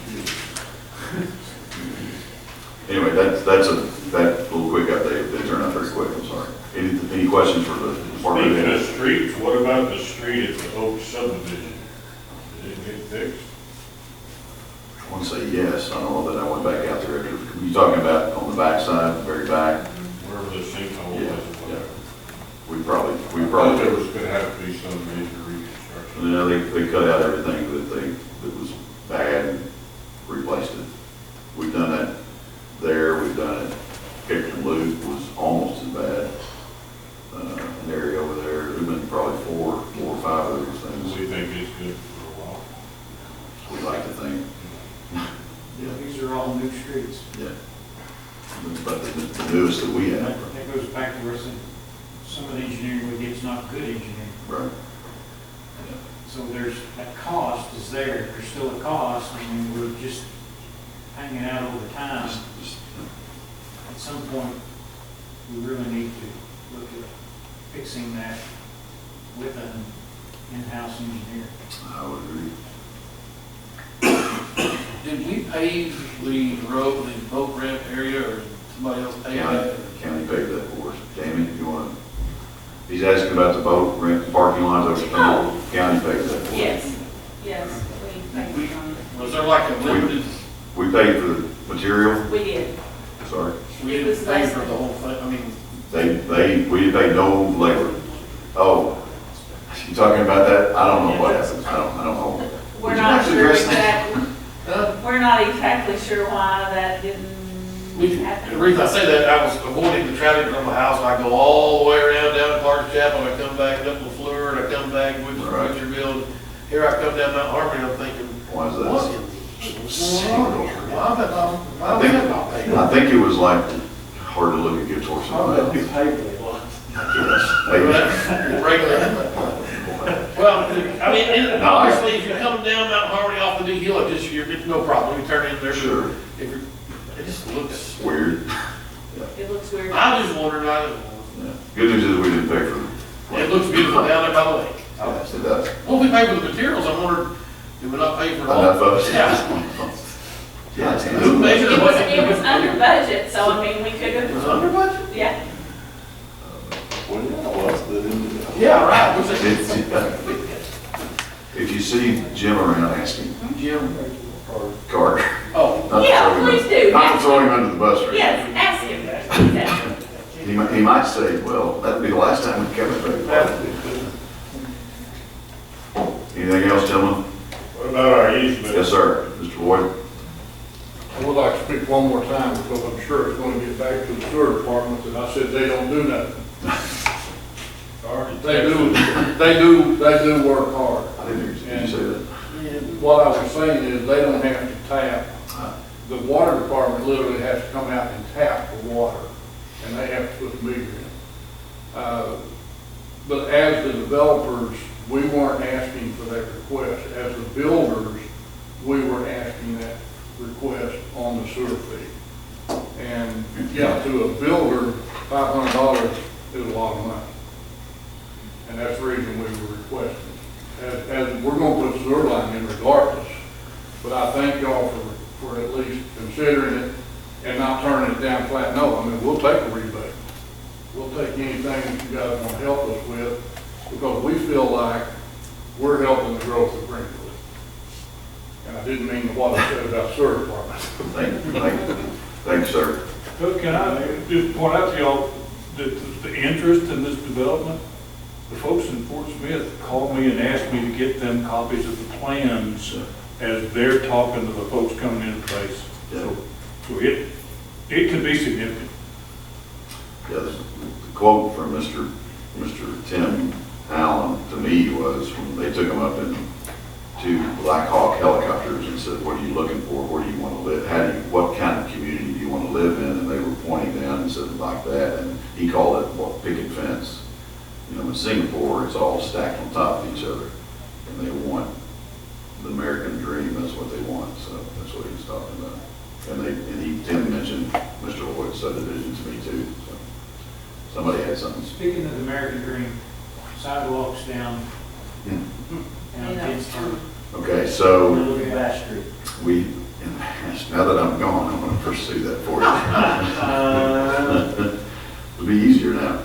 Anyway, that little quick update, they turned out very quick, I'm sorry. Any questions for the department? Speaking of streets, what about the street at the Oak subdivision? Did it get fixed? I want to say yes. I don't know that I went back out there. You talking about on the back side, the very back? Wherever the sinkhole Yeah, was or whatever. We probably. There was going to have to be some major reconstruction. You know, they cut out everything that was bad and replaced it. We've done that there. We've done it. Picton Loop was almost as bad. An area over there. There's been probably four or five of those things. We think it's good for a while. We like to think. Yeah, these are all new streets. Yeah. newest that we have. That goes back to where some of the engineering we get is not good engineering. Right. So there's, that cost is there, there's still a cost, I mean, we're just hanging out over time. At some point, we really need to look at fixing that with an in-house engineer. I would agree. Did we pave the road, the boat ramp area, or did somebody else pay that? County paid that for us. Jamie, if you want to, he's asking about the boat ramp, parking lots, county paid that for us. Yes, yes, we paid on it. Was there like a limited, We paid for the material, We did. sorry. we didn't pay for the whole thing, I mean, We didn't pay no labor. Oh, you talking about that? I don't know what happened. I don't know. We're Would you not like to sure address that? exactly, huh? we're not exactly sure why that didn't The happen. reason I say that, I was avoiding the traffic from my house, and I go all the way around down to Clark's Chapel, and I come back up LaFleur, and I come back with Right. Richardville. Here I come down Mount Harmony, I'm thinking, Why is what that? is going on? Why am I not paying? I think it was like hard to look at gift horse. Well, I mean, and No, obviously, if you're coming down Mount Harmony off the new hill, it's no problem, you turn in there. Sure. If you're, it just looks, Weird. It looks weird. I just wondered, Yeah. Good news is we didn't pay for it looks beautiful down there by the lake. Yes, it does. Well, we pay for the materials, I wondered, did we not pay for all? Enough of it. Yeah. Yeah, it's Who measured It it? was under budget, so I mean, we could It was have, under budget? yeah. Yeah, right. Was it- If you see Jim around, ask him. Jim? Carter. Oh, Not to Yeah, throw him please do. Not to throw him under the bus or anything. Yes, ask him. Please ask him. He might say, well, that'd be the last time we come back. Anything else, gentlemen? What about our easement? Yes, sir. Mr. Boyd? I would like to speak one more time because I'm sure it's going to get back to the sewer department, and I said they don't do nothing. They do work hard. I didn't hear you say that. And what I was saying is they don't have to tap. The water department literally has to come out and tap the water, and they have to put the meter in. But as the developers, we weren't asking for that request. As the builders, we were asking that request on the sewer fee. And, yeah, to a builder, $500 is a lot of money. And that's the reason we were requesting. As we're gonna put sewer line in regardless, but I thank y'all for at least considering it and not turning it down flat. No, I mean, we'll take a rebate. We'll take anything that you guys want to help us with, because we feel like we're helping the growth of Greenwood. And I didn't mean what I said about sewer department. Thank you, sir. So can I just point out to y'all that the interest in this development, the folks in Fort Smith called me and asked me to get them copies of the plans as they're talking to the folks coming into place. So it can be significant. Yeah, the quote from Mr. Tim Allen to me was when they took him up in two Black Hawk helicopters and said, what are you looking for? Where do you want to live? What kind of community do you want to live in? And they were pointing down and said like that. And he called it, picket fence. You know, in Singapore, it's all stacked on top of each other. And they want the American dream. That's what they want. So that's what he was talking about. And Tim mentioned Mr. Lloyd's subdivision to me too. So somebody had something. Speaking of the American Dream, sidewalks down, down 10th Street. Okay, so Look at Bass Street. now that I'm gone, I'm going to pursue that for you. It'll be easier now.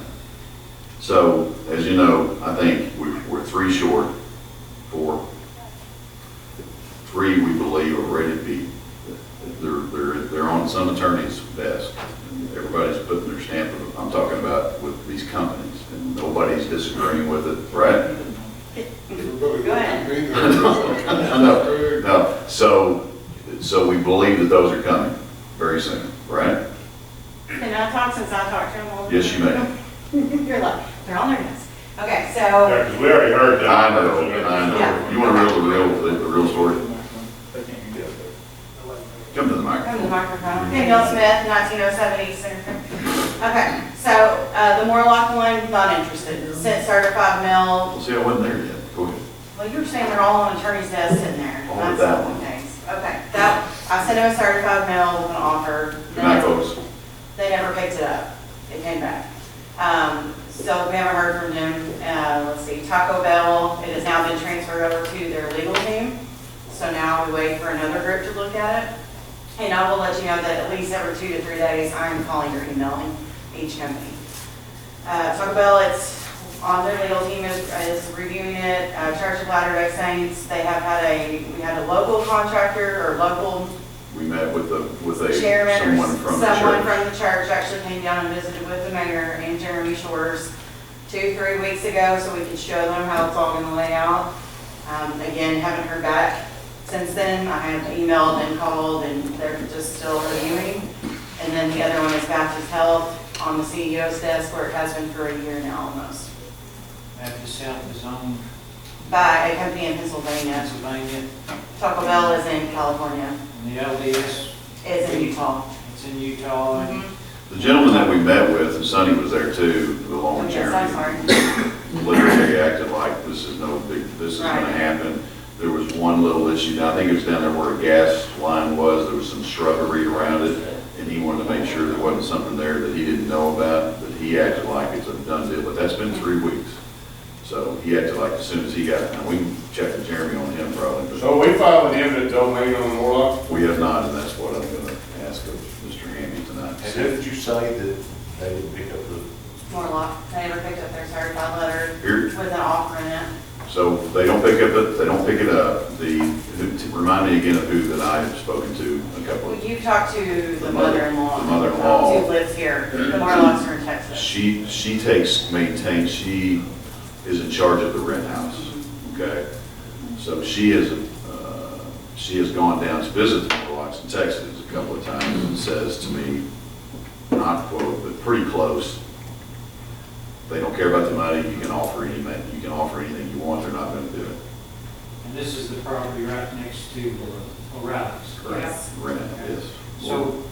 So, as you know, I think we're 3 short. 4. 3 we believe are ready to be. They're on some attorney's desk. And everybody's putting their stamp of it. I'm talking about with these companies, and nobody's disagreeing with it, right? Go ahead. No. So we believe that those are coming very soon, right? Can I talk since I talked to them all? Yes, you may. You're like, they're on their nose. Okay, so. Yeah, because we already heard that. I know. Yeah. You want to the real story? Come to the Come to the microphone. microphone. Danielle Smith, 1907 East Center. Okay, so, the Morlock one, not interested. Sent certified mail. Well, see, I wasn't there yet. Go ahead. Well, you were saying they're all on attorney's desk sitting there. Oh, That's that the one. case. Okay, that, I sent him a certified mail with an offer. Good night, folks. They never picked it up. It came back. So we haven't heard from them. Let's see, Taco Bell, it has now been transferred over to their legal team. So now we wait for another group to look at it. And I will let you know that at least every 2 to 3 days, I am calling or emailing each company. Taco Bell, it's on their legal team is reviewing it. Church of Latter-day Saints, they have had we had a local contractor or local We met with a chairman someone or from the someone church. from the church actually came down and visited with the mayor and Jeremy Shores 2-3 weeks ago so we could show them how it's all going to lay out. Again, haven't heard back since then. I have emailed and called and they're just still reviewing. And then the other one is Baptist Health on the CEO's desk where it has been for a year now almost. Baptist Health is owned By a company in Pennsylvania. Pennsylvania, Taco Bell is in California. and the LDS, Is in Utah. it's in Utah, and The gentleman that we met with, and Sonny was there too, along with Yes, I'm Jeremy, sorry. literally acted like this is gonna Right. happen. There was one little issue, now I think it was down there where a gas line was, there was some shrubbery around it, and he wanted to make sure there wasn't something there that he didn't know about, but he acted like it's a done deal, but that's been 3 weeks. So he acted like as soon as he got, and we can check with Jeremy on him probably, but So we filed an eminent domain on the Morlock? we have not, and that's what I'm gonna ask of Mr. Hamby tonight. And didn't you say that they would pick up the? Morlock, they never picked up their certified letter Here, with an offer in it. so they don't pick up it, they don't pick it up. Remind me again of who that I have spoken to a couple Well, of. you've talked to the The mother- mother-in-law. the mother-in-law. Who lives here. The Morlocks are in Texas. She maintains, she is in charge of the rent house, okay? So she has gone down to visit the Hvacs in Texas a couple of times and says to me, not quote, but pretty close, they don't care about the money, you can offer anything you want, they're not gonna do it. and this is the property right next to O'Reilly's. Yes. Rent, yes. So,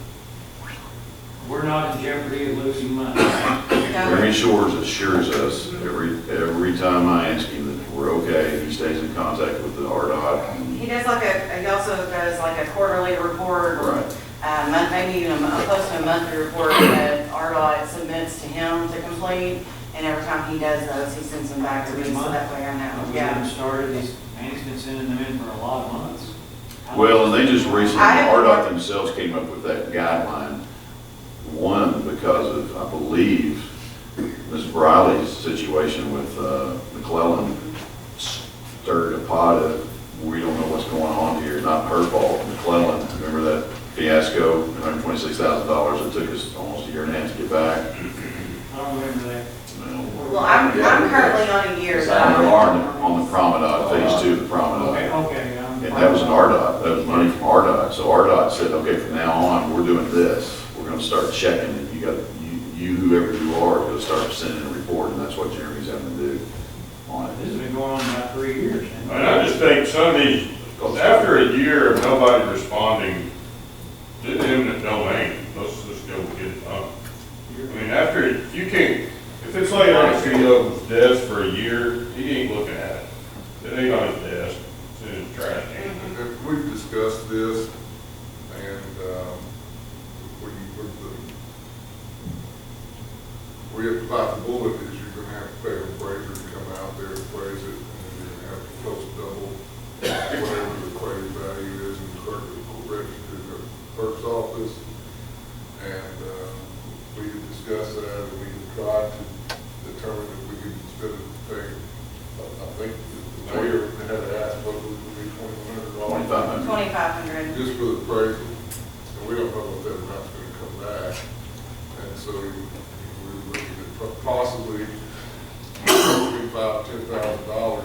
we're not in jeopardy of losing money. Jeremy Shores assures us every time I ask him that we're okay, he stays in contact with the RDOT. He does he also does like a quarterly report. Right. Maybe even close to a monthly report that RDOT submits to him to complete. And every time he does those, he sends them back to me, so that way I know. We haven't started, Andy's been sending them in for a lot of months. Well, and they just recently, I have- RDOT themselves came up with that guideline. One, because of, I believe, Ms. Briley's situation with McClellan stirred a pot of, we don't know what's going on here, not her fault. McClellan, remember that fiasco, $126,000, it took us almost a year and a half to get back? I don't remember that. Well, I'm currently on a year. It's but on I'm- the promenade, phase 2 of the promenade. Okay. And that was an RDOT, that was money from RDOT. So RDOT said, okay, from now on, we're doing this. We're gonna start checking it. Whoever you are, is gonna start sending a report, and that's what Jeremy's having to do on This has it. been going on about 3 years. And I just think some of these, after a year of nobody responding, do the eminent domain, let's just go get it done. I mean, you can't, if it's laying on the CEO's desk for a year, he ain't looking at it. It ain't on his desk, it's in his trash can. We've discussed this, and we have to bite the bullet, is you're gonna have to pay an appraiser to come out there and appraise it, and then you're gonna have to post double whatever the appraised value is in the clerk's office. And we could discuss that, and we could try to determine if we could, instead of paying, I think the mayor had asked what would be $2,100. $2,500. Just for the appraisal, and we don't know what that amount's gonna come back. And so we're looking at possibly $5,000-$10,000.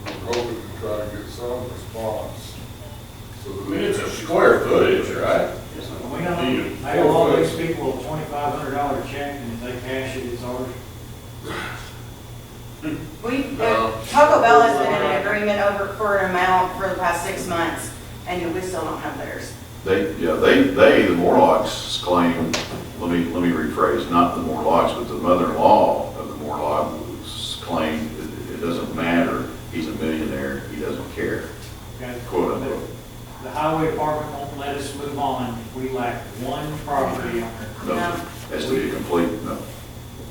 We're hoping to try to get some response. So I mean, it's a square footage, right? We don't, they will all these people a $2,500 check, and if they cash it, it's ours. Taco Bell has been in an agreement for an amount for the past 6 months, and we still don't have theirs. The Morlocks claim let me rephrase, not the Morlocks, but the mother-in-law of the Morlocks claimed it doesn't matter, he's a millionaire, he doesn't care, Okay. quote unquote. The highway department won't let us move on if we lack one property owner. No, has to be a complete, no.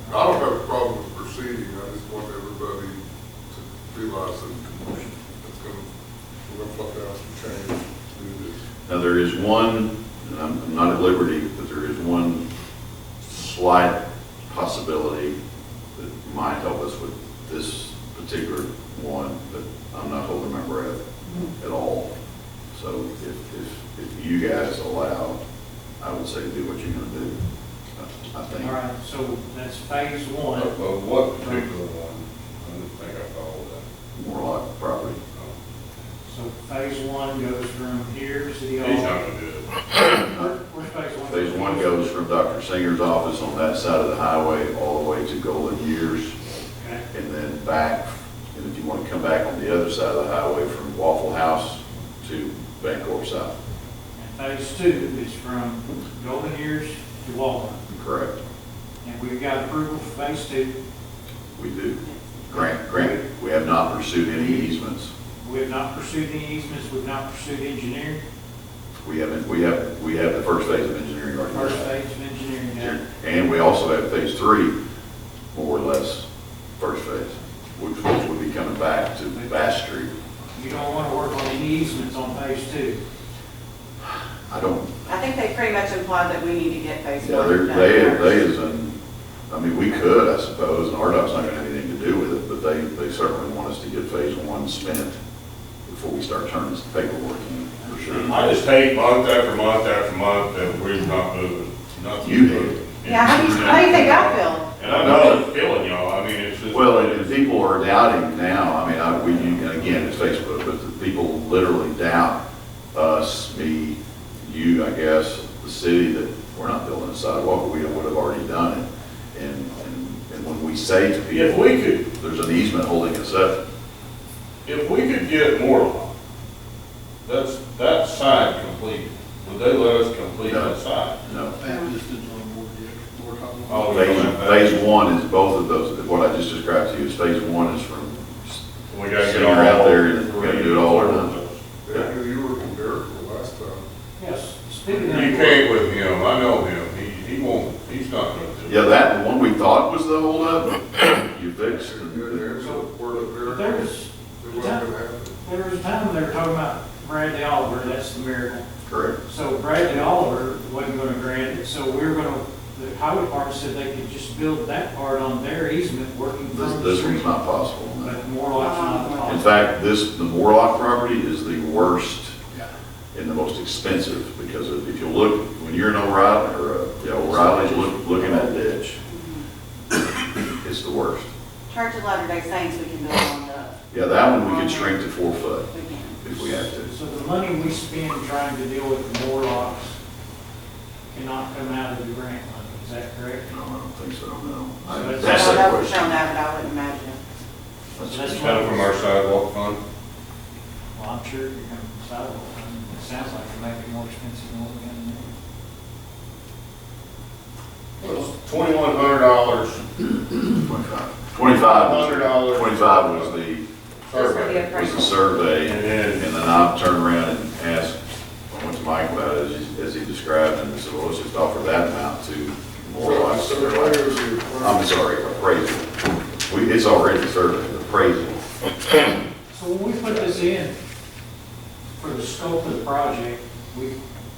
I don't have a problem with proceeding, I just want everybody to realize that it's gonna, we're gonna fuck out some change, do this. Now, there is one, and I'm not at liberty, but there is one slight possibility that might help us with this particular one, but I'm not holding my breath at all. So if you guys allow, I would say do what you're gonna do, I think. All right, so that's phase one. Of what particular one? I didn't think I followed that. Morlock property. So phase one goes from here to City Hall. He's not gonna do it. Where's phase one? Phase one goes from Dr. Singer's office on that side of the highway all the way to Golden Years, Okay. and then back, and if you want to come back on the other side of the highway from Waffle House to Bancorp South. And phase two is from Golden Years to Walmart. Correct. And we've got approval for phase two. We do. Granted, we have not pursued any easements. We have not pursued any easements, we've not pursued engineering. We have the first phase of engineering already. First phase of engineering done. And we also have phase three, more or less, first phase, which would be coming back to Bass Street. You don't want to work on any easements on phase two. I don't, I think they pretty much implied that we need to get phase yeah, one they're, done they first. is in, I mean, we could, I suppose, and RDOT's not gonna have anything to do with it, but they certainly want us to get phase one spent before we start turning some paperwork in, for sure. I just hate month after month after month that we're not moving. Nothing's You hate moving. it. Yeah, how do you think I feel? And I know it's killing y'all, I mean, it's just. Well, and people are doubting now, I mean, and again, it's Facebook, but the people literally doubt us, me, you, I guess, the city, that we're not building a sidewalk, we would have already done it. And when we say to people, If we could, there's an easement holding us up, if we could get Morlock, that side completed, would they let us complete that side? no. Baptist is on board yet, we're talking Oh, about. we don't have that. Phase one is both of those, what I just described to you, is phase one is from We gotta get Singer all out there, and we gotta do it all or nothing. Yeah, you were in Miracle last time. Yes, speaking You of. can't with him, I know him, he won't, he's not gonna do it. Yeah, that one we thought was the holdup, you fixed. And you had to answer the word of Miracle. There's, It wasn't gonna happen. there was a time they were talking about Bradley Oliver, that's the miracle. Correct. So Bradley Oliver wasn't gonna grant it, so we were gonna, the highway department said they could just build that part on their easement working from the This one's street. not possible. no. But Morlock's not possible. In fact, the Morlock property is the worst and the most expensive, because if you look, when you're in O'Reilly, O'Reilly's looking at ditch, it's the worst. Church of Latter-day Saints, we can build on the. Yeah, that one we could shrink to 4 foot We can. if we have to. So the money we spend trying to deal with the Morlocks cannot come out of the grant money, is that correct? No, I don't think so, no. So I That's don't that know for question. sure now, but I wouldn't imagine it. That's That's just- Kind of from our sidewalk fund. Well, I'm sure you're gonna sidewalk, I mean, it sounds like you make it more expensive than what we got now. $2,100 25. 25 was the survey. was the survey, And and then I turned around and asked, I went to Mike about it as he described, and I said, well, let's just offer that amount to Morlock. So the layer is the- I'm sorry, appraisal. It's already surveyed, appraisal. So when we put this in, for the scope of the project, we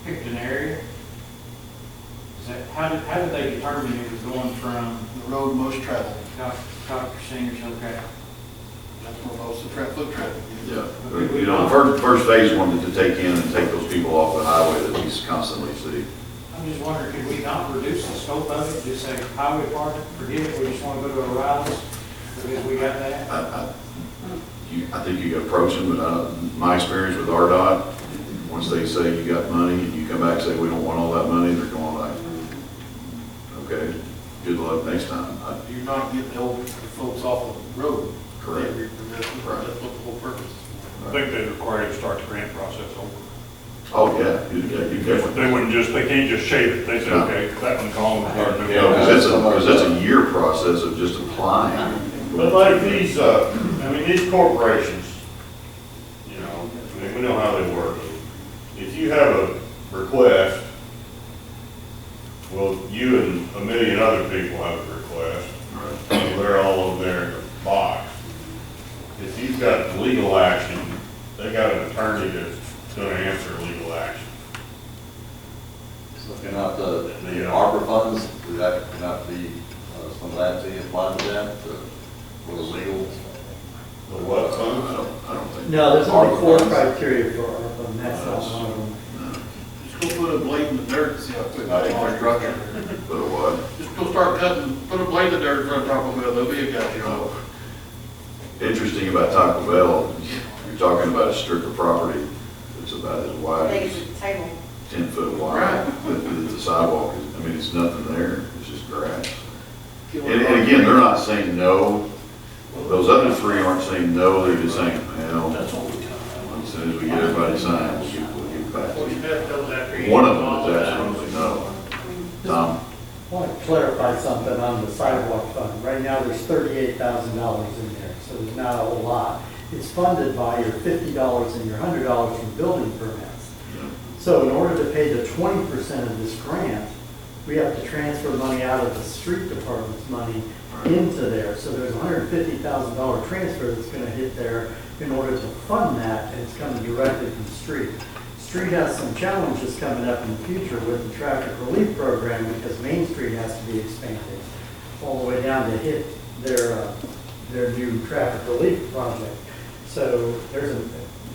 picked an area. Is that, how did they determine it was going from The road most traveled, Dr. Singer's, okay? that's where most of the foot traffic is. Yeah, you know, the first phase wanted to take in and take those people off the highway that we constantly see. I'm just wondering, could we not reduce the scope of it, just say highway department, forget it, we just want to go to O'Reilly's, because we got that? I think you could approach them, but my experience with RDOT, once they say you got money, and you come back and say, we don't want all that money, they're going like, okay, good luck next time. You're not getting the old folks off the road. Correct. That's what the whole purpose is. I think they require you to start the grant process over. Oh, yeah, you definitely. They can't just shave it. They say, No. okay, that one's gone, we'll start new. You know, because it's a year process of just applying. But like these, these corporations, you know, we know how they work. If you have a request, well, you and a million other people have a request. So they're all over there in the box. If you've got legal action, they got an attorney that's gonna answer legal action. Looking at the ARPA funds, would that not be, some of that being applied to that, for the legal? The what funds? I don't think. No, there's only ARPA 4 funds. criteria for ARPA, and that's not one of them. Just go put a blade in the dirt and see how quick Not they infrastructure. But what? Just go start cutting, put a blade in the dirt in front of Taco Bell, they'll be a guy, you know. Interesting about Taco Bell, you're talking about a strip of property that's about as I wide think as it's a table. 10 foot wide. Right. The sidewalk is, I mean, it's nothing there, it's just grass. And again, they're not saying no. Those other 3 aren't saying no, they're just saying, well, as soon as we get everybody signed, we'll get back to you. One of them is absolutely no. Tom? I want to clarify something on the sidewalk fund. Right now, there's $38,000 in there, so there's not a whole lot. It's funded by your $50 and your $100 from building permits. So in order to pay the 20% of this grant, we have to transfer money out of the street department's money into there. So there's a $150,000 transfer that's going to hit there in order to fund that, and it's coming directly from the street. Street has some challenges coming up in the future with the traffic relief program because Main Street has to be expanded all the way down to hit their new traffic relief project. So there's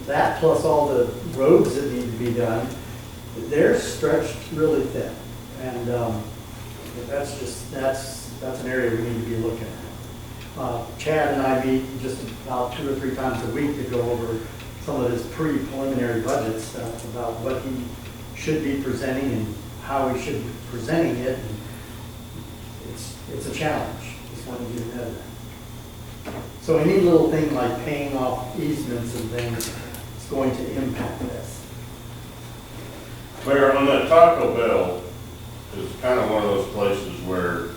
that plus all the roads that need to be done. They're stretched really thin, and that's an area we need to be looking at. Chad and I meet just about 2 or 3 times a week to go over some of his pre-preliminary budget stuff about what he should be presenting and how he should be presenting it. And it's a challenge. Just want to get ahead of that. So any little thing like paying off easements and things is going to impact this. Mayor, on that Taco Bell, is kind of one of those places where,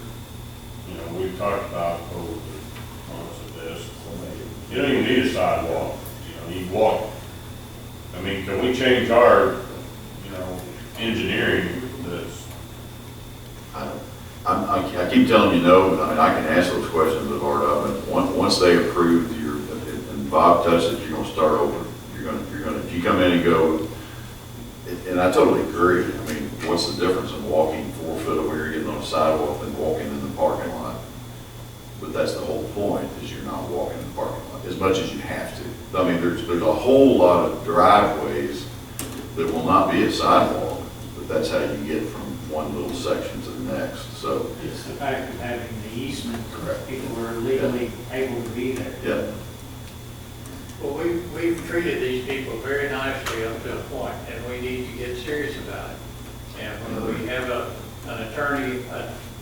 you know, we've talked about over the months of this. You don't even need a sidewalk. You know, you walk. I mean, can we change our, you know, engineering that's? I keep telling you no, but I mean, I can ask those questions of RDOT, but once they approve and Bob touches it, you're gonna start over. You're gonna, if you come in and go, and I totally agree. I mean, what's the difference in walking 4 foot over here, getting on a sidewalk, than walking in the parking lot? But that's the whole point, is you're not walking in the parking lot, as much as you have to. I mean, there's a whole lot of driveways that will not be a sidewalk, but that's how you get from one little section to the next, so. It's the fact of having the easement, Correct. people are legally able to be there. Yeah. Well, we've treated these people very nicely up to a point, and we need to get serious about it. And when we have an attorney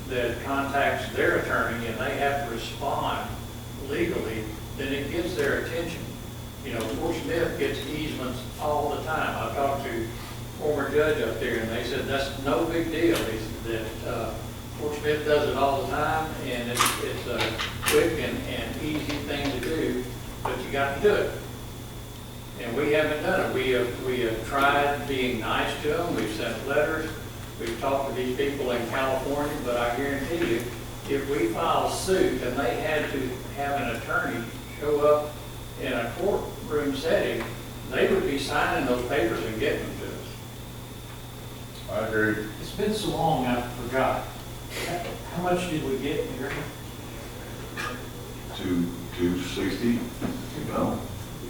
that contacts their attorney and they have to respond legally, then it gets their attention. You know, Fort Smith gets easements all the time. I've talked to a former judge up there, and they said that's no big deal. That Fort Smith does it all the time, and it's a quick and easy thing to do, but you got to do it. And we haven't done it. We have tried being nice to them. We've sent letters. We've talked to these people in California, but I guarantee you, if we file suit and they had to have an attorney show up in a courtroom setting, they would be signing those papers and getting them to us. I agree. It's been so long, I forgot. How much did we get in the grant? 260, no.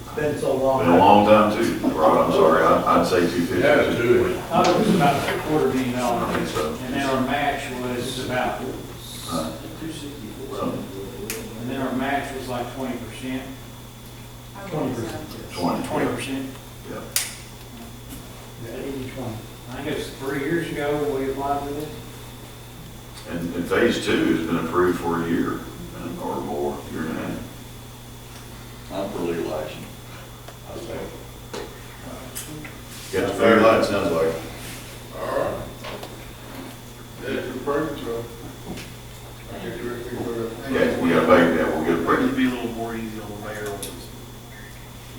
It's been so long. Been a long time too, Rod, I'm sorry, I'd say 250. Yeah, it's good. I thought it was about $250,000. I think so. And then our match was about 264. And then our match was like 20%. 20%. 20%. Yeah. Yeah, 80/20. I think it was 3 years ago when we applied for this. And phase 2 has been approved for a year or more, year and a half. I'm for legal action. Got the free light it sounds like. All right. That's the break, so. I guess everything for that. Okay, we got a break, yeah, we'll get a Maybe break. it'll be a little more easy on the mayor on this.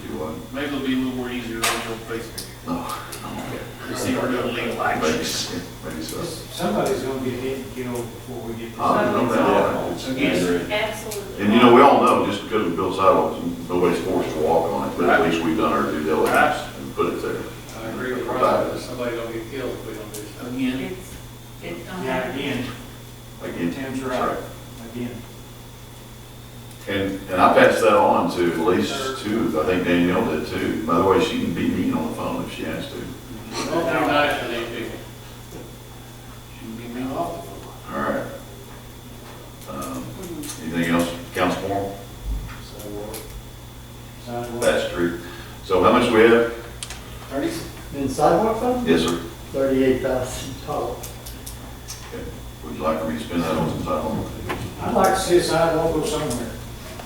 Do what? Maybe it'll be a little more easier on Facebook. No. You see, we're doing legal Maybe, action. maybe so. Somebody's gonna get hit, before we get this. No doubt. Absolutely. And we all know, just because we build sidewalks, nobody's forced to walk on it, but at least we've done our due diligence and put it there. I agree with Rob, somebody gonna get killed if we don't do something. Again, It's gonna Yeah, happen. again, Again, Tim's that's right, again. And I passed that on to at least two, I think Danielle did too. By the way, she can beat me on the phone if she has to. Don't be nice to these people. shouldn't be me off the phone. All right. Anything else, Council Forum? Sidewalk. That's true. So how much do we have? 30? In sidewalk fund, Yes, sir. $38,000. Okay. Would you like for me to spend that on some sidewalk? I'd like to see a sidewalk go somewhere.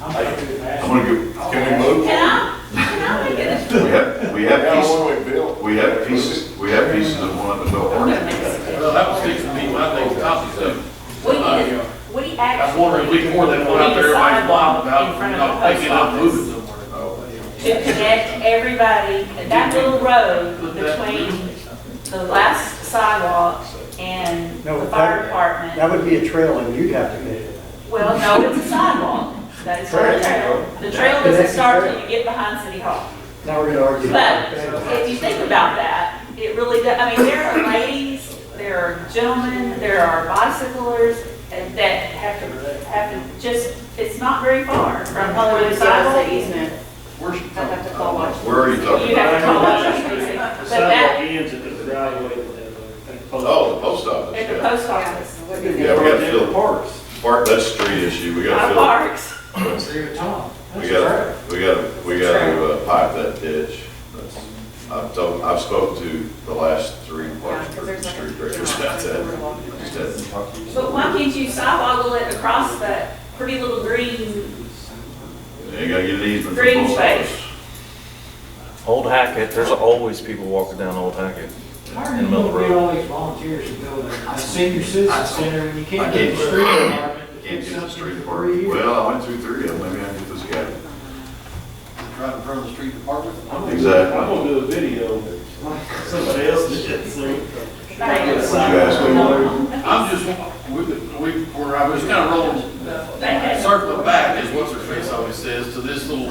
I'm back to the I'm passion. gonna go, can we move? Can I make it? We have Yeah, pieces, one way built. we have pieces of one of the bill. I'm gonna make a suggestion. Well, that was fixing to be my thing, copy stuff. We I was actually. wondering if we could pour that one out there, everybody's blind about, In front of not the picking post up office. moving somewhere. To connect everybody, that little road between the last sidewalk and No, the fire that department. would be a trail and you'd have to pay for that. Well, no, it's a sidewalk. That is not a trail. The trail doesn't start till you get behind City Hall. Now we're gonna argue. But if you think about that, it really does, I mean, there are ladies, there are gentlemen, there are bicyclers that have to just, it's not very far from where the sidewalk is. Where's, I have to call watch. Where are you talking You about? have to call us. The But sidewalk that, ends at the driveway at the post. Oh, the post office, at the yeah. post office, Yeah, we got to fill Parks. park, that's a street issue, we our got to parks. See you, Tom. we got to pipe that ditch. I've spoken to the last three parks, street directors about that. Just hadn't- But why can't you sidewalk it across that pretty little green, You gotta get an easement from green both space? sides. Old Hackett, there's always people walking down Old Hackett Why are in you the middle of the gonna get road. all these volunteers to go there? A senior citizen center, and you I can't can't get the get street department to Can't fix get the something street for 3 department. years. Well, I went through three of them, maybe I can get this guy. right in front of the street department? Exactly. I'm gonna do a video. Somebody else did, so. Thank you. What'd you ask me? I'm just, where I was kind of rolling, circling back, is what's her face always says, to this little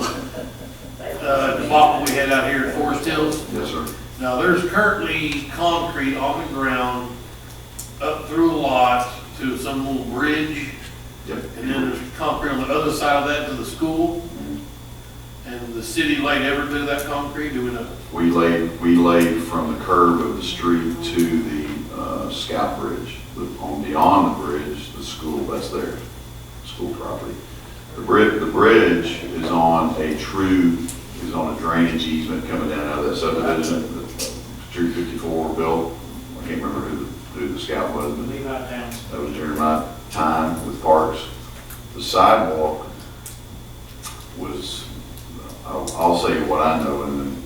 debacle we had out here at Forest Hills. Yes, sir. Now, there's currently concrete on the ground up through a lot to some little bridge. Yep. And then there's concrete on the other side of that to the school. And the city laid ever do that concrete, do we know? We laid from the curve of the street to the Scout Bridge. Beyond the bridge, the school, that's their school property. The bridge is on a drainage easement coming down out of that subdivision that Street 54 built. I can't remember who the scout was, but Leave out town. that was during my time with parks. The sidewalk was, I'll say what I know and then.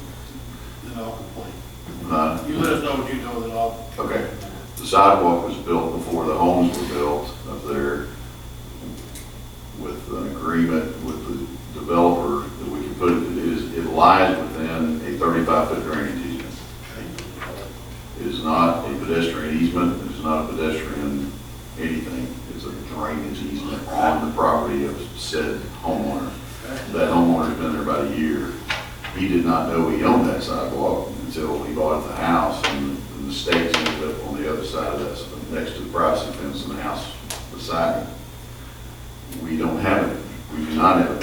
Then I'll complain. uh, You let us know what you know, then I'll. Okay. The sidewalk was built before the homes were built up there with an agreement with the developer that we can put it lies within a 35-foot drainage easement. It is not a pedestrian easement, it is not a pedestrian anything. It's a drainage easement on the property of said homeowner. That homeowner's been there about a year. He did not know he owned that sidewalk until he bought the house, and the stakes ended up on the other side of that, so next to the privacy fence and the house beside it. We don't have it. We do not have a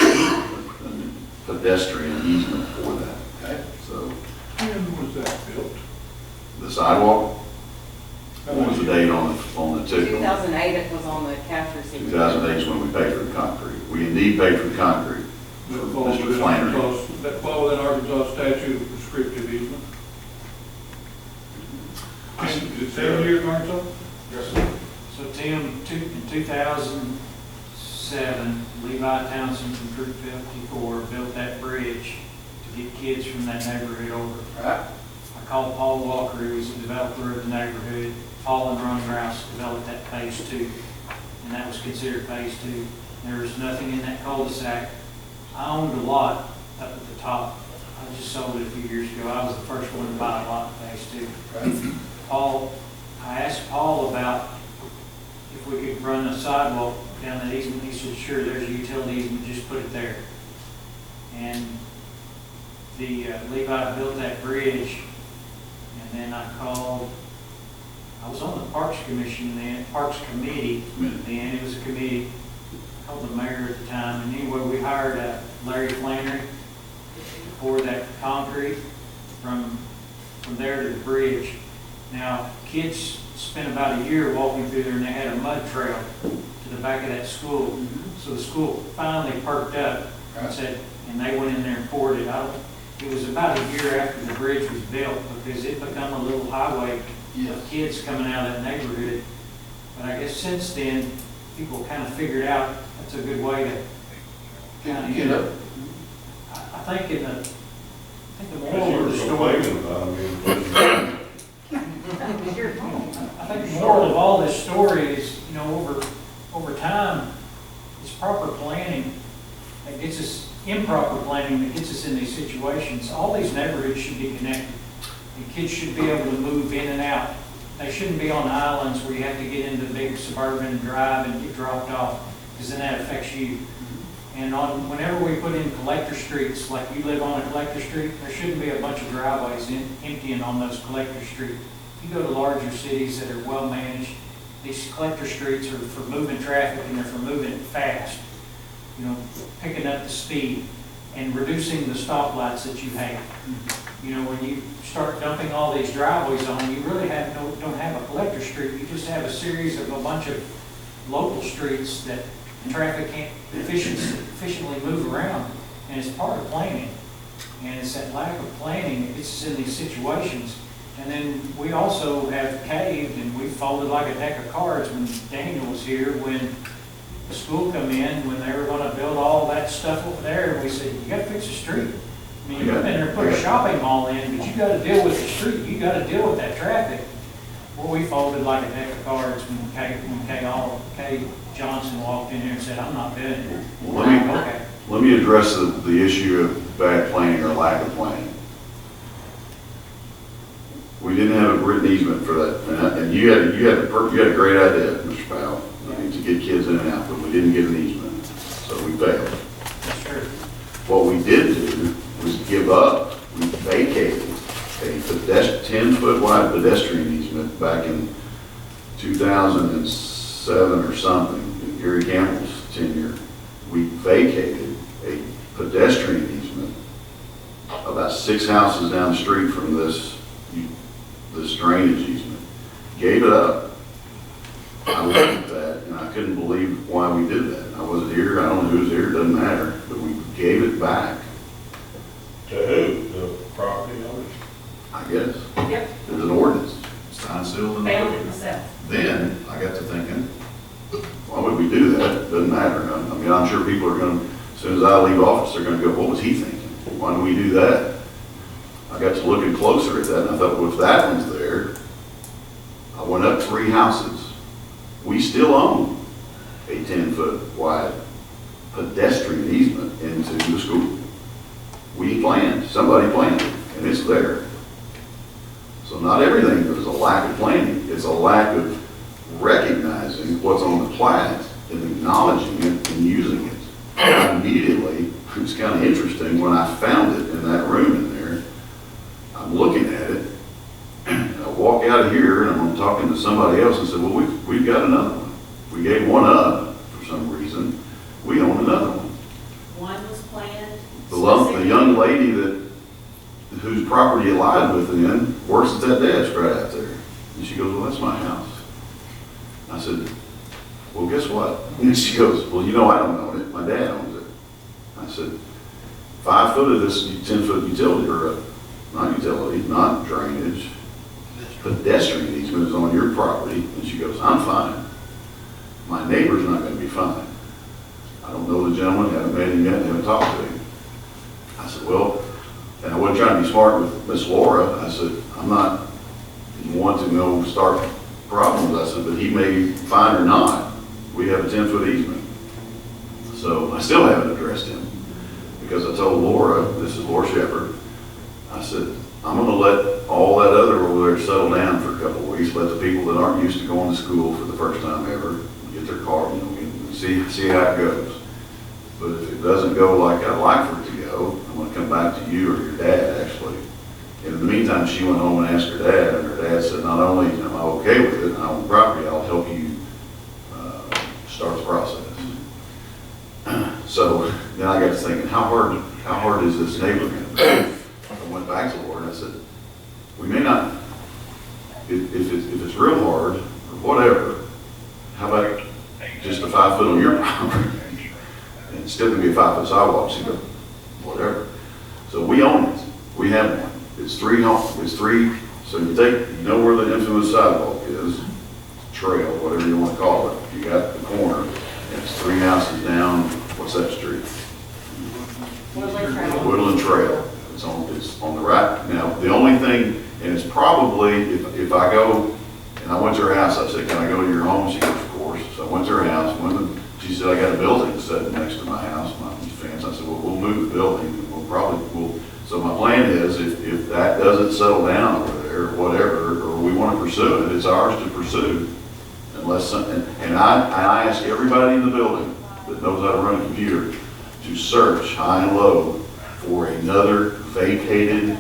pedestrian easement for that. Okay. So When was that built? the sidewalk, what was the date on the two? 2008, it was on the cash receipt. 2008 is when we paid for the concrete. We indeed paid for the concrete. That For fall Mr. within Flannery. Arkansas, that fall within Arkansas statute of prescriptive easement? Is it 7 years in Arkansas? So Tim, in 2007, Levi Townsend from Troop 54 built that bridge to get kids from that neighborhood over. Right. I called Paul Walker, who was a developer of the neighborhood. Paul and Ron Rouse developed that phase 2, and that was considered phase 2. There was nothing in that cul-de-sac. I owned a lot up at the top. I just sold it a few years ago. I was the first one to buy a lot in phase 2. I asked Paul about if we could run a sidewalk down that easement. He said, sure, there's a utility easement, just put it there. And the Levi built that bridge, and then I was on the Parks Commission then, Parks Committee then, it was a committee, called the mayor at the time, and anyway, we hired Larry Flannery to pour that concrete from there to the bridge. Now, kids spent about a year walking through there, and they had a mud trail to the back of that school. So the school finally perked up and said, and they went in there and poured it out. It was about a year after the bridge was built, because it became a little highway of kids coming out of that neighborhood. But I guess since then, people kind of figured out that's a good way to kind of get up. I think the moral of the story. I think the moral of all this story is, you know, over time, it's proper planning that gets us, improper planning that gets us in these situations. All these neighborhoods should be connected. And kids should be able to move in and out. They shouldn't be on islands where you have to get into the big suburban drive and get dropped off, because then that affects you. And whenever we put in collector streets, like you live on a collector street, there shouldn't be a bunch of driveways emptying on those collector streets. If you go to larger cities that are well managed, these collector streets are for moving traffic, and they're for moving it fast. You know, picking up the speed and reducing the stoplights that you have. You know, when you start dumping all these driveways on, you really don't have a collector street. You just have a series of a bunch of local streets that traffic can't efficiently move around. And it's part of planning. And it's that lack of planning that gets us in these situations. And then we also have caved, and we folded like a deck of cards when Daniel was here, when the school come in, when they were going to build all that stuff over there, and we said, you got to fix the street. I mean, you come in there and put a shopping mall in, but you got to deal with the street. You got to deal with that traffic. Well, we folded like a deck of cards when Kay Johnson walked in here and said, I'm not doing it. Let me address the issue of bad planning or lack of planning. We didn't have a written easement for that, and you had a great idea, Mr. Powell, to get kids in and out, but we didn't get an easement, so we failed. That's true. What we did do was give up. We vacated a 10-foot wide pedestrian easement back in 2007 or something, Gary Campbell's tenure. We vacated a pedestrian easement about 6 houses down the street from this drainage easement. Gave it up. I looked at that and I couldn't believe why we did that. I wasn't here, I don't know who was here, it doesn't matter, but we gave it back. To who? The property owners? I guess. Yep. There's an ordinance, signed, sealed, and Found it delivered. myself. Then I got to thinking, why would we do that? It doesn't matter. I mean, I'm sure people are going to, as soon as I leave office, they're going to go, what was he thinking? Why do we do that? I got to looking closer at that, and I thought, well, if that one's there, I went up 3 houses. We still own a 10-foot wide pedestrian easement into the school. We planned, somebody planned it, and it's there. So not everything is a lack of planning. It's a lack of recognizing what's on the plat and acknowledging it and using it. And immediately, it was kind of interesting when I found it in that room in there. I'm looking at it, and I walk out of here, and I'm talking to somebody else and said, well, we've got another one. We gave one up for some reason. We own another one. One was planned. The young lady whose property you lied with in works at that desk right out there. And she goes, well, that's my house. I said, well, guess what? And she goes, well, you know, I don't own it. My dad owns it. I said, 5 foot of this 10-foot utility, or not utility, not drainage, pedestrian easement is on your property. And she goes, I'm fine. My neighbor's not going to be fine. I don't know the gentleman, haven't met him yet, haven't talked to him. I said, well, and I wasn't trying to be smart with Miss Laura. I said, I'm not one to go start problems. I said, but he may be fine or not. We have a 10-foot easement. So I still haven't addressed him because I told Laura, this is Laura Shepherd, I said, I'm gonna let all that other over there settle down for a couple of weeks, let the people that aren't used to going to school for the first time ever get their car, you know, and see how it goes. But if it doesn't go like I'd like for it to go, I'm gonna come back to you or your dad, actually. And in the meantime, she went home and asked her dad, and her dad said, not only am I okay with it, and I own the property, I'll help you start the process. So then I got to thinking, how hard is this neighbor going to be? I went back to Laura and I said, we may not, if it's real hard or whatever, how about just a 5 foot on your property? And it's still going to be a 5 foot sidewalk, so you go, whatever. So we own it. We have one. It's three, so you know where the infamous sidewalk is, trail, whatever you want to call it. You got the corner, and it's 3 houses down, what's that street? Woodland Trail. It's on the right. Now, the only thing, and it's probably, if I go, and I went to her house, I said, can I go to your home? She goes, of course. So I went to her house, she said, I got a building set next to my house, my fence. I said, well, we'll move the building, and so my plan is, if that doesn't settle down over there, or whatever, or we want to pursue it, it's ours to pursue. Unless, and I ask everybody in the building that knows how to run a computer to search high and low for another vacated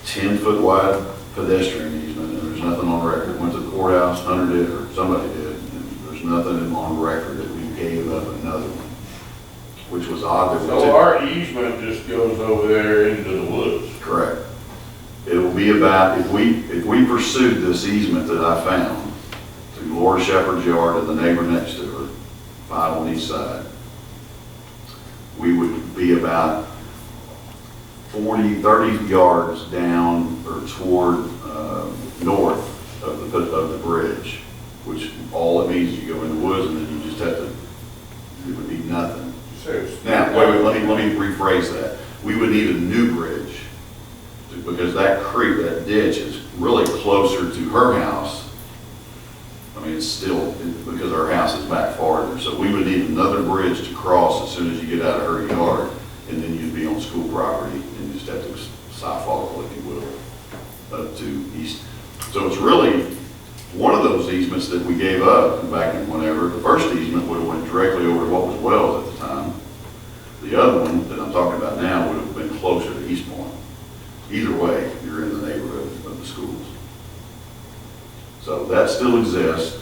10-foot wide pedestrian easement, and there's nothing on record. Went to the courthouse, Hunter did, or somebody did, and there's nothing on record that we gave up another one, which was odd. So our easement just goes over there into the woods? Correct. It will be about, if we pursued this easement that I found through Laura Shepherd's yard and the neighbor next to her, 5 on each side, we would be about 30 yards down or toward north of the bridge, which all it means is you go in the woods and then you just have to, it would be nothing. Now, wait, let me rephrase that. We would need a new bridge because that creek, that ditch is really closer to her house. I mean, it's still, because our house is back farther. So we would need another bridge to cross as soon as you get out of her yard, and then you'd be on school property and just have to sidewalk, if you will, up to east. So it's really one of those easements that we gave up back in whenever. The first easement would have went directly over to what was wells at the time. The other one that I'm talking about now would have been closer to East Point. Either way, you're in the neighborhood of the schools. So that still exists.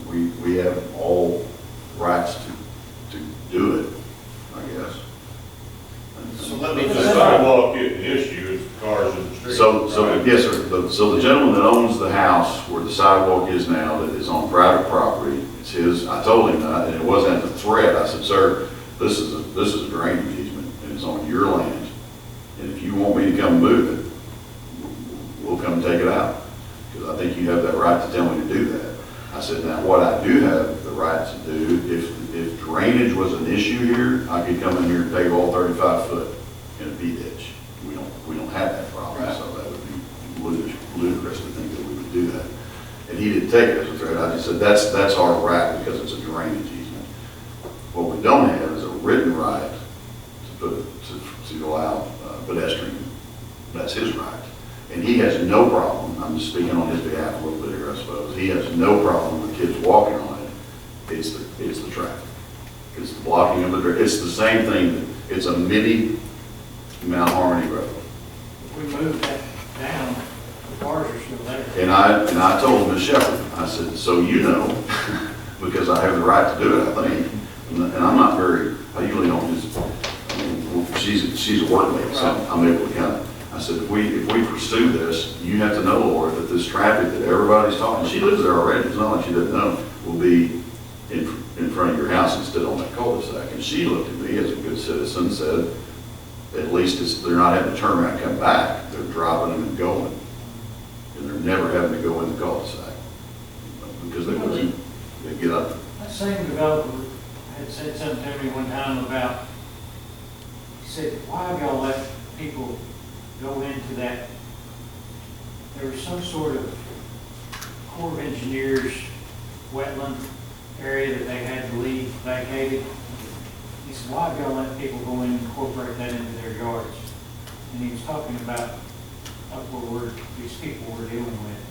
We have all rights to do it, I guess. So let me The just. sidewalk isn't an issue, it's the cars in the street. So yes, sir. So the gentleman that owns the house where the sidewalk is now, that is on private property, it's his. I told him that, and it wasn't a threat. I said, sir, this is a drainage easement, and it's on your land. And if you want me to come move it, we'll come take it out. Because I think you have that right to tell me to do that. I said, now what I do have the right to do, if drainage was an issue here, I could come in here and pave all 35 foot in a P ditch. We don't have that problem, so that would be ludicrous to think that we would do that. And he didn't take it as a threat. I just said, that's our right because it's a drainage easement. What we don't have is a written right to allow pedestrian. That's his right. And he has no problem, I'm just speaking on his behalf a little bit here, I suppose. He has no problem with kids walking on it. It's the traffic. It's the blocking of the, it's the same thing. It's a mini Mount Harmony Road. If we move that down, the cars are still there. And I told Ms. Shepherd, I said, so you know, because I have the right to do it, I think. And I'm not very, I usually don't just, I mean, she's a workmate, so I'm able to kind of, I said, if we pursue this, you have to know, Laura, that this traffic that everybody's talking, she lives there already, it's not like she doesn't know, will be in front of your house instead on that cul-de-sac. And she looked at me as a good citizen, said, at least they're not having to turn around and come back, they're dropping them and going. And they're never having to go in the cul-de-sac. Because they get up. That same developer had said something to me one time about, he said, why have y'all let people go into that, there was some sort of Corps of Engineers wetland area that they had to leave vacated. He said, why have y'all let people go in and incorporate that into their yards? And he was talking about up where these people were dealing with.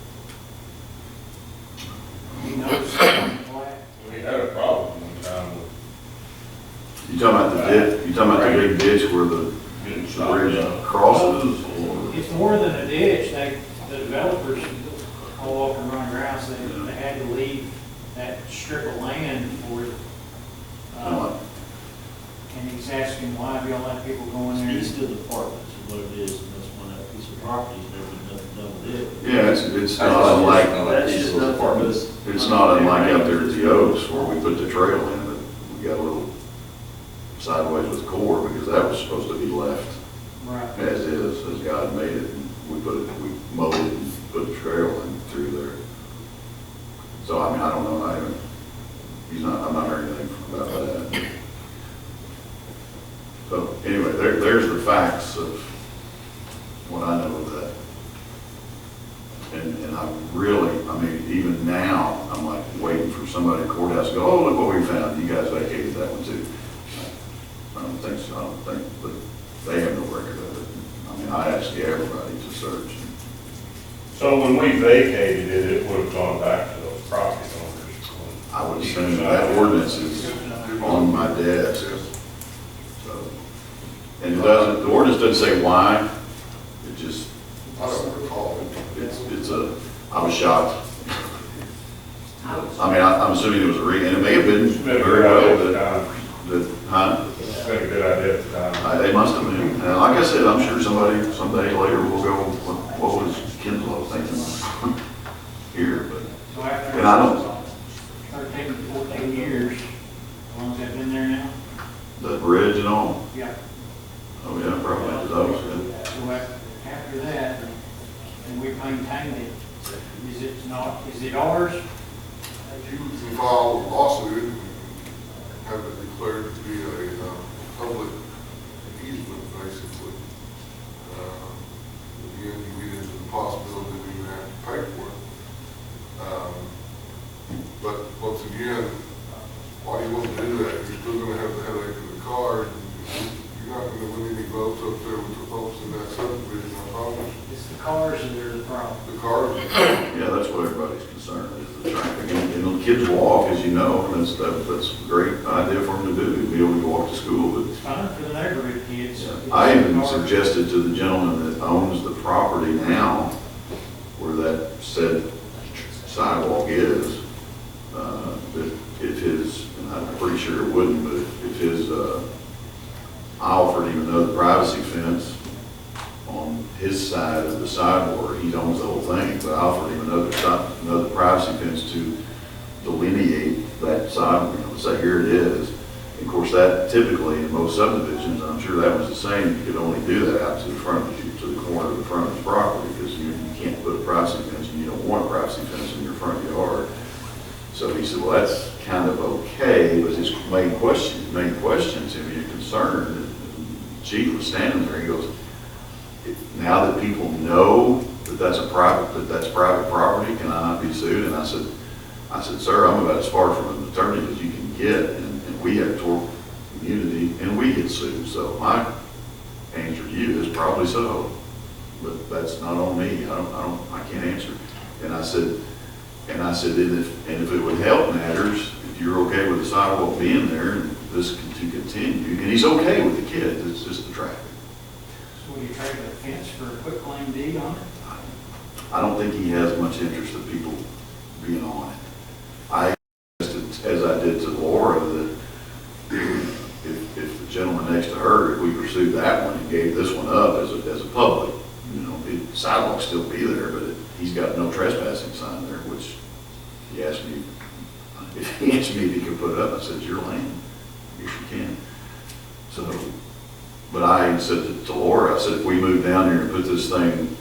He knows Hvac. We had a problem one time with. You talking about the ditch, you talking about the big ditch where the bridge crosses? Or? It's more than a ditch. The developers all walk and run around, so they had to leave that strip of land for it. And he's asking, why have y'all let people go in there? East of the apartments is what it is, and that's when that piece of property is never been nothing done with it. Yeah, it's not unlike, That's just nothing but. it's not unlike out there at the Oaks where we put the trail in, but we got a little sideways with the core because that was supposed to be left Right. as is, as God made it. And we mowed it and put the trail in through there. So, I mean, I don't know, I'm not hearing anything about that. So, anyway, there's the facts of what I know of that. And I really, I mean, even now, I'm like waiting for somebody in the courthouse to go, oh, look what we found, you guys vacated that one too. I don't think so, but they have no record of it. I mean, I asked everybody to search. So when we vacated it, it would have gone back to those property owners. I would assume that ordinance is on my desk. So, and the ordinance doesn't say why, it just, I don't recall. I was shocked. I mean, I'm assuming it was a and it may have been very well that, It's been a good idea at the time. They must have been. And like I said, I'm sure somebody, someday later will go, what was Kinslow thinking here, but, So after and I don't, 13, 14 years, how long has that been there now? the bridge and all. Yeah. Oh, yeah, probably, because I was good. So after that, and we maintain it, is it ours? You can file a lawsuit and have it declared to be a public easement, basically. Again, you get into the possibility that you have to pay for it. But once again, why do you want to do that? You're still going to have the headache of the car. You're not going to win any votes up there with the folks in that subdivision, I promise. It's the cars that are the problem. The cars. Yeah, that's what everybody's concerned is the traffic. And the kids walk, as you know, and that's a great idea for them to do, to be able to walk to school. But It's fine for the neighborhood kids. I even suggested to the gentleman that owns the property now, where that said sidewalk is, that if his, and I'm pretty sure it wouldn't, but if his, I offered him another privacy fence on his side of the sidewalk. He owns the whole thing, but I offered him another privacy fence to delineate that side, say here it is. Of course, that typically in most subdivisions, and I'm sure that was the same, you could only do that out to the front of you, to the corner of the front of the property, because you can't put a privacy fence, and you don't want a privacy fence in your front yard. So he said, well, that's kind of okay, but his main question to me, a concern, and the chief was standing there, he goes, now that people know that that's private property, can I not be sued? And I said, sir, I'm about as far from an attorney as you can get, and we have tort immunity, and we get sued. So my answer to you is probably so, but that's not on me. I can't answer. And I said, and if it would help matters, if you're okay with the sidewalk being there and this to continue, and he's okay with the kids, it's just the traffic. So will you trade that fence for a quick claim deed on it? I don't think he has much interest in people being on it. I suggested, as I did to Laura, that if the gentleman next to her, if we pursued that one and gave this one up as a public, the sidewalk still be there, but he's got no trespassing sign there, which he asked me if he could put it up. I said, it's your land. I guess you can. So, but I said to Laura, I said, if we move down here and put this thing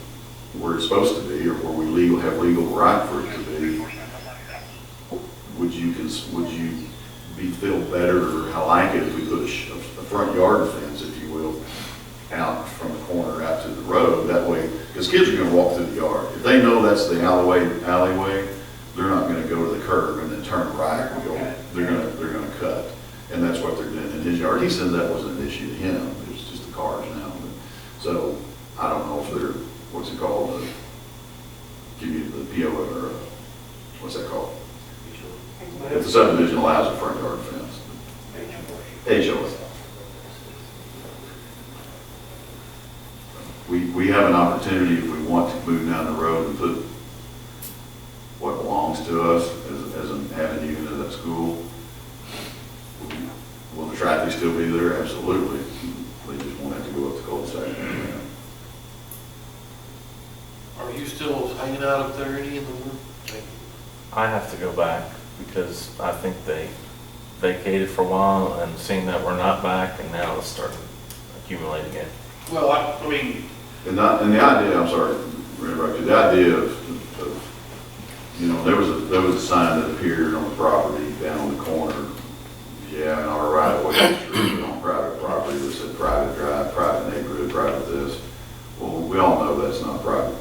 where it's supposed to be, or where we have legal right for it to be, would you feel better, or how like it if we put a front yard fence, if you will, out from the corner out to the road, because kids are gonna walk through the yard. If they know that's the alleyway, they're not gonna go to the curb and then turn right and go, they're gonna cut. And that's what they're doing in his yard. He said that wasn't an issue to him, it was just the cars now. So, I don't know if they're, what's it called, the PO, or, what's that called? If the subdivision allows a front yard fence. HOA. We have an opportunity if we want to move down the road and put what belongs to us as an avenue into that school. Will the traffic still be there? Absolutely. They just won't have to go up the cul-de-sac. Are you still hanging out up there any in the room? I have to go back because I think they vacated for a while and seeing that we're not back and now it's starting to accumulate again. Well, I mean. And the idea, I'm sorry, to interrupt you, the idea of, you know, there was a sign that appeared on the property down the corner. Yeah, in our right of way, on private property that said private drive, private neighborhood, private this. Well, we all know that's not private.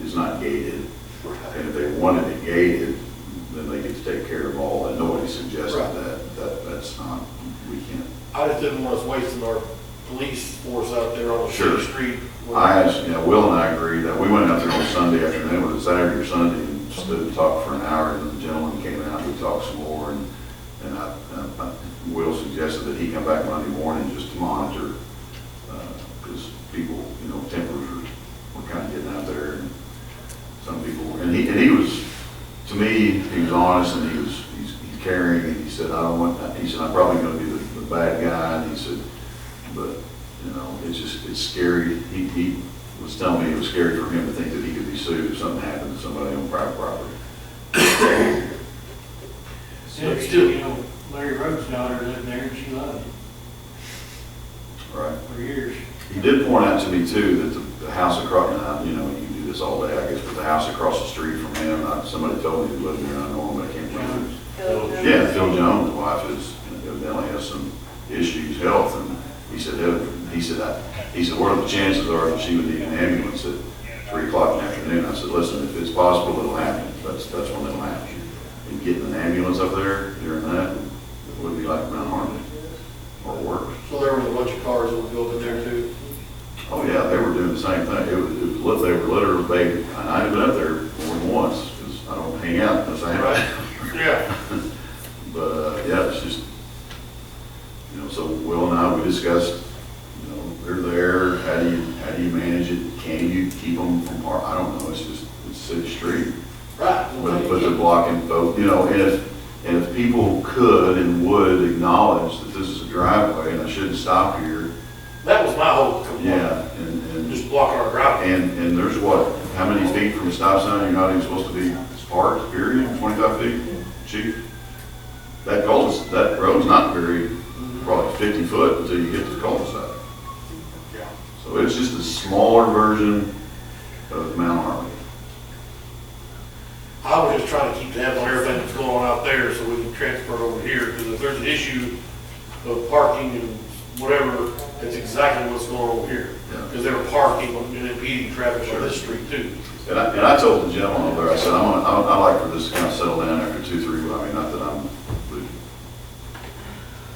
It's not gated. And if they wanted it gated, then they get to take care of all that. Nobody suggested that. That's not, we can't. I just didn't want us wasting our police force out there on the city street. I asked, you know, Will and I agreed that we went out there on Sunday afternoon, was it Saturday or Sunday, and stood and talked for an hour, and the gentleman came out, we talked some more, and Will suggested that he come back Monday morning just to monitor, because people, you know, tempers were kind of getting out there, and some people, and he was, to me, he was honest, and he's caring, and he said, he said, I'm probably going to be the bad guy, and he said, but, you know, it's scary. He was telling me it was scary for him to think that he could be sued if something happened to somebody on private property. Still, you know, Larry Rhodes' daughter lived there and she loved it. Right. For years. He did point out to me too that the house across, you know, you can do this all day, I guess, but the house across the street from him, somebody told me he lived there, and I know him, but I can't remember. Yeah, Phil Jones' wife is, evidently has some issues, health, and he said, what are the chances are that she would need an ambulance at 3 o'clock in the afternoon? I said, listen, if it's possible, it'll happen. That's when it'll happen. And getting an ambulance up there during that would be like Mount Harmony or worse. So there was a bunch of cars that were built in there too? Oh yeah, they were doing the same thing. They were literally, and I've been up there more than once because I don't hang out unless I have. Right. Yeah. But yeah, it's just, you know, so Will and I, we discussed, you know, they're there, how do you manage it? Can you keep them from I don't know, it's city street. Right. But they're blocking both, you know, and if people could and would acknowledge that this is a driveway and I shouldn't stop here. That was my whole complaint. Yeah, and just blocking our driveway. And there's what, how many feet from a stop sign you're not even supposed to be parked, period, 25 feet? Chief? That road's not very, probably 50 foot until you get to the cul-de-sac. Yeah. So it's just a smaller version of Mount Harmony. I was just trying to keep tabs on everything that's going on out there so we can transfer it over here, because if there's an issue of parking and whatever, that's exactly what's going on over here. Because they were parking and impeding traffic on this street too. And I told the gentleman over there, I said, I'd like for this to kind of settle down after 2-3, I mean, not that I'm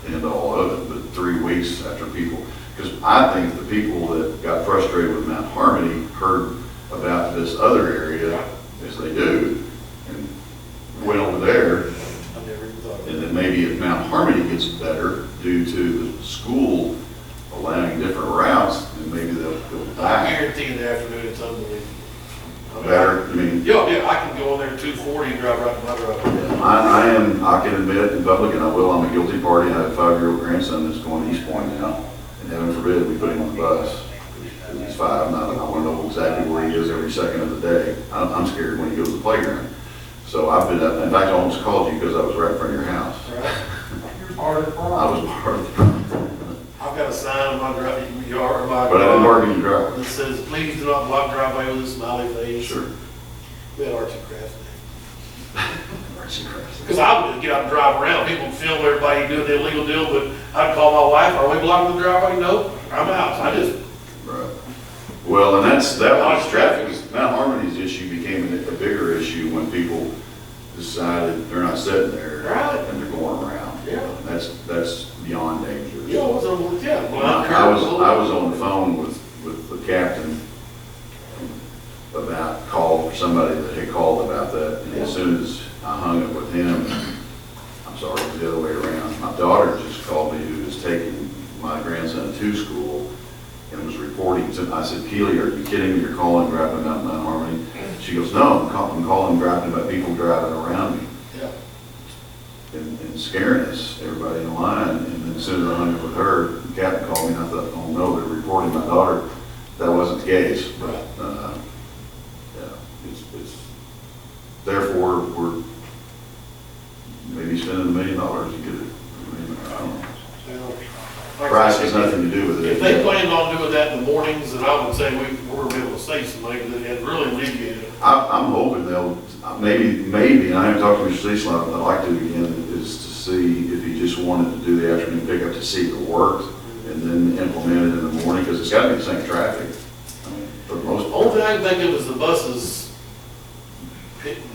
the end all of it, but 3 weeks after people, because I think the people that got frustrated with Mount Harmony heard about this other area, as they do, and went over there, and then maybe if Mount Harmony gets better due to the school allowing different routes, then maybe they'll go back. I guarantee in the afternoon it's unbelievable. Better, I mean. Yeah, I can go in there at 2:40 and drive right to my driveway. I can admit in public, and I will, I'm a guilty party. I have a 5-year-old grandson that's going to East Point now, and heaven forbid we put him on the bus. Because he's 5, and I want to know exactly where he is every second of the day. I'm scared when he goes to the playground. So I've been, in fact, I almost called you because I was right in front of your house. Right. Part of the problem. I was part of the problem. I've got a sign on my driveway, but I didn't mark any drive. That says, please do not block driveway with a smiley face. Sure. We had Archie Crafts there. Because I would just get out and drive around. People would film everybody doing the illegal deal, but I'd call my wife, are we blocking the driveway? No, I'm out. I just. Right. Well, and that was traffic, Mount Harmony's issue became a bigger issue when people decided they're not sitting there Right. and they're going around. Yeah. That's beyond dangerous. Yeah, it was over, yeah. Well, I was on the phone with the captain about call for somebody that had called about that, and as soon as I hung up with him, I'm sorry, it was the other way around. My daughter just called me, who is taking my grandson to school, and was reporting to, I said, Keely, are you kidding me? You're calling, griping about Mount Harmony? She goes, no, I'm calling, griping about people driving around me. Yeah. And scaring us, everybody in line. And then as soon as I hung up with her, the captain called me, and I thought, oh no, they're reporting my daughter. That wasn't the case. Right. Yeah, it's, therefore, we're maybe spending $1 million to get it. I don't know. Price has nothing to do with it. If they planned on doing that in the mornings, then I would say we're able to save some money, that it really alleviated it. I'm hoping they'll, maybe, and I haven't talked to Mr. Cecil, I'd like to again, is to see if he just wanted to do the afternoon pickup to see if it worked, and then implement it in the morning, because it's got to be the same traffic. I mean, for the most part. Only thing I can think of is the buses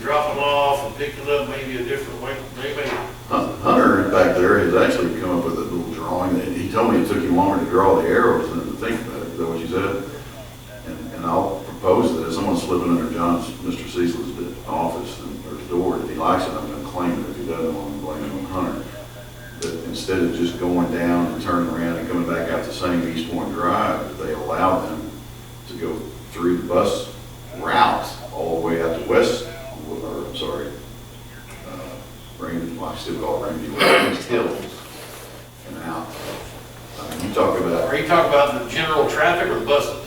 dropping off and picking up maybe a different way, maybe. Hunter back there has actually come up with a little drawing. He told me it took him longer to draw the arrows than to think about it. Is that what you said? And I'll propose that if someone's slipping under Mr. Cecil's office or his door, if he likes it, I'm going to claim it. If he doesn't, I'm going to blame it on Hunter. That instead of just going down and turning around and coming back out the same East Point Drive, that they allow them to go through the bus route all the way out to West, or I'm sorry, Rainy, well, I still call it Rainy, East Hills and out. I mean, you talk about. Are you talking about the general traffic or the buses?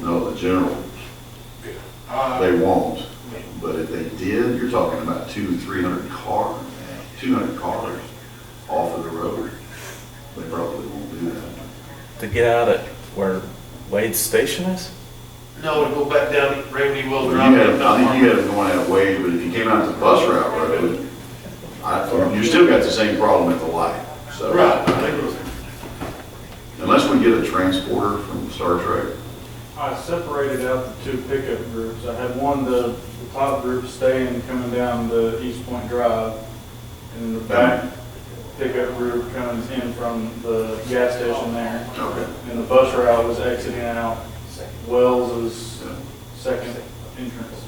No, the general. They won't. But if they did, you're talking about 200-300 cars, 200 cars off of the road. They probably won't do that. To get out at where Wade's station is? No, to go back down Rainy Wells Well, Drive. I think you had it going out Wade, but if you came out the bus route road, you still got the same problem at the light. So, Right. Unless we get a transporter from Star Trek. I separated out the two pickup groups. I had one, the top group staying coming down the East Point Drive, and the back pickup group comes in from the gas station there. Okay. And the bus route was exiting out Wells's second entrance.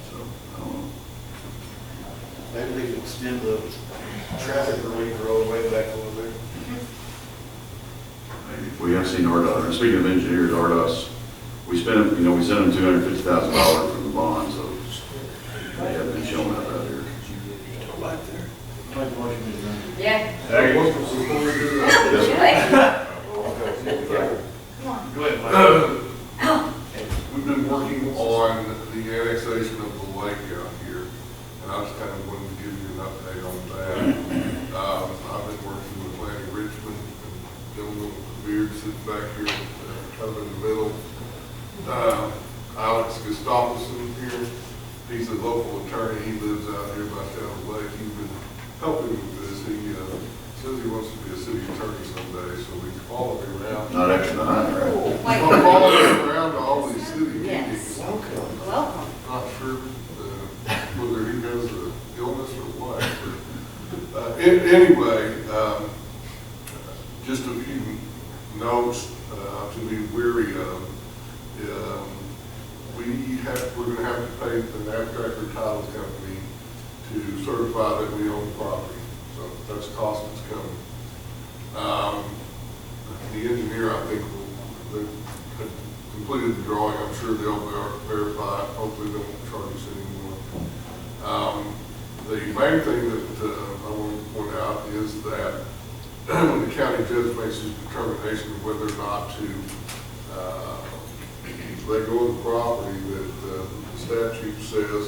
So, I don't know. Maybe we could extend the traffic relief road way back a little bit. Maybe. We have seen RDOT, and speaking of engineers, RDOT's, we spent, we sent them $250,000 for the bond, so they haven't been showing up out here. Make a motion to adjourn. Yeah. Go ahead, Mike. We've been working on the annexation of the lake out here, and I just kind of wanted to give you an update on that. I've been working with Lanny Richmond and gentleman with the beard sitting back here, kind of in the middle. Alex Gustafson here, he's a local attorney. He lives out here by Town Lake. He's been helping with this. He says he wants to be a city attorney someday, so we follow him around. Not after 9, right? We're following him around to all these city meetings. Yes. Welcome. Not sure whether he has an illness or what. But, anyway, just a few notes to be wary of. We're going to have to pay the abstractor title company to certify that we own the property. So that's a cost that's coming. The engineer, I think, will completed the drawing. I'm sure they'll verify. Hopefully they won't charge us anymore. The main thing that I want to point out is that when the county judge makes his determination of whether or not to let go of the property, that the statute says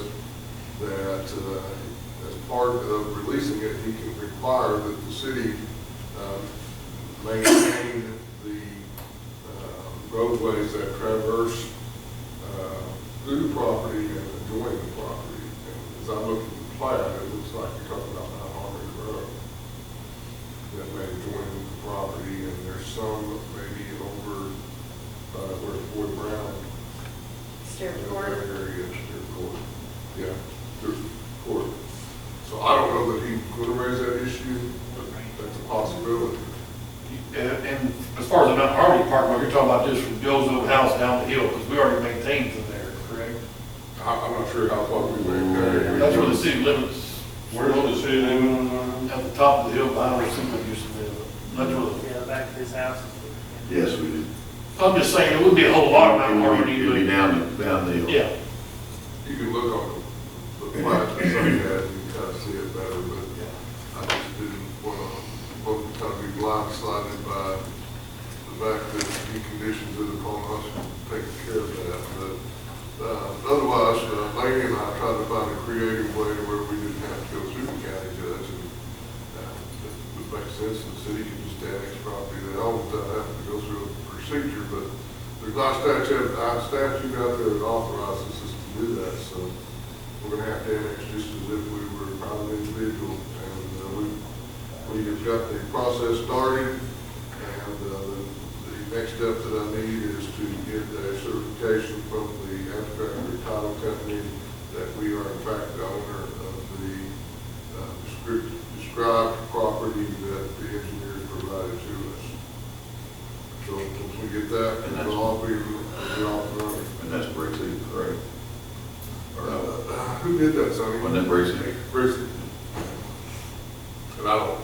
that as part of releasing it, he can require that the city maintain the roadways that traverse through the property and adjoin the property. And as I look at the plan, it looks like you're talking about Mount Harmony Road that may adjoin the property, and there's some maybe over where Fort Brown. Stewart Yeah, Court. that area, Stewart Court. Yeah, Stewart Court. So I don't know that he's going to raise that issue, but that's a possibility. And as far as the Mount Harmony Park, you're talking about just from Bill's old house down the hill, because we already maintained from there, correct? I'm not sure how far we went there. That's where the city limits. Where's the city living on? At the top of the hill behind where Super used to live. That's where the, Yeah, back to his house. Yes, we do. I'm just saying, it wouldn't be a whole lot of Mount Harmony, It'd be but, down the hill. yeah. You can look on the plat that Sonny had, and you can kind of see it better, but I just didn't want to kind of be blindsided by the fact that he conditions it upon us taking care of that. But otherwise, Laney and I tried to find a creative way where we didn't have to go through the county judge, and it would make sense. The city could just annex property they own without having to go through a procedure. But there's not a statute out there that authorizes us to do that, so we're going to have to annex just as if we were a private individual. And we have got the process started, and the next step that I need is to get a certification from the abstract or title company that we are in fact the owner of the described property that the engineers provided to us. So once we get that, it'll all be off and running. And that's Brixie, correct? Who did that, Sonny? Wasn't that Brixie? Brixie. And I don't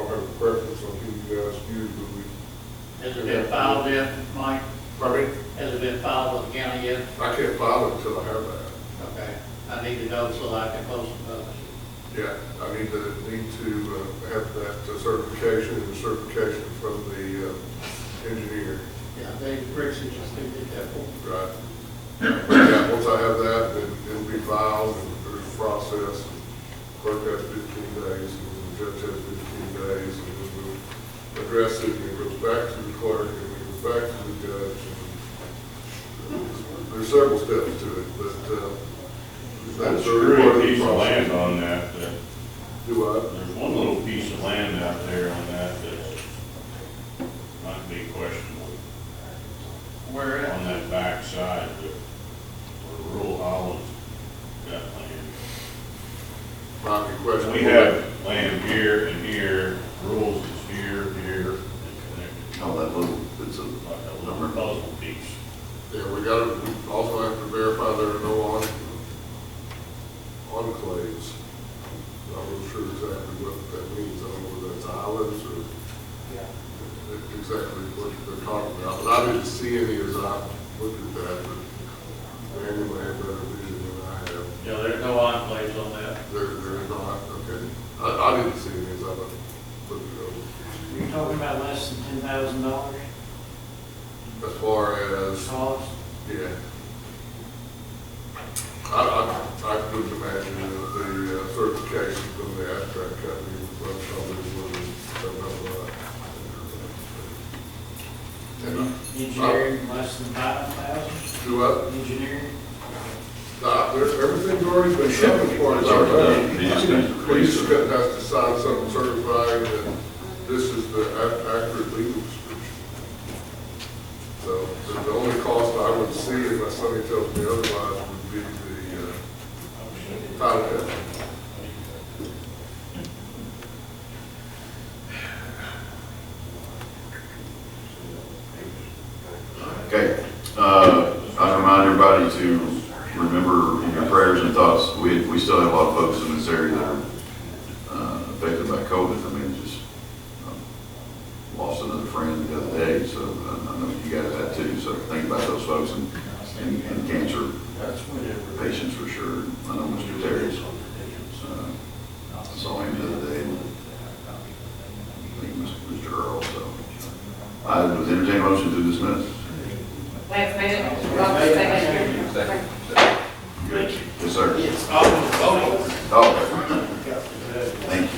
have a preference on who you guys use, but we. Has it been filed yet, Mike? Pardon me? Has it been filed with the county yet? I can't file it until I have that. Okay, I need to know so I can post it. Yeah, I need to have that certification and the certification from the engineer. Yeah, Dave Brixey just did that for me. Right. Yeah, once I have that, then it'll be filed and there's a process. Clerk has 15 days and the judge has 15 days and then we'll address it and it goes back to the clerk and it goes back to the judge. And there's several steps to it, but That's a real piece of land on that. Do what? There's one little piece of land out there on that might be questionable. Where at? On that back side, where rural Holland's got land. Might be questionable. We have land here and here, rules is here, and connected. Oh, that little, it's Like a little puzzle piece. Yeah, we also have to verify there are no enclaves. I'm not sure exactly what that means. I don't know whether that's islands or exactly what they're talking about. But I didn't see any as I looked at that, but Randy may have better vision than I have. Yeah, there's no enclaves on that. There is not, okay. I didn't see any as I looked it over. You're talking about less than $10,000 As far as, cost? yeah. I couldn't imagine the certification from the abstract company was something Engineering less than 5,000? Do what? Engineering? Everything's already been done as far as our time. He just has to sign something certifying that this is the accurate legal description. So the only cost I would see, unless somebody tells me otherwise, would be the title company. Okay, I remind everybody to remember in your prayers and thoughts, we still have a lot of folks in this area that are affected by COVID. I mean, just lost another friend the other day, so I know you guys had too, so think about those folks and cancer patients for sure. I know Mr. Terry's, I saw him the other day, and I think Mr. Earl, so. I would entertain a motion to dismiss. Lance made it, Rob second. Good. Yes, sir. Oh, Oh. Thank you.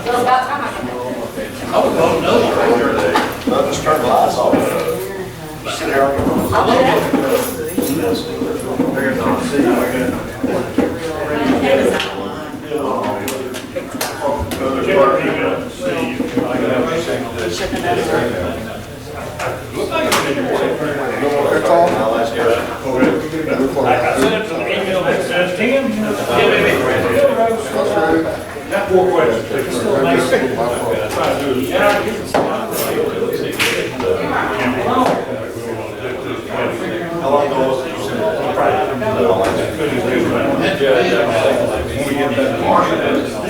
Well, about time I can. I would vote no right there. I'll just turn the lights off. Sit there. Like I said, it's an email that says 10. Got 4 questions. How long ago was it? You said- When we get that.